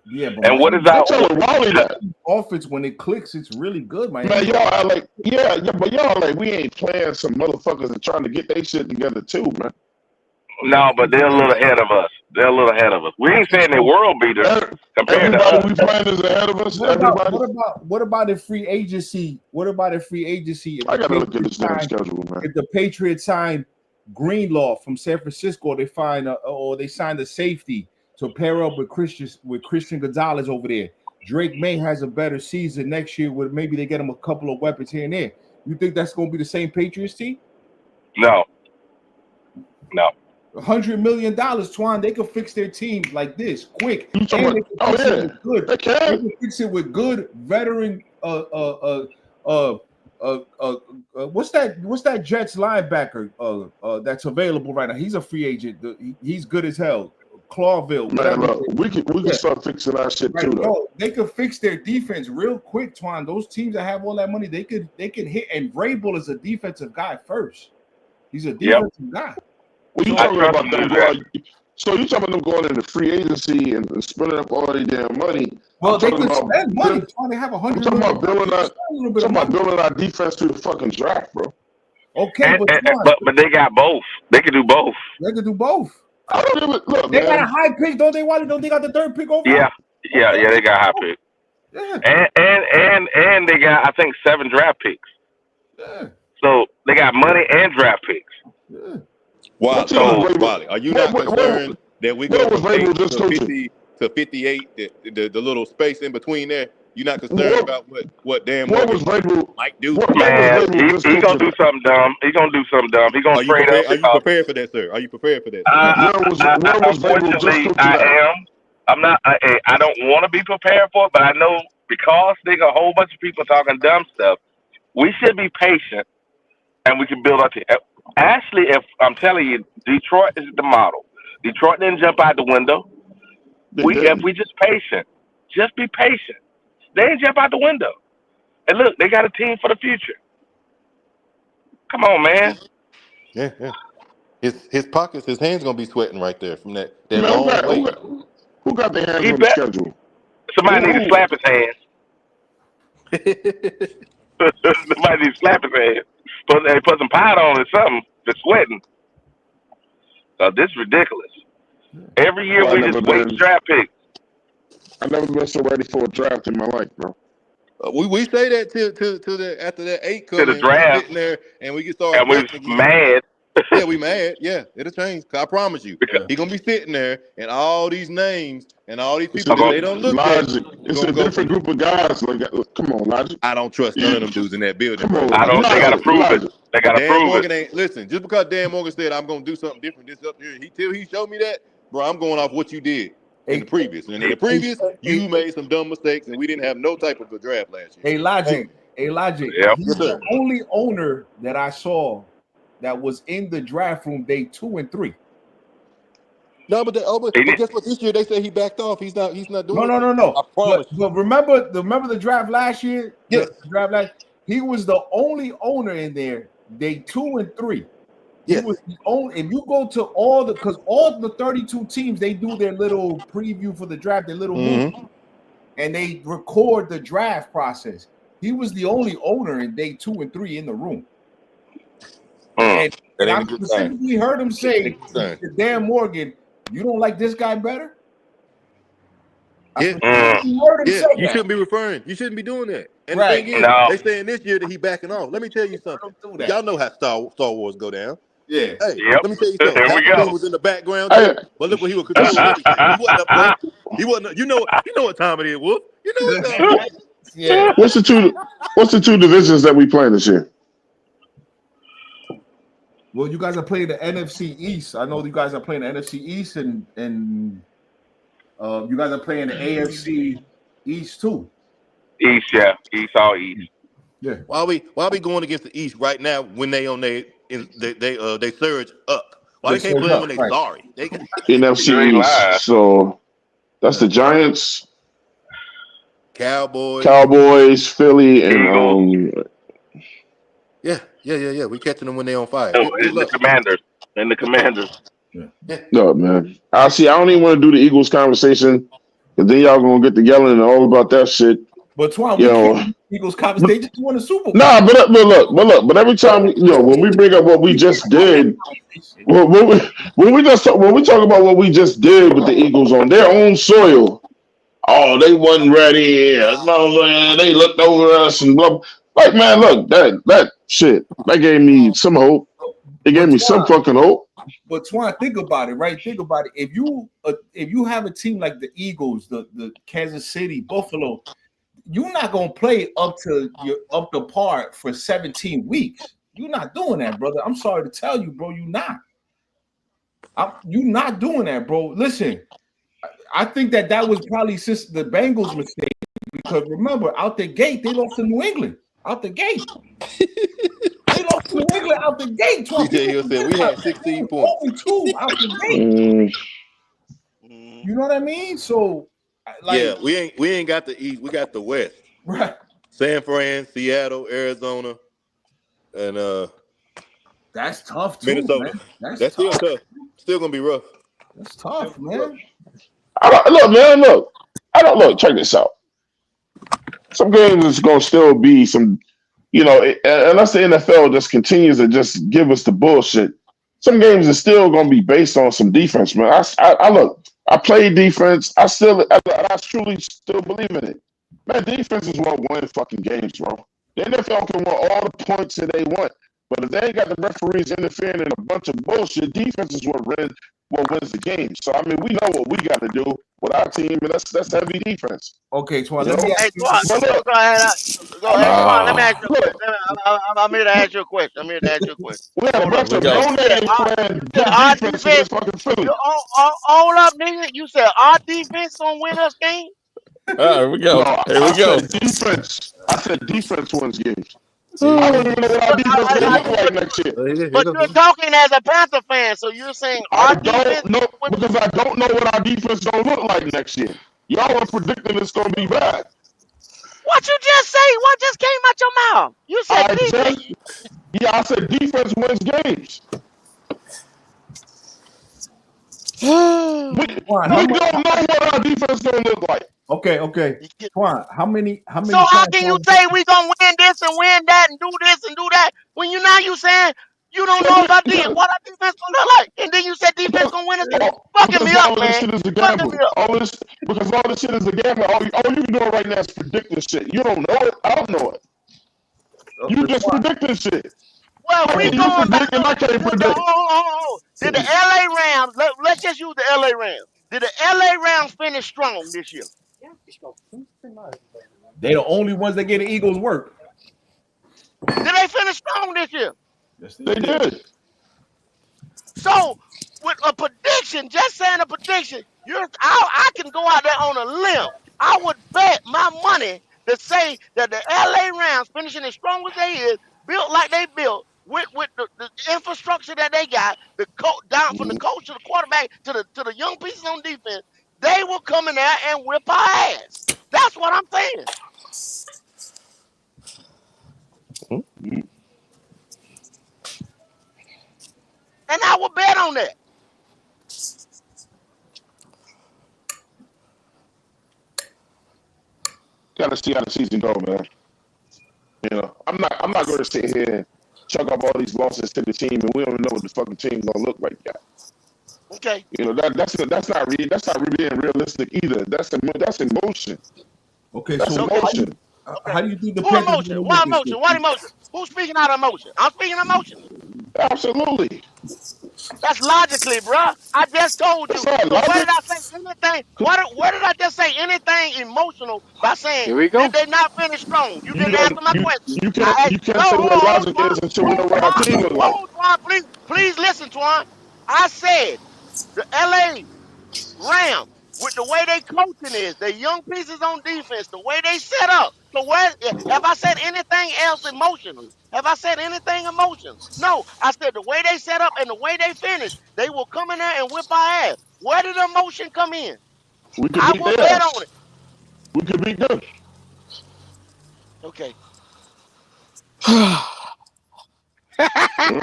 Yeah, but And what is I'm our telling Wally that. offense when it clicks, it's really good, man. Man, y'all are like, yeah, but y'all are like, we ain't playing some motherfuckers and trying to get their shit together too, man. No, but they're a little ahead of us. We ain't saying they're world beaters compared to Everybody us. we playing is ahead of us. What about the free agency? What about the free agency? I gotta look at this damn schedule, man. If the Patriots signed Greenlaw from San Francisco, they signed a safety to pair up with Christian Gonzalez over there. Drake May has a better season next year. With maybe they get him a couple of weapons here and there. You think that's going to be the same Patriots team? No. $100 million, Twan. They could fix their team like this quick. They can fix it with good veteran. What's that Jets linebacker that's available right now? He's a free agent. He's good as hell. Clawville. Man, look, we can start fixing our shit too, though. No, they could fix their defense real quick, Twan. Those teams that have all that money, they could hit. And Vrabel is a defensive guy first. He's a defensive guy. What you talking about them? So you talking about them going into free agency and spending up all their damn money? Well, they could spend money. They have $100 I'm talking about building our defense through the fucking draft, bro. Okay, but they got both. They can do both. They can do both. I don't even look. They got a high pick, don't they? Why don't they got the third pick over? Yeah, they got a high pick. Yeah. And they got, I think, 7 draft picks. Yeah. So they got money and draft picks. Yeah. Wally, are you not concerned that we go from 8 to 50 to 58, the little space in between there? You're not concerned about what Dan Morgan might do? Man, he gonna do something dumb. He's gonna do something dumb. He's gonna trade up. Are you prepared for that, sir? Are you prepared for that? Unfortunately, I am. I'm not. I don't want to be prepared for it, but I know because there's a whole bunch of people talking dumb stuff. We should be patient, and we can build our team. Actually, if I'm telling you, Detroit is the model. Detroit didn't jump out the window. If we just patient, just be patient. They didn't jump out the window. And look, they got a team for the future. Come on, man. Yeah. His pockets, his hands gonna be sweating right there from that long wait. Who got their hands on the schedule? Somebody need to slap his hands. Somebody need to slap his hands. Put some powder on it or something. They're sweating. So this is ridiculous. Every year we just waste draft picks. I've never been so ready for a draft in my life, bro. We say that to the after that 8 comes to the draft, sitting there and we get started. And we're mad. Yeah, we mad. Yeah, it'll change. I promise you. He's gonna be sitting there and all these names and all these people that they don't look Logic. It's a different group of guys. Like, come on, Logic. I don't trust none of them dudes in that building. Come on, I don't. They gotta prove it. They gotta prove it. Listen, just because Dan Morgan said I'm gonna do something different this up here, he showed me that, bro. I'm going off what you did in the previous. And in the previous, you made some dumb mistakes, and we didn't have no type of a draft last year. Hey, Logic. Yep. He's the only owner that I saw that was in the draft room day 2 and 3. No, but guess what? This year they say he backed off. He's not doing. No. I promise. But remember the draft last year? Yes. The draft he was the only owner in there day 2 and 3. Yes. He was the only. If you go to all the 32 teams, they do their little preview for the draft, their little movie, and they record the draft process. He was the only owner in day 2 and 3 in the room. And I specifically heard him say to Dan Morgan, "You don't like this guy better?" You shouldn't be referring. You shouldn't be doing that. And the thing is, they saying this year that he backing off. Let me tell you something. Y'all know how Star Wars go down. Yeah. Hey, let me tell you something. He was in the background too, but look what he was controlling. He wasn't up there. He wasn't. You know what time it is, Wolf. You know what time it is. Yeah. What's the two divisions that we playing this year? Well, you guys are playing the NFC East. I know you guys are playing the NFC East, and you guys are playing the AFC East too. East, yeah. East, all East. Yeah. Why we going against the East right now when they on they surge up? Why they can't play them when they Right. sorry? They got NFC You ain't lying. East. So that's the Giants, Cowboys, Philly, and Eagles. Yeah. We catching them when they on fire. Oh, Good and the luck. Commanders. And the Commanders. no man. I don't even want to do the Eagles conversation because then y'all gonna get together and all about that shit. But Twan, You we know. can't Eagles conference. They just won a Super Bowl. Nah, but look. But every time when we bring up what we just did, when we talk about what we just did with the Eagles on their own soil, oh, they wasn't ready. They looked over us and blah. Like, man, look, that shit that gave me some hope. It gave me some fucking hope. But Twan, think about it, right? Think about it. If you have a team like the Eagles, the Kansas City, Buffalo, you're not gonna play up to par for 17 weeks. You're not doing that, brother. I'm sorry to tell you, bro. You're not. You're not doing that, bro. Listen, I think that was probably since the Bengals mistake because remember, out the gate they lost to New England. Out the gate, they lost to New England out the gate. DJ Hill said we had 16 points. 2 out the gate. You know what I mean? So, like, we ain't got the East. We got the West. Right. San Fran, Seattle, Arizona, and that's tough too. Minnesota. Man. That's still tough. Still gonna be rough. That's tough, man. Look. Check this out. Some games is gonna still be some, unless the NFL just continues to just give us the bullshit. Some games are still gonna be based on some defense, man. I play defense. I truly still believe in it. Man, defense is what wins fucking games, bro. The NFL can win all the points that they want, but if they ain't got the referees interfering in a bunch of bullshit, defense is what wins the game. So I mean, we know what we got to do with our team, and that's heavy defense. Okay, Twan. Hey, Twan, go ahead. Twan, let me ask you a question. I'm here to ask you a question. We had a bunch of no-name playing good defense against fucking Philly. Hold up, nigga. You said our defense gonna win us games? Here we go. No, I said defense. I said defense wins games. I don't even know what our defense is going to look like next year. But you're talking as a Panther fan, so you're saying our defense. Because I don't know what our defense is going to look like next year. Y'all are predicting it's going to be bad. What you just say? What just came out your mouth? You said defense. I said defense wins games. We don't know what our defense is going to look like. Okay. Twan, how many? So how can you say we gonna win this and win that and do this and do that when you saying you don't know what our defense gonna look like, and then you said defense gonna win us? Fucking me up, man. Shit is a gamble. All this shit is a gamble. All you doing right now is predicting shit. You don't know it. I don't know it. You just predicting shit. Well, we going back. I can't predict. Did the LA Rams? Let's just use the LA Rams. Did the LA Rams finish strong this year? They the only ones that get the Eagles work. Did they finish strong this year? Yes, they did. So, with a prediction, just saying a prediction, I can go out there on a limb. I would bet my money to say that the LA Rams finishing as strong as they is, built like they built, with the infrastructure that they got, down from the coach to the quarterback to the young pieces on defense, they will come in there and whip our ass. That's what I'm saying. And I will bet on that. Gotta see how the season go, man. I'm not going to sit here and chuck up all these losses to the team, and we don't know what the fucking team gonna look like yet. Okay. That's not being realistic either. That's emotion. Okay, that's so emotion. How do you think the Who emotion? What emotion? What emotion? Who's speaking out of emotion? I'm speaking emotion. Absolutely. That's logically, bro. I just told That's you. not So where did logic. I say anything? Where did I just say anything emotional by saying Here we did go. they not finish strong? You You didn't answer don't my question. I asked, you no, can't say what hold on, logic Twan. is until we know what our team is like. Hold, Twan, please listen, Twan. I said the LA Rams, with the way they coaching is, the young pieces on defense, the way they set up. So where have I said anything else emotionally? Have I said anything emotional? No, I said the way they set up and the way they finish, they will come in there and whip our ass. Where did the emotion come in? We could I beat will their bet on ass. it. We could beat them. Okay, Hmm?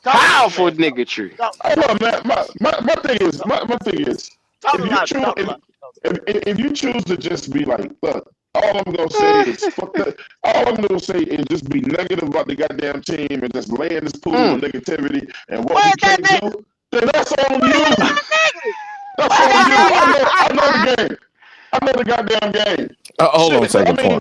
talk to me, Powerful man. niggatry. I Talk know, to me. man. My thing is, my thing is, Talk if to you logic. choose, Talk to logic. if you choose to just be like, look, all I'm gonna say is fuck that. All I'm gonna say is just be negative about the goddamn team and just lay in this pool of Mm. negativity and what we Where's that can't nigga? do. Then that's on Where is you. that nigga? That's on you. I know the game. I know the goddamn game. Hold on a Shit. I second, mean, Twan.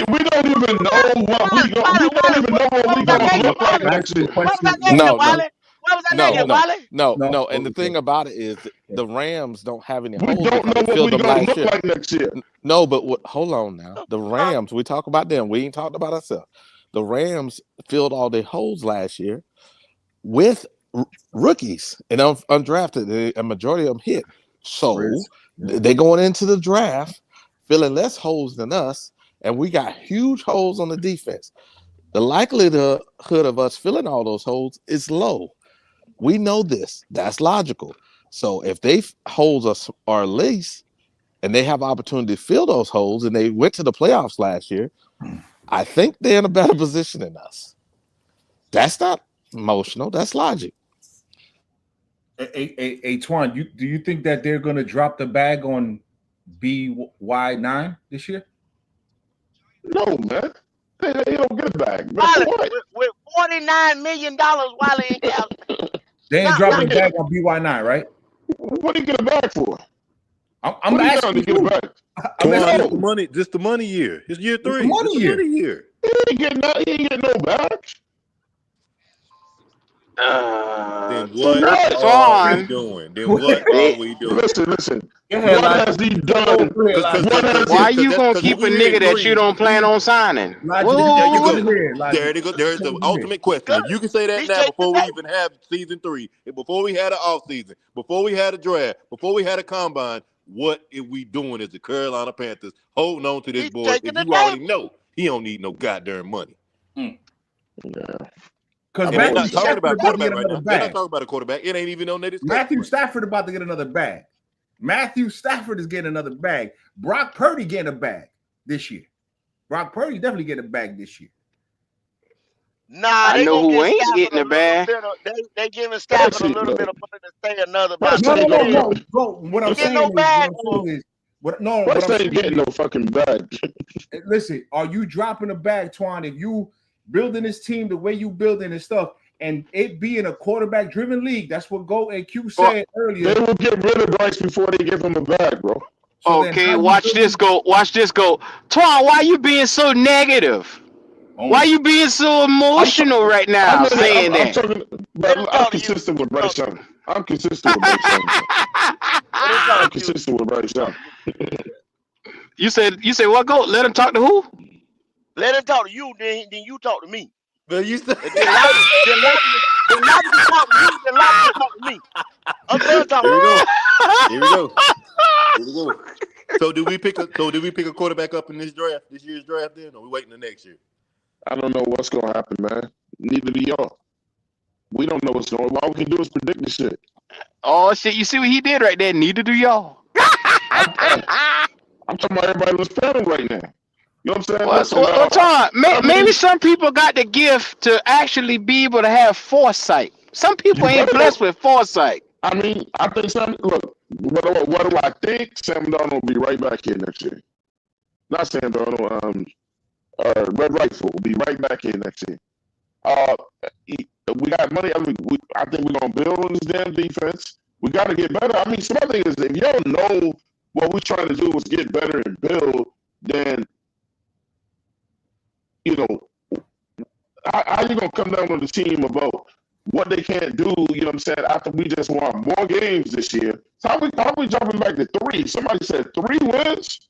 we don't even know what we go. We don't even know what Where we was that gonna nigga, look like Wally? Can I ask next you year. a Where was that question? nigga, No, no, Wally? Where was that no, nigga, Yeah. no, Wally? no, No. no. And the Okay. thing about it is Okay. the Rams don't have any We holes don't because know they what we filled them gonna last look year. like next year. No, but hold on now. Oh, The Rams, we talk about them. We ain't talked about ourselves. The Rams filled all their holes last year with rookies and undrafted. A majority of them hit. So Chris. Yeah. they going into the draft filling less holes than us, and we got huge holes on the defense. The likelihood of us filling all those holes is low. We know this. That's logical. So if they holes are least and they have opportunity to fill those holes and they went to the playoffs last year, I think they're in a better position than us. That's not emotional. That's logic. Twan, do you think that they're going to drop the bag on BY9 this year? No, man. They don't get it back, man. For Wally, what? with $49 million, Wally in cap. They ain't Now, dropping What the do you bag get? on BY9, right? What do you get it back for? I'm What are you asking doing to get it you. back? I'm Twan, asking this No, the you. money. This the money year. It's year It's the 3. This money the year. money year. he ain't getting no back. Then For what what? are we Twan, doing? Then Go what are they, we doing? Listen. ahead, What Logic. has he Go done? ahead, Because Logic. What has why he? you gonna if keep a we nigga hit that you 3, don't plan on signing? Logic, there you go go. ahead, Logic. There they go. There's the Go ahead. ultimate question. good. If you can say that He now said before we today. even have season 3, and before we had an off season, before we had a draft, before we had a combine, what are we doing as the Carolina Panthers holding on to this He's boy taking if the you already table. know he don't need no goddamn money? Yeah. Because I And they're mean, Matthew not He talking got Stafford about about to quarterback get right another now. They're not bag. talking about a quarterback. It ain't even on their discussion Matthew right now. Stafford about to get another bag. Matthew Stafford is getting another bag. Brock Purdy getting a bag this year. Brock Purdy definitely getting a bag this year. Nah, I they know gonna who give ain't Stafford getting a a little bag. bit of they giving Stafford a Percy, little bit look. of money to stay another about Percy No, no, ain't two no, gonna years. come. no. Bro, what He I'm get saying no is, bag for him. what I'm Percy saying ain't getting is, no fucking bag. listen, are you dropping a bag, Twan? If you building this team the way you building this stuff, and it being a quarterback driven league, that's what Go and Q Well, said They earlier. will get rid of Bryce before they give him a bag, bro. So then okay, how you watch this building? go. Watch this go. Twan, why you being so negative? Oh Why my. you being so I'm t- emotional right I now know that saying I'm that? talking, Let but him I'm talk to you. consistent with Talk Bryce to Young. you. I'm consistent with Bryce Young, bro. Let him talk I'm to you. consistent with Bryce Talk Young. to you. you said what go? Let him talk to who? Let him talk to you. Then you talk to me. But you said And then logic can talk to you. Then logic can talk to me. I'm done talking here to we you. go. Here we go. Here we go. So did we pick a quarterback up in this draft, this year's draft then, or we waiting the next year? I don't know what's gonna happen, man. Neither do y'all. We don't know what's going on. All we can do is predict the shit. Oh shit! You see what he did right there? Neither do y'all. I'm, I'm talking about everybody that's panel right now. You know what I'm saying? Well, Listen, Tom, I maybe mean, some people got the gift to actually be able to have foresight. Some people you ain't better blessed know. with foresight. I mean, I think Sam. Look, what do I think? Sam Darnold will be right back here next year. Not Sam Darnold. Red Rifle will be right back here next year. Uh, we got money. I think we're gonna build on this damn defense. We got to get better. I mean, some other thing is if y'all know what we're trying to do is get better and build, then you know how you gonna come down on the team about what they can't do, you know what I'm saying, after we just won more games this year. So how we jumping back to 3? Somebody said 3 wins?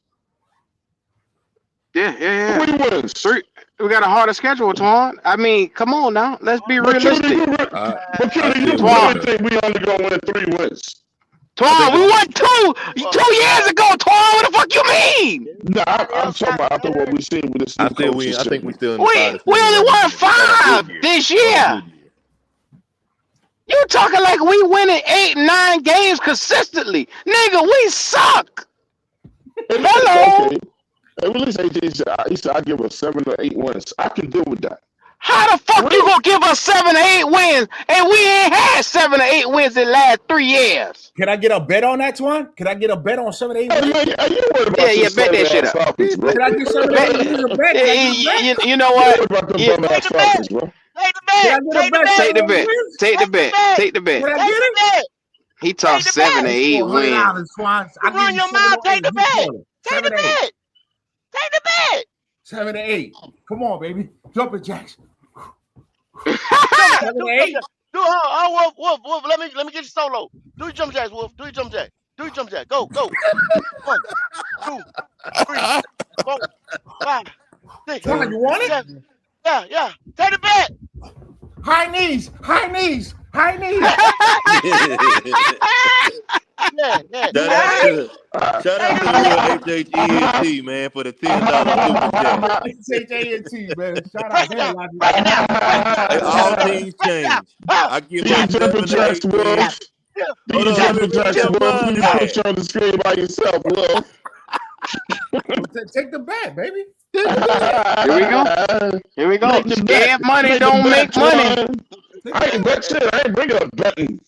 Yeah. 3 wins. 3. We got a harder schedule, Twan. I mean, come on now. Let's be realistic. You really think we only going to win 3 wins? Twan, we won 2 years ago, Twan. What the fuck you mean? Nah, I'm talking about after what we seen with this new coach. I think we still in the We only won 5 this year. You talking like we winning 8, 9 games consistently. Nigga, we suck. Hello. Okay. At least he said I give us 7 or 8 wins. I can deal with that. How the fuck you gonna give us 7 or 8 wins and we ain't had 7 or 8 wins in the last 3 years? Can I get a bet on that, Twan? Can I get a bet on 7 or 8 wins? Bet that shit up. Falcons, can I get 7 or 8 wins a bet? You know what? Take the bet. Take the bet. Can I get it? He talked 7 or 8 wins. I run your mouth. Take the bet. Take the bet. Take the bet. 7 or 8. Come on, baby. Jumping jacks. 7 or 8. Wolf. Let me get you solo. Do your jump jacks, Wolf. Do your jump jack. Go. 1, 2, 3, 4, 5, 6. Twan, you want it? Yeah. Take the bet. High knees. Yeah. Shout out to the real HHENT, man, for the $10 super chat. HHENT, man. Shout out to Right now. All things change. I give up 7 or 8 wins. These jumping jacks, Wolf. You push on the screen by yourself, Wolf. Take the bet, baby. Here we go. Scared money don't make money. I ain't bet shit. I ain't bringing up betting.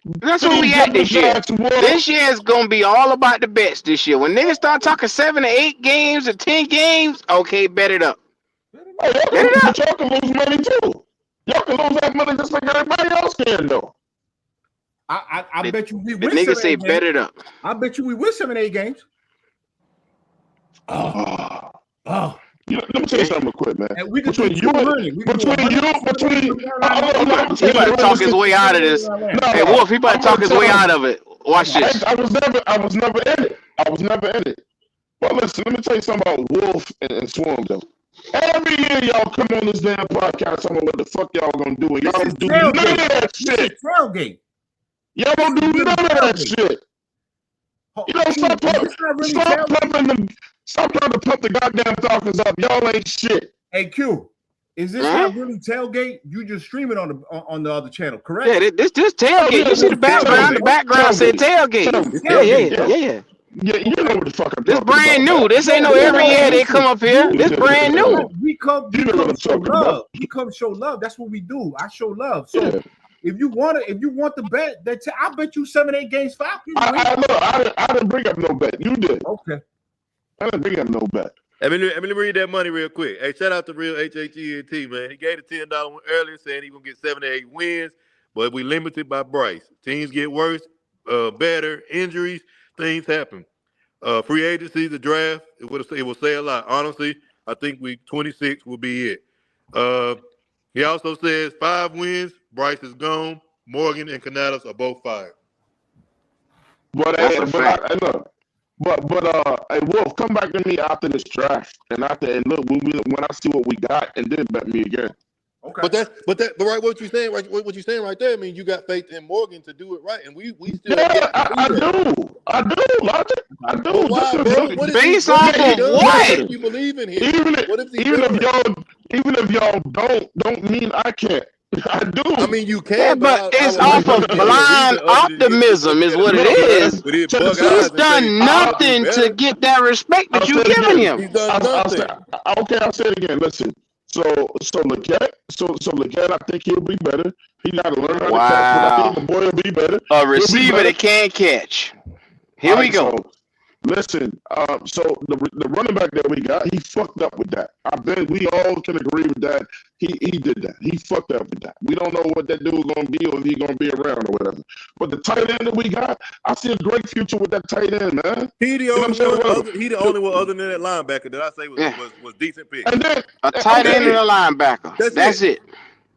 That's what we at this year. This year is gonna be all about the bets this year. When niggas start talking 7 or 8 games or 10 games, okay, bet it up. Y'all can lose money too. Y'all can lose that money just like everybody else can, though. I bet you we The win. niggas say bet it up. I bet you we win 7 or 8 games. Let me tell you something real quick, man. And we can Between you, He about to talk his way out of this. Hey, Wolf, he about to talk his way out of it. Watch this. I was never in it. But listen, let me tell you something about Wolf and Swarm, though. Every year y'all come on this damn podcast talking about what the fuck y'all gonna do, and y'all don't do none of that shit. Tailgate. Y'all don't do none of that shit. You know, stop trying to pump the goddamn Falcons up. Y'all ain't shit. Hey, Q, is this not really tailgate? You just stream it on the other channel, correct? Yeah, this tailgate. You see the background? The background said tailgate. Yeah. Yeah, you know what the fuck I'm This talking brand about. new. This ain't no every year they come up here. This brand new. We come show love. We come show love. That's what we do. I show love. So if you want the bet, I bet you 7 8 games Falcons. I didn't bring up no bet. You did. Okay. I didn't bring up no bet. Let me read that money real quick. Hey, shout out to real HHENT, man. He gave the $10 one earlier, saying he gonna get 7 or 8 wins, but we limited by Bryce. Teams get worse, better, injuries, things happen. Free agency, the draft, it will say a lot. Honestly, I think week 26 will be it. He also says 5 wins, Bryce is gone, Morgan and Canadas are both fired. But hey, Wolf, come back to me after this draft, and look when I see what we got, and then bet me again. Okay. But right, what you're saying right there, I mean, you got faith in Morgan to do it right, and we still. Yeah, I do, Logic. I do. Why, bro? Based off of what? You believe in him? Even if y'all don't mean I can't. I do. I mean, you can. Yeah, but it's off of blind optimism, is what it is. He's done nothing to get that respect that you're giving him. He's done nothing. Okay, I'll say it again. Listen. So Leggett, I think he'll be better. He got to learn how to catch, but I think the boy will be better. A receiver that can't catch. Here we go. Listen, so the running back that we got, he fucked up with that. I bet we all can agree with that. He did that. He fucked up with that. We don't know what that dude is going to be or if he's going to be around or whatever. But the tight end that we got, I see a great future with that tight end, man. He the only one other than that linebacker that I say was decent pick. And then, a tight end and a linebacker. That's it.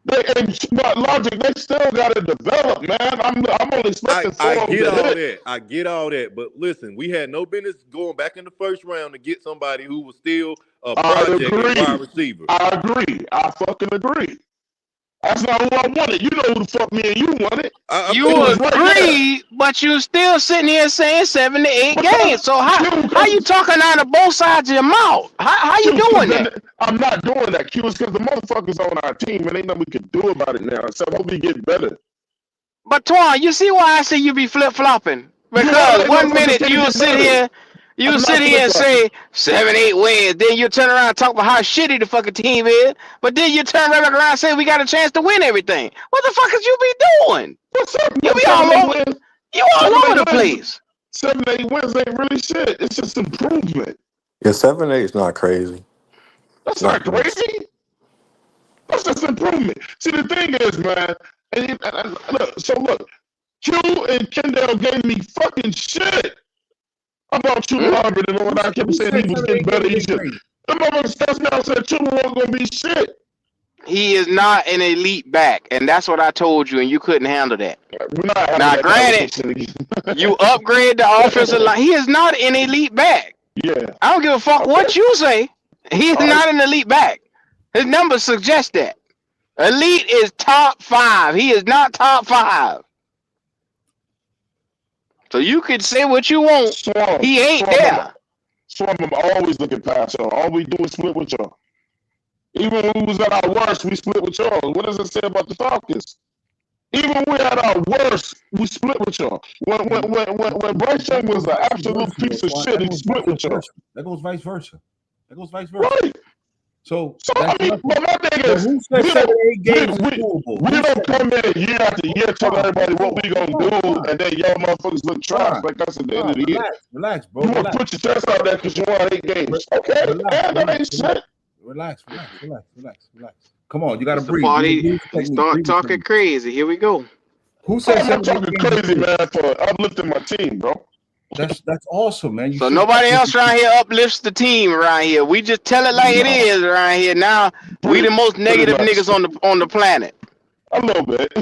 But Logic, they still got to develop, man. I'm only expecting I for them get to all hit. that. I get all that. But listen, we had no business going back in the first round to get somebody who was still a I project at wide agree. receiver. I agree. I fucking agree. That's not who I wanted. You know who the fuck me and you wanted. You It was right there. agree, but you still sitting here saying 7 to 8 Because games. So how you talking out of both sides of your mouth? How you doing that? I'm not doing that, Q. It's because the motherfuckers on our team, and ain't nothing we can do about it now. Except hope we get better. But Twan, you see why I say you be flip flopping? Because one minute you sit here and say 7, 8 wins, then you turn around and talk about how shitty the fucking team is, but then you turn right back around and say we got a chance to win everything. What the fuck is you be doing? You be all over. You all over the place. 7, 8 wins ain't really shit. It's just improvement. Yeah, 7-8 is not crazy. That's not crazy. That's just improvement. See, the thing is, man, look, Q and Kendall gave me fucking shit about Chuba Hubbard and all that. I kept saying he was getting better each year. The motherfuckers that's now said Chuba wasn't going to be shit. He is not an elite back, and that's what I told you, and you couldn't handle that. Now, granted, you upgrade the offensive line. He is not an elite back. Yeah. I don't give a fuck what you say. He is not an elite back. His numbers suggest that. Elite is top 5. He is not top 5. So you could say what you want. He ain't there. Swarm, I'm always looking past y'all. All we do is split with y'all. Even when we was at our worst, we split with y'all. What does it say about the Falcons? Even when we at our worst, we split with y'all. When Bryce Young was an absolute piece of shit, he split with y'all. That goes vice versa. Right. So I mean, but my thing is, who said 7, 8 games we don't come in year after year telling everybody what we gonna do, and then y'all motherfuckers look trash like us at the end of the year. Relax, bro. You want to put your chest out there because you want 8 games. Okay, that ain't shit. Relax. Come on, you gotta breathe. He start talking crazy. Here we go. Who said I'm talking crazy, man, for uplifting my team, bro? That's awesome, man. So nobody else around here uplifts the team around here. We just tell it like it is around here. Now we the most negative niggas on the planet. A little bit.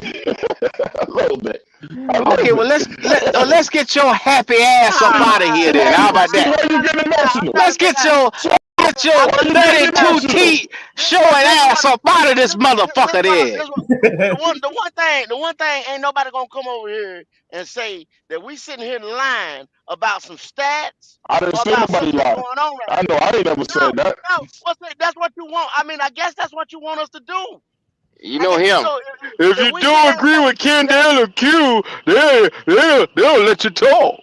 Okay, well let's get your happy ass up out of here then. How about that? Why you getting emotional? Let's get your 32 teeth showing ass up out of this motherfucker there. The one thing ain't nobody gonna come over here and say that we sitting here lying about some stats. I didn't say nobody lied. I know I ain't never said that. No, that's what you want. I mean, I guess that's what you want us to do. You know him. So if you don't agree with Kendall or Q, they'll let you talk.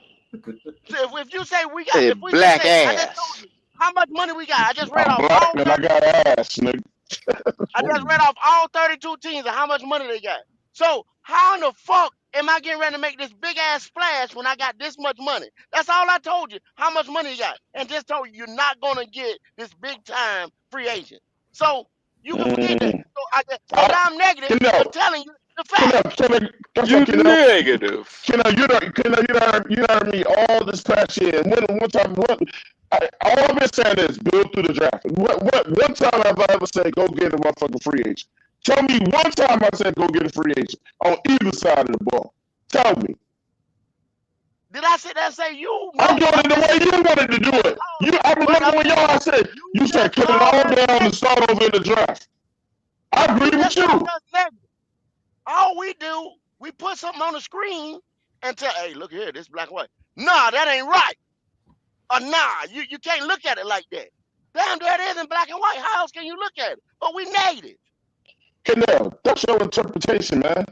So if you say we got black ass. I just told you how much money we got. I just read off black and I got ass, nigga. I just read off all 32 teams and how much money they got. So how in the fuck am I getting ready to make this big ass splash when I got this much money? That's all I told you. How much money you got, and just told you you're not gonna get this big time free agent. So you can forget that. So now I'm negative for telling you the fact. You negative. You heard me all this past year. All I've been saying is build through the draft. One time have I ever said go get a motherfucking free agent? Tell me one time I said go get a free agent on either side of the ball. Tell me. Did I sit there and say you? I'm doing it the way you wanted to do it. I remember when y'all said you said cut it all down and start over in the draft. I agree with you. All we do, we put something on the screen and tell, hey, look here, this black and white. Nah, that ain't right. Or nah, you can't look at it like that. Damn, that is in black and white. How else can you look at it? But we negative. Kendall, that's your interpretation, man.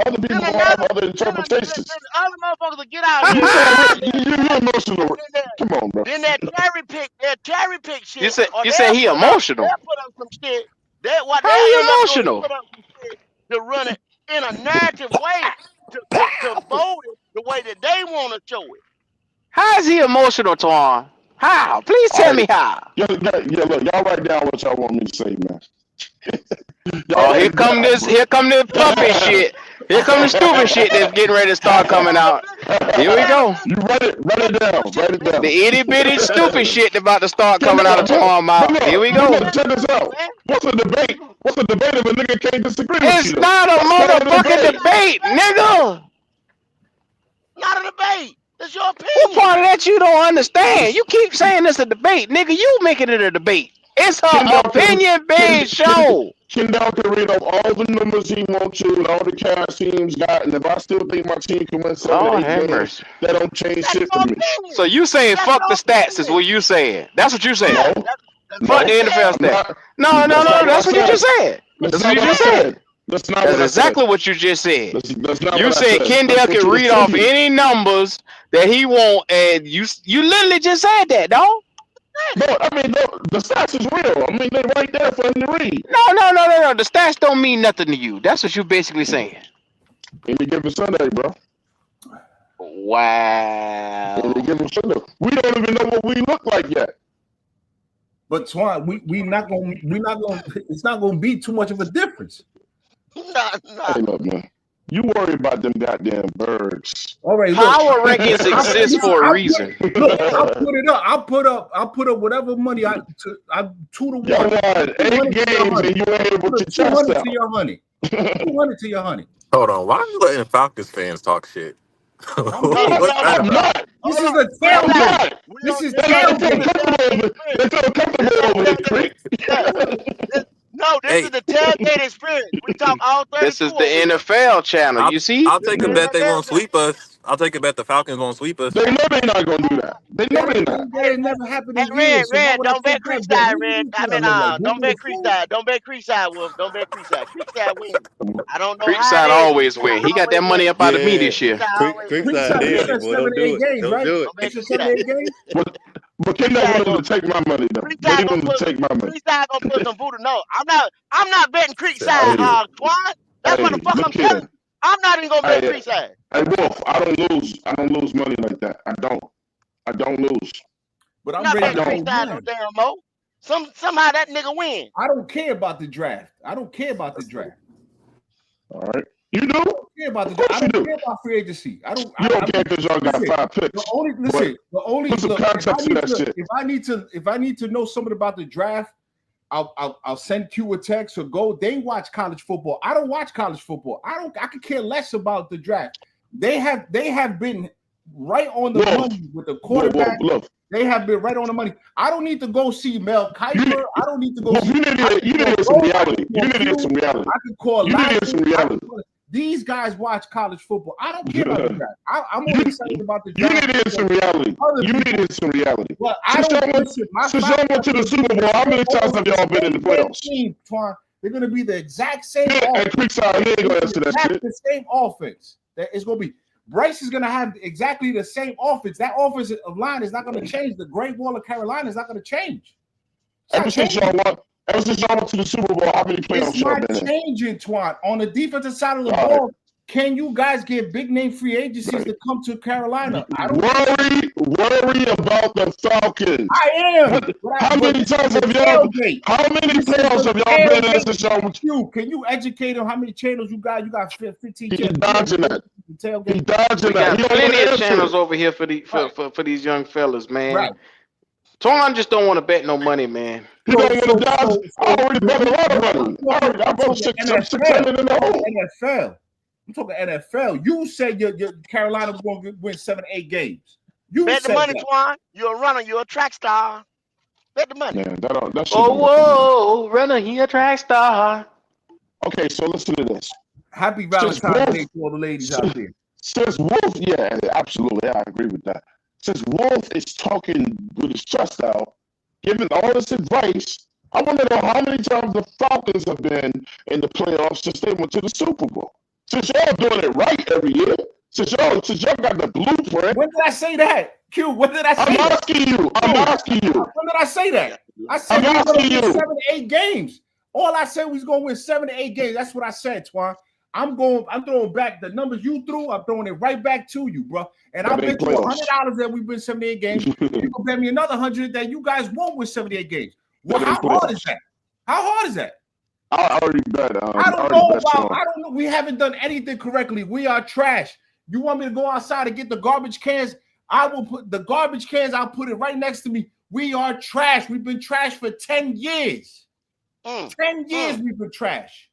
Other people have other interpretations. Other motherfuckers will get out here. You're emotional. Come on, bro. Then that cherry pick shit. You say he emotional. They'll put up some shit. How he emotional? Put up some shit to run it in a narrative way to vote it the way that they want to show it. How is he emotional, Twan? How? Please tell me how. Yeah, look, y'all write down what y'all want me to say, man. Here come this puppy shit. Here come the stupid shit that's getting ready to start coming out. Here we go. You write it down. Write it down. The itty bitty stupid shit about to start Check coming this out of Twan mouth. Here we go. Check this out. What's a debate? What's a debate if a nigga can't disagree with It's you? not a motherfucking debate, nigga. Not a debate. That's your What opinion. part of that you don't understand? You keep saying it's a debate, nigga. You making it a debate. It's an opinion-based show. Kendall can read off all the numbers he wants to and all the cash teams got, and if I still think my team can win 7 Lord 8 have games, mercy. that don't change That's shit your for me. opinion. So you saying That's fuck your the stats is opinion. what you saying. That's what you saying. No, Fuck the no, NFL I'm stats. not. No, That's not that's what you I just said. That's That's not what you what I just said. said. That's not That's what I exactly said. what you just said. That's not You what I said said. Kendall That's what can you read off insinuated. any numbers that he want, and you literally just said that, dog. No, I mean, the stats is real. I mean, they're right there for him to read. No. The stats don't mean nothing to you. That's what you're basically saying. Any given Sunday, bro. Wow. Any given Sunday. We don't even know what we look like yet. But Twan, we're not gonna. It's not gonna be too much of a difference. Nah. Hey, look, man. You worry about them goddamn birds. All right, look. Power rankings exist for a reason. Look, I'll put it up. I'll put up whatever money I 2 to 1. Y'all won 8 games and you ain't able to chest 200 out. to your honey. 200 to your honey. Hold on. Why are you letting Falcons fans talk shit? I'm What's that I'm about? not. This is Hold a on. I'm tailgate. not. This is They tailgate. feel comfortable over there, Creek. No, this Hey, is the tailgate experience. We talk all 32 This is the over here. NFL channel. I'll You see? I'll take a bet they won't sweep us. I'll take a bet the Falcons won't sweep us. They know they're not going to do that. They know they're not. That ain't never happened in Red, years. So why would I don't bet take that bet? Creekside, What Red. you I mean, like don't Google the bet fool? Creekside. Don't bet Creekside, Wolf. Don't bet Creekside. Creekside wins. I don't know how Creekside it is. always win. He got that Always money win. up out of me Yeah, this year. Creekside always win. Creekside You daily, said boy. 7 Don't to do 8 it. games, Don't right? do it. Don't bet You said 7 to Creekside. 8 games. But Kendall wanted to take my money, though. But he Creekside gonna wanted to put take my money. Creekside gonna put some voodoo. No, I'm not betting Creekside, Hey, Twan. That's what the fuck I'm look telling here. you. I'm not even gonna bet Hey, Creekside. hey, Wolf, I don't lose money like that. I don't lose. But I'm I'm not ready betting to go Creekside no mine. damn mo. Somehow that nigga win. I don't care about the draft. I don't care about the draft. All right. You do? I don't care about the Of course draft. I you don't do. care about free agency. I don't. You don't care because y'all got listen, 5 picks. Put some Look, context to that shit. if I need to know something about the draft, I'll send Q a text or go. They watch college football. I don't watch college football. I could care less about the draft. They have been right on the money with the quarterback. Look. They have been right on the money. I don't need to go see Mel Kiper. I don't need to go see. You need some reality. You need to get some reality. I can call. You need to get some reality. These guys watch college football. I don't care about the draft. I'm only excited about the You draft. need to get some reality. You need to get some reality. Well, since y'all went to the Super Bowl, how many times have y'all been in the playoffs? They're going to be the exact same Yeah, and Creekside, he ain't going to answer that shit. The same offense. That it's going to be. Bryce is going to have exactly the same offense. That offensive line is not going to change. The Great Wall of Carolina is not going to change. Ever since y'all went to the Super Bowl, how many playoffs y'all been in? It's not changing, Twan. On the defensive side of the ball, can you guys get big name free agencies to come to Carolina? I don't worry about the Falcons. I am. How many times have y'all? How many playoffs have y'all been in since y'all? Can you educate them? How many channels you got? You got 15 channels. He dodging that. We got plenty of channels over here for these young fellas, man. Right. Twan just don't want to bet no money, man. He don't want to dodge. I already bet a lot of money. I bought 600 in the hole. NFL. I'm talking NFL. You said your Carolina was going to win 7 or 8 games. You bet the money, that. Twan. You're a runner. You're a track star. Bet the money. Man, that whoa, runner, he a track star. Okay, so listen to this. Happy Valentine's Day to all the ladies out there. Since Wolf, yeah, absolutely, I agree with that. Since Wolf is talking with his chest out, giving all this advice, I want to know how many times the Falcons have been in the playoffs since they went to the Super Bowl. Since y'all doing it right every year, since y'all got the blueprint. When did I say that? Q, when did I say I'm that? asking you. When did I say that? I said we were going to win 7 to 8 games. All I said we was going to win 7 to 8 games. That's what I said, Twan. I'm throwing back the numbers you threw. I'm throwing it right back to you, bro. And I'll bet you $100 that we win 78 games. You can bet me another $100 that you guys won't win 78 games. Well, how hard is that? How hard is that? I already bet. I don't know about. I don't know. We haven't done anything correctly. We are trash. You want me to go outside and get the garbage cans? I will put the garbage cans. I'll put it right next to me. We are trash. We've been trash for 10 years. 10 years we've been trash.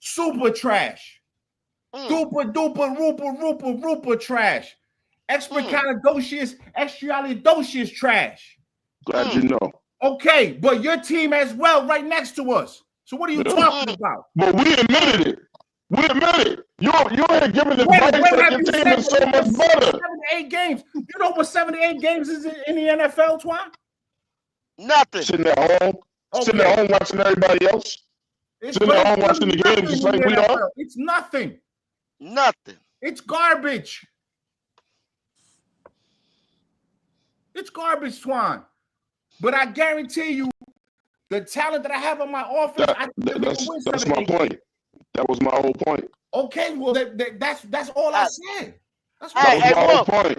Super trash. Duper duper rooper trash. Extralidocious trash. Glad you know. Okay, but your team as well, right next to us. So what are you talking about? But we admitted it. We admit it. You ain't giving the advice that your team is so much better. 7 to 8 games. You know what 7 to 8 games is in the NFL, Twan? Nothing. Sitting at home. Okay. Sitting at home watching everybody else. Sitting at home watching the games just like we are. It's nothing. Nothing. It's garbage. It's garbage, Twan. But I guarantee you, the talent that I have on my offense, that's my point. That was my whole point. Okay, well, that's all I said. That's my whole point.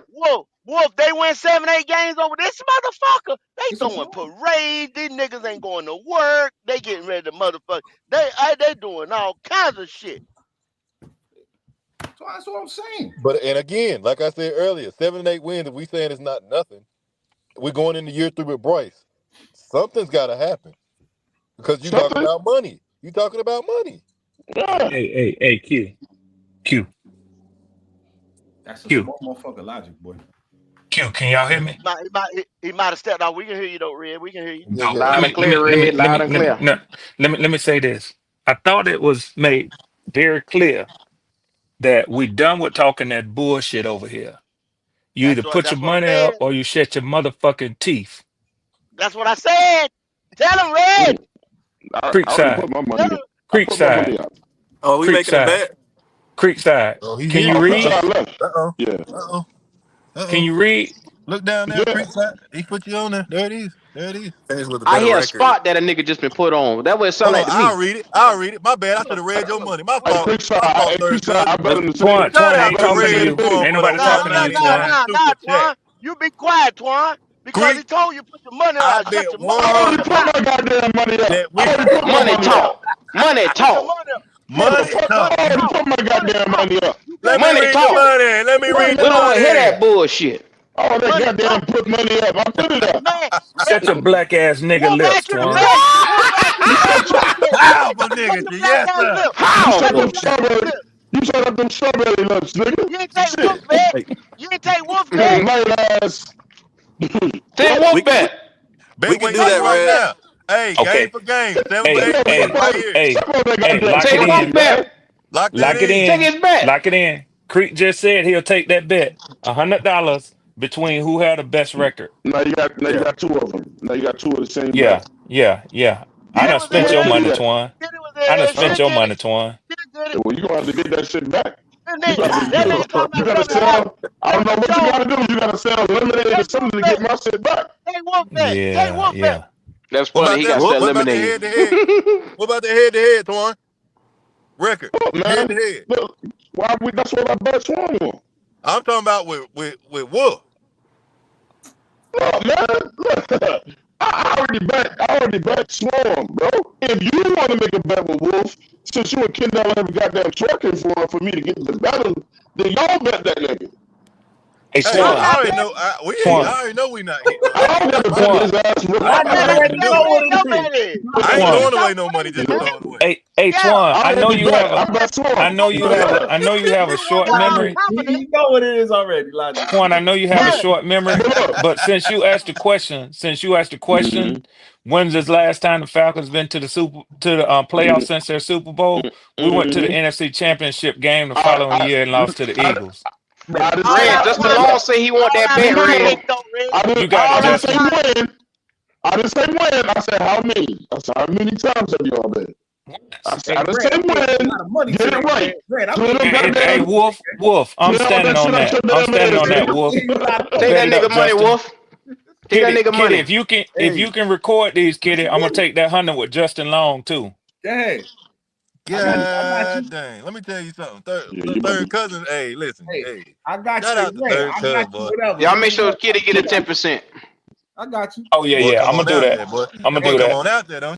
Wolf, they win 7-8 games over this motherfucker. They throwing parades. These niggas ain't going to work. They getting ready to motherfucker. They doing all kinds of shit. So that's what I'm saying. But and again, like I said earlier, 7 and 8 wins. If we saying it's not nothing, we're going into year 3 with Bryce. Something's got to happen because you talking about money. You talking about money. Yeah. Hey, Q. That's a small motherfucker logic, boy. Q, can y'all hear me? He might have stepped out. We can hear you though, Red. We can hear you. No, loud and clear, Red. Loud and clear. No, let me say this. I thought it was made very clear that we done with talking that bullshit over here. You either put your money up or you shut your motherfucking teeth. That's what I said. Tell him, Red. Creekside. Creekside. Oh, we making a bet. Creekside. Oh, can you read? Uh-oh. Yeah. Uh-oh. Can you read? Look down there, Creekside. He put you on there. There it is. Finish with a I hear record. a spot that a nigga just been put on. That what it sound like to me. I'll read it. My bad. I should have read your money. My fault. Twan, ain't talking to you. Ain't nobody talking to you, Twan. Twan. You be quiet, Twan. Because he told you put your money out. I already put my goddamn money up. Money talk. I already put my goddamn money up. Let me read the money. Let me read the money. We don't want to hear that bullshit. All that goddamn put money up. I put it up. Shut your black ass nigga lips, Twan. How, my nigga? Yes, sir. How? You shut up them strawberry lips, nigga. You ain't take Wolf bet. You ain't take Wolf bet. My ass. Take Wolf bet. We can do that right now. Hey, game for game. 7 Hey, take Wolf bet. Lock it in. Take his bet. Lock it in. Creek just said he'll take that bet. $100 between who had the best record. Now you got two of them. Now you got two of the same. Yeah. I done spent your money, Twan. Well, you gonna have to get that shit back. You gotta sell. I don't know what you gotta do. You gotta sell lemonade or something to get my shit back. Yeah. That's funny. He got to eliminate. What about the head-to-head, Twan? Record. Oh, man. Head-to-head. Look, that's what I bet Swan on. I'm talking about with Wolf. Look, man. Look. I already bet Swan, bro. If you want to make a bet with Wolf, since you and Kendall have goddamn trucking for me to get the battle, then y'all bet that nigga. Hey, Swan. I already know. I already know we not. I don't got to bet his ass. I ain't throwing away no money. Just throwing away. Hey, Twan. I know you have a short memory. You know what it is already, Twan, I know you have a short memory, but since you asked the question, when's this last time the Falcons been to the playoffs since their Super Bowl? We went to the NFC Championship game the following year and lost to the Eagles. Red, Justin Long say he want that bet, Red. You got it, Justin. I didn't say when. I said how many. I said how many times have y'all been? I didn't say when. Get it right. Hey, Wolf. I'm standing on that, Wolf. Take that nigga money, Wolf. Take that nigga money. If you can record these, Kitty, I'm gonna take that 100 with Justin Long too. Hey. God dang. Let me tell you something. Third cousin. Hey, listen. Hey. I got Shout you. out to third cousin, boy. Y'all make sure Kitty get a 10%. I got you. Oh yeah. I'm gonna do that. I'm gonna do that. Come on out there, don't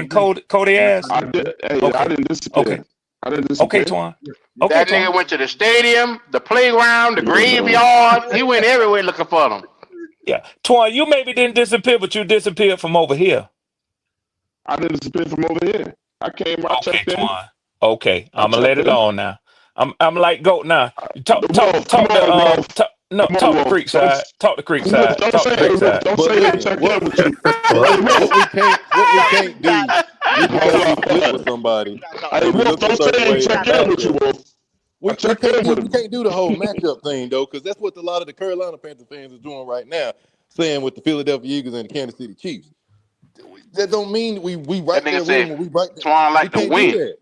everything Cody asked? I did. Hey, I Okay. didn't disappear. Okay. I didn't disappear. Okay, Twan. Okay, That nigga Twan. went to the stadium, the playground, the graveyard. He went everywhere looking for them. Yeah. Twan, you maybe didn't disappear, but you disappeared from over here. I didn't disappear from over here. I came, I Okay, checked in. Twan. Okay, I I'm gonna let checked it in. on now. I'm like goat now. Wolf, come on, Wolf. Come on, Talk the Wolf. creek side. Talk the creek Wolf, side. don't Talk say the creek it, Wolf. side. Don't But say I didn't listen, check in with you. what Hey, Wolf. we can't do, we Hold can't be on. flip with somebody Hey, and we Wolf, look a don't say certain I ain't way in the check in with you, matchup. Wolf. I We checked in with him. can't do the whole matchup thing though, because that's what a lot of the Carolina Panthers fans is doing right now, saying with the Philadelphia Eagles and the Kansas City Chiefs. That don't mean we That right nigga there with said them. We right there. Twan We like to can't do win. that.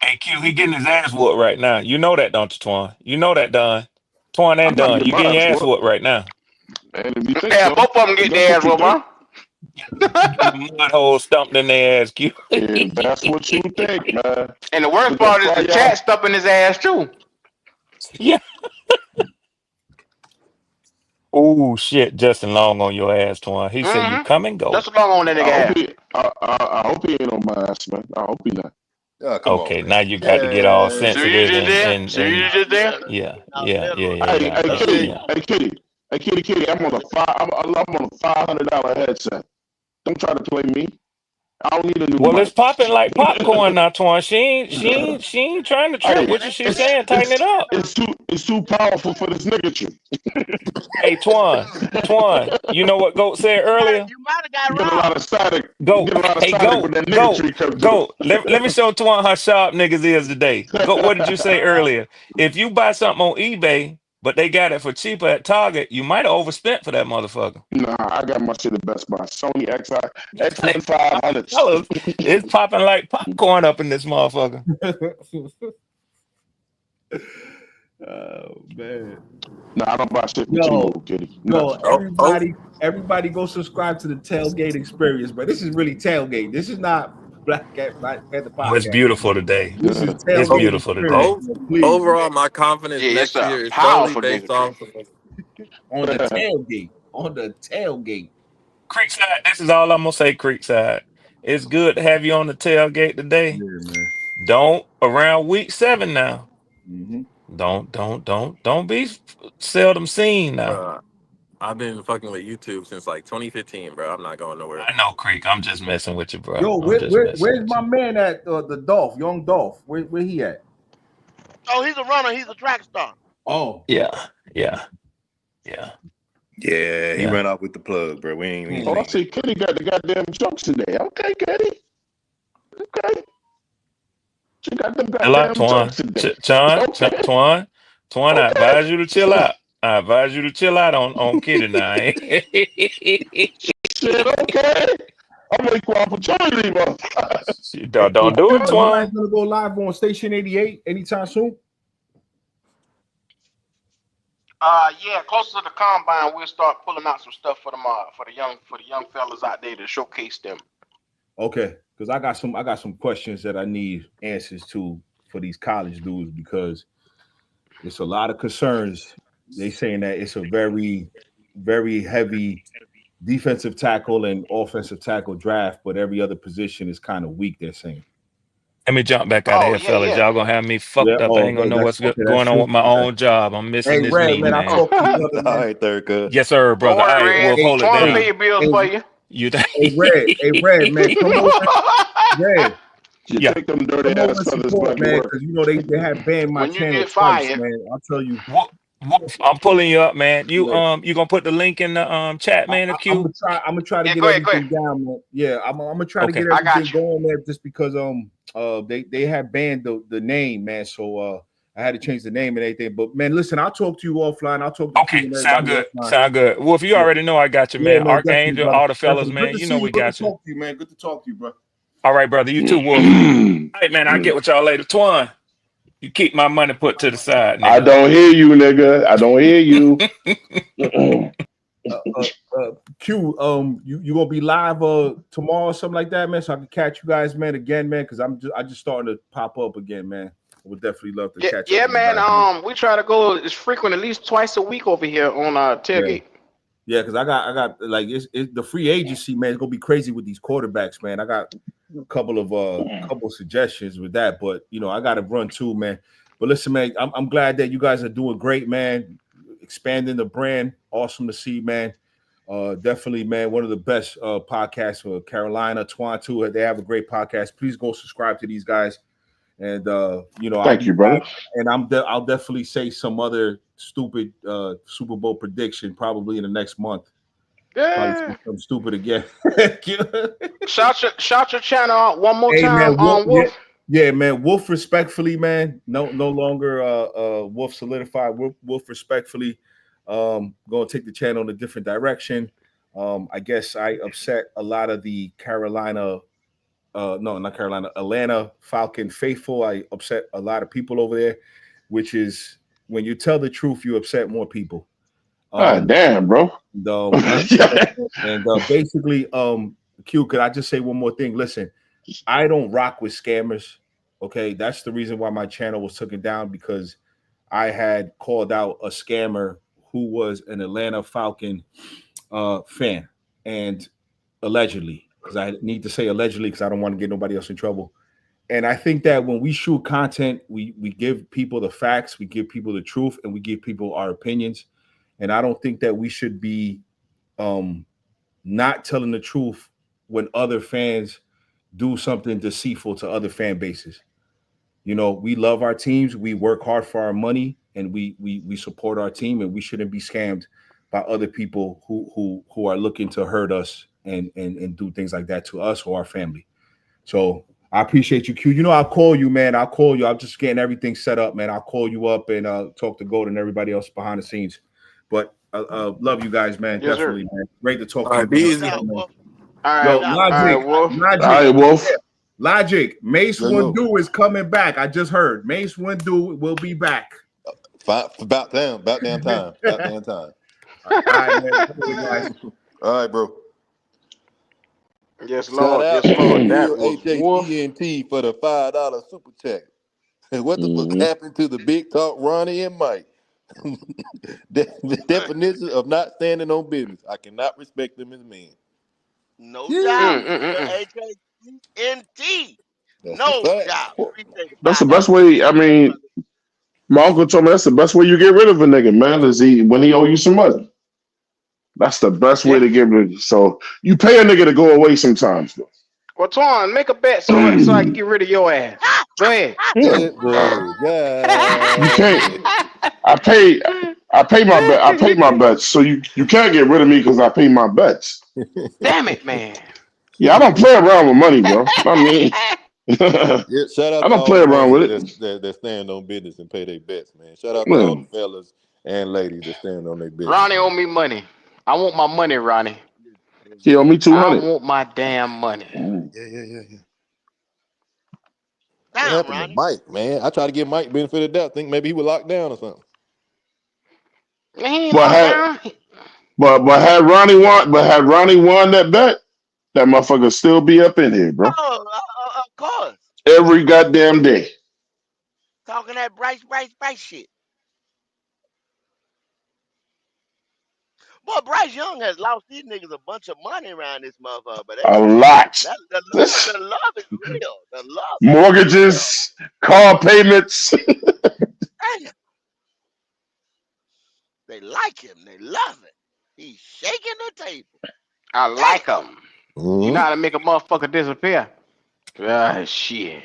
Hey Q, he getting his ass whooped right now. You know that, don't you, Twan? You know that, Don. Twan I'm and not Don, getting you my getting your ass ass whooped. whooped right now. And if you think Yeah, so, both of them get that's their what ass you whooped, think. You getting mud hole stumped in their ass, Q. If that's what you think, man. And the worst We gonna part is fly the y'all. chat stumping his ass too. Yeah. Oh shit, Justin Long on your ass, Twan. He said you Mm-hmm. come and go. That's how long on that I nigga hope have. I hope he ain't on my ass, man. I hope he not. Oh, come on, Okay, now man. you got to get all Yeah. See you sensitive just there? and See you just there? yeah, Hey, yeah. Kitty, Kitty, I'm on a $500 headset. Don't try to play me. I don't need a new Well, it's mic. popping like popcorn now, Twan. She ain't trying to trip Hey, with you. She's saying tighten it up. it's too powerful for this nigga trip. Hey, Twan, you know what Goat said earlier? You might have got You get a lot robbed. of static. You Goat, get a lot of hey, static when Goat, that nigga Goat, tree come through. Goat. Let me show Twan how sharp niggas is today. Goat, what did you say earlier? If you buy something on eBay, but they got it for cheaper at Target, you might have overspent for that motherfucker. Nah, I got my shit at Best Buy. Sony Hey, X1500s. fellas, it's popping like popcorn up in this motherfucker. Oh man. Nah, I don't buy shit from T-Mobile, Kitty. Nothing. Everybody go subscribe to the Tailgate Experience, but this is really Tailgate. This is not Black Panther Oh, it's Podcast. beautiful today. This is It's Tailgate beautiful Experience. today. Please, Overall, my confidence Yeah, it's next a year is solely powerful based nigga tree. off. on the tailgate. On the tailgate. Creekside, this is all I'm gonna say, Creekside. It's good to have you on the tailgate today. Yeah, man. Don't around week 7 now. Mm-hmm. Don't be seldom seen now. Bro, I've been fucking with YouTube since like 2015, bro. I'm not going nowhere. I know, Creek. I'm just messing with you, bro. Yo, I'm just messing where's with my you. man at the Dolph, young Dolph? Where he at? Oh, he's a runner. He's a track star. Oh, Yeah. Yeah, he ran off with the plug, bro. We ain't Oh, I seen it. see Kitty got the goddamn jokes today. Okay, Kitty. Okay. She got them Chill out, goddamn Twan. jokes today. Okay. Twan. I Okay. advise you to chill out. I advise you to chill out on Kitty now. Shit, okay. I'm waiting for opportunity, bro. Don't do it, you guys Twan. gonna go live on Station 88 anytime soon? Yeah, closer to the combine, we'll start pulling out some stuff for them for the young fellas out there to showcase them. Okay, because I got some questions that I need answers to for these college dudes because it's a lot of concerns. They saying that it's a very, very heavy defensive tackle and offensive tackle draft, but every other position is kind of weak. They're saying. Let me jump back out of Oh here, fellas. yeah. Y'all gonna have me Yeah. fucked up. I Oh, ain't gonna know that's what's okay. That's going on true. with my Okay. own job. I'm missing Hey, this Red, meeting, man, I man. talked to you, brother, All man. right, third cut. Yes, sir, Don't brother. All worry, right, Red. Wolf, hold it Twan down. pay your bills for you. You Hey, Red, man, come over, Red, You yeah. take them dirty come over ass and feathers support, back to man, work. because you know they had banned my When you channel get twice, fired, man. I'll tell you. Wolf, I'm pulling you up, man. You Yeah. you gonna put the link in the chat, man, of I'm Q? gonna try to yeah, get go ahead. everything down, man. Yeah, I'm gonna try to Okay. get I everything got you. going there just because they had banned the name, man. So I had to change the name and everything. But man, listen, I'll talk to you offline. I'll talk to Q Okay. and Sound everybody good. offline. Sound good. Wolf, you Yeah, already know I got you, yeah, man. man, definitely, Archangel, brother. all the fellas, Definitely. Good man. to You see know you. we Good to got you. talk to you, man. Good to talk to you, bro. All right, brother. You too, Wolf. All right, man. I'll get with y'all later. Twan, you keep my money put to the side, I nigga. don't hear you, nigga. I don't hear you. Q, you gonna be live tomorrow or something like that, man, so I can catch you guys, man, again, man, because I just starting to pop up again, man. I would definitely love to Yeah, catch up yeah, with you man. guys, man. We try to go as frequent, at least twice a week over here on Yeah, tailgate. yeah, because I got like it's the free agency, man. It's gonna be crazy with these quarterbacks, man. I got a couple of suggestions with that, but I got to run too, man. But listen, man, I'm glad that you guys are doing great, man. expanding the brand. Awesome to see, man. Definitely, man. One of the best podcasts for Carolina. Twan too. They have a great podcast. Please go subscribe to these guys. And Thank you, brother. And I'll definitely say some other stupid Super Bowl prediction probably in the next month. Yeah. I'm stupid again. Shout your channel out one more time, man, Wolf. Yeah, man. Wolf respectfully, man. No longer Wolf solidified. Wolf respectfully. Gonna take the channel in a different direction. I guess I upset a lot of the Atlanta Falcon faithful. I upset a lot of people over there, which is when you tell the truth, you upset more people. Damn, bro. Basically, Q, could I just say one more thing? Listen, I don't rock with scammers. Okay, that's the reason why my channel was taken down, because I had called out a scammer who was an Atlanta Falcon fan, and allegedly, because I need to say allegedly because I don't want to get nobody else in trouble. And I think that when we shoot content, we give people the facts, we give people the truth, and we give people our opinions. And I don't think that we should be not telling the truth when other fans do something deceitful to other fan bases. You know, we love our teams, we work hard for our money, and we support our team, and we shouldn't be scammed by other people who are looking to hurt us and do things like that to us or our family. So I appreciate you, Q. You know, I'll call you, man. I'll call you. I'm just getting everything set up, man. I'll call you up and talk to Gold and everybody else behind the scenes. But love you guys, man. Yes, definitely, man. Great to talk All right, to you. be easy. All right, Logic. Wolf. All right, Wolf. Logic. Mace Yo. Windu is coming back. I just heard Mace Windu will be back. About damn time. All right, man. Guys. All right, bro. Yes, Shout Lord. out Yes, Lord. to That Real was Wolf. HHENT for the $5 super check. What the fuck Mhm. happened to the big talk, Ronnie and Mike? The definition of not standing on business. I cannot respect them as men. No doubt. H-A-T-N-T. That's the No fact. doubt. Appreciate the That's the $5 best way. I mean, my uncle told me that's the best way you get rid of a nigga, man, is when he owe you some money. That's the best way to get rid of it. So you pay a nigga to go away sometimes, though. Well, Twan, make a bet so I can get rid of your ass. Go ahead. Yeah. That boy, God. You can't. I pay my bets. So you can't get rid of me because I pay my bets. Damn it, man. Yeah, I don't play around with money, bro. I mean, Yeah, shout out I to don't all play the around with men it. that stand on business and pay their bets, man. Shout out to all the Man, fellas and ladies that stand on their business. Ronnie owe me money. I want my money, Ronnie. he owe me I 200. want my damn money. Yeah. What Damn, happened Ronnie. to Mike, man? I tried to give Mike benefit of the doubt. Think maybe he was locked down or something. He ain't But locked had down. had Ronnie won that bet, that motherfucker still be up in here, bro. Oh, of course. Every goddamn day. Talking that Bryce shit. Boy, Bryce Young has lost these niggas a bunch of money around this motherfucker. But A lot. the love is real. The love is Mortgages, car payments. real. They like him. They love it. He's shaking the table. I like him. Mm-hmm. You know how to make a motherfucker disappear? Ah, shit.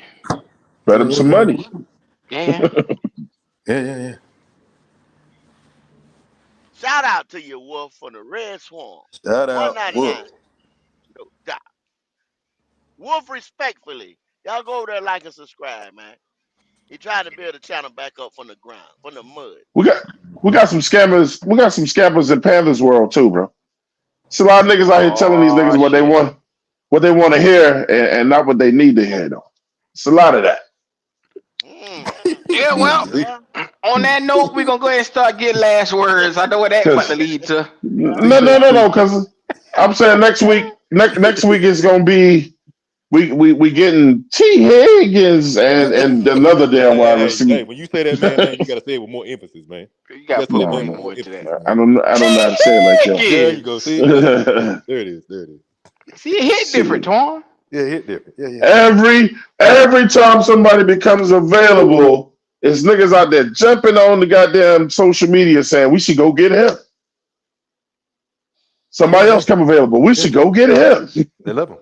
Bet him some money. Yeah. Yeah. Shout out to you, Wolf, for the Red Swarm. Shout out, $1.99. Wolf. No doubt. Wolf, respectfully, y'all go over there, like and subscribe, man. He trying to build a channel back up from the ground, from the mud. We got some scammers. We got some scammers in Panthers world too, bro. It's a lot of niggas out here telling these niggas what they want to hear and not what they need to hear though. It's a lot of that. Yeah, well, on that note, we're going to go ahead and start getting last words. I know what that's about to lead to. No, because I'm saying next week is gonna be we getting T. Higgins and another damn wide receiver. Hey, when you say that, man, you gotta say it with more emphasis, man. You got to put No, way no, more into that. I don't know how to say it like that. There you go. See, there it is. See, it hit different, Tom. Yeah, hit different. Yeah. Every time somebody becomes available, It's niggas out there jumping on the goddamn social media saying we should go get him. Somebody else come available. We should go get him. They love him.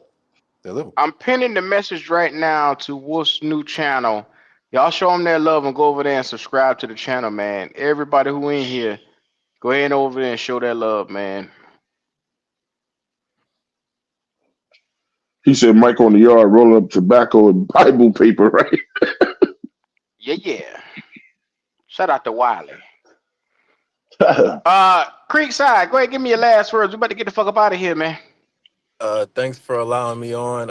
They love him. I'm pinning the message right now to Wolf's new channel. Y'all show them their love and go over there and subscribe to the channel, man. Everybody who in here, go ahead over there and show their love, man. He said Mike on the yard rolling up tobacco and Bible paper, right? Yeah. Shout out to Wiley. Creekside, go ahead, give me your last words. We about to get the fuck up out of here, man. Thanks for allowing me on.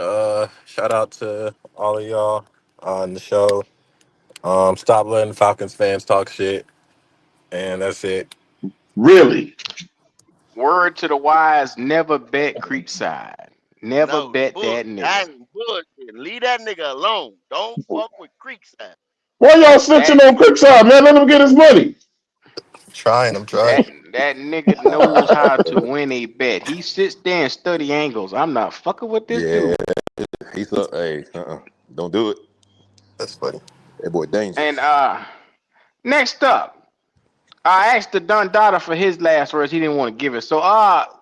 Shout out to all of y'all on the show. Stop letting Falcons fans talk shit, and that's it. Really? Word to the wise, never bet Creekside. Never No, bet bull. that nigga. That bullshit. Leave that nigga alone. Don't fuck with Creekside. Why y'all snitching That on Cripside, man? Let him get his money. I'm trying. that nigga knows how to win a bet. He sits there and study angles. I'm not fucking with this Yeah, dude. he's up. Hey, don't do it. That's funny. That boy And dangerous. next up, I asked the Don Dada for his last words. He didn't want to give it. So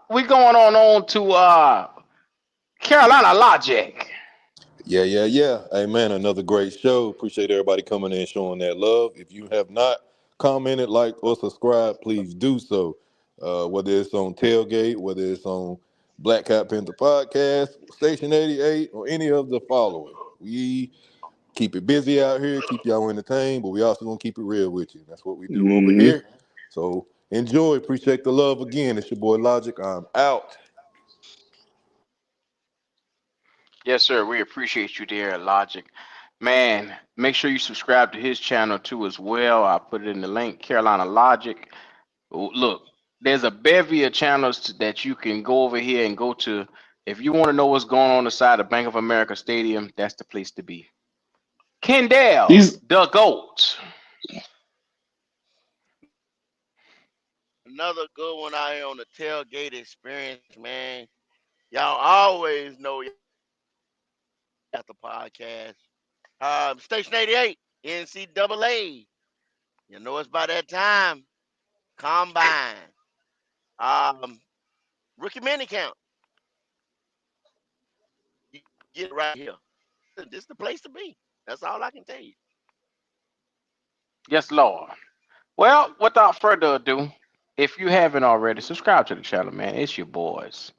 we going on to Carolina Logic. Yeah. Hey, man, another great show. Appreciate everybody coming in, showing that love. If you have not commented, liked, or subscribed, please do so. Whether it's on Tailgate, whether it's on Black Cat Panther Podcast, Station 88, or any of the following. We keep it busy out here, keep y'all entertained, but we also gonna keep it real with you. That's what we do over Mm-hmm. here. So enjoy, appreciate the love again. It's your boy Logic. I'm out. Yes, sir. We appreciate you there, Logic. Man, make sure you subscribe to his channel too as well. I put it in the link, Carolina Logic. Look, there's a bevy of channels that you can go over here and go to. If you want to know what's going on inside the Bank of America Stadium, that's the place to be. Kendall, He's the GOAT. Another good one out here on the tailgate experience, man. Y'all always know y'all got the podcast. Station 88, NCAA. You know it's by that time. Combine. Rookie mini count. You get it right here. This is the place to be. That's all I can tell you. Yes, Lord. Well, without further ado, if you haven't already, subscribe to the channel, man. It's your boys.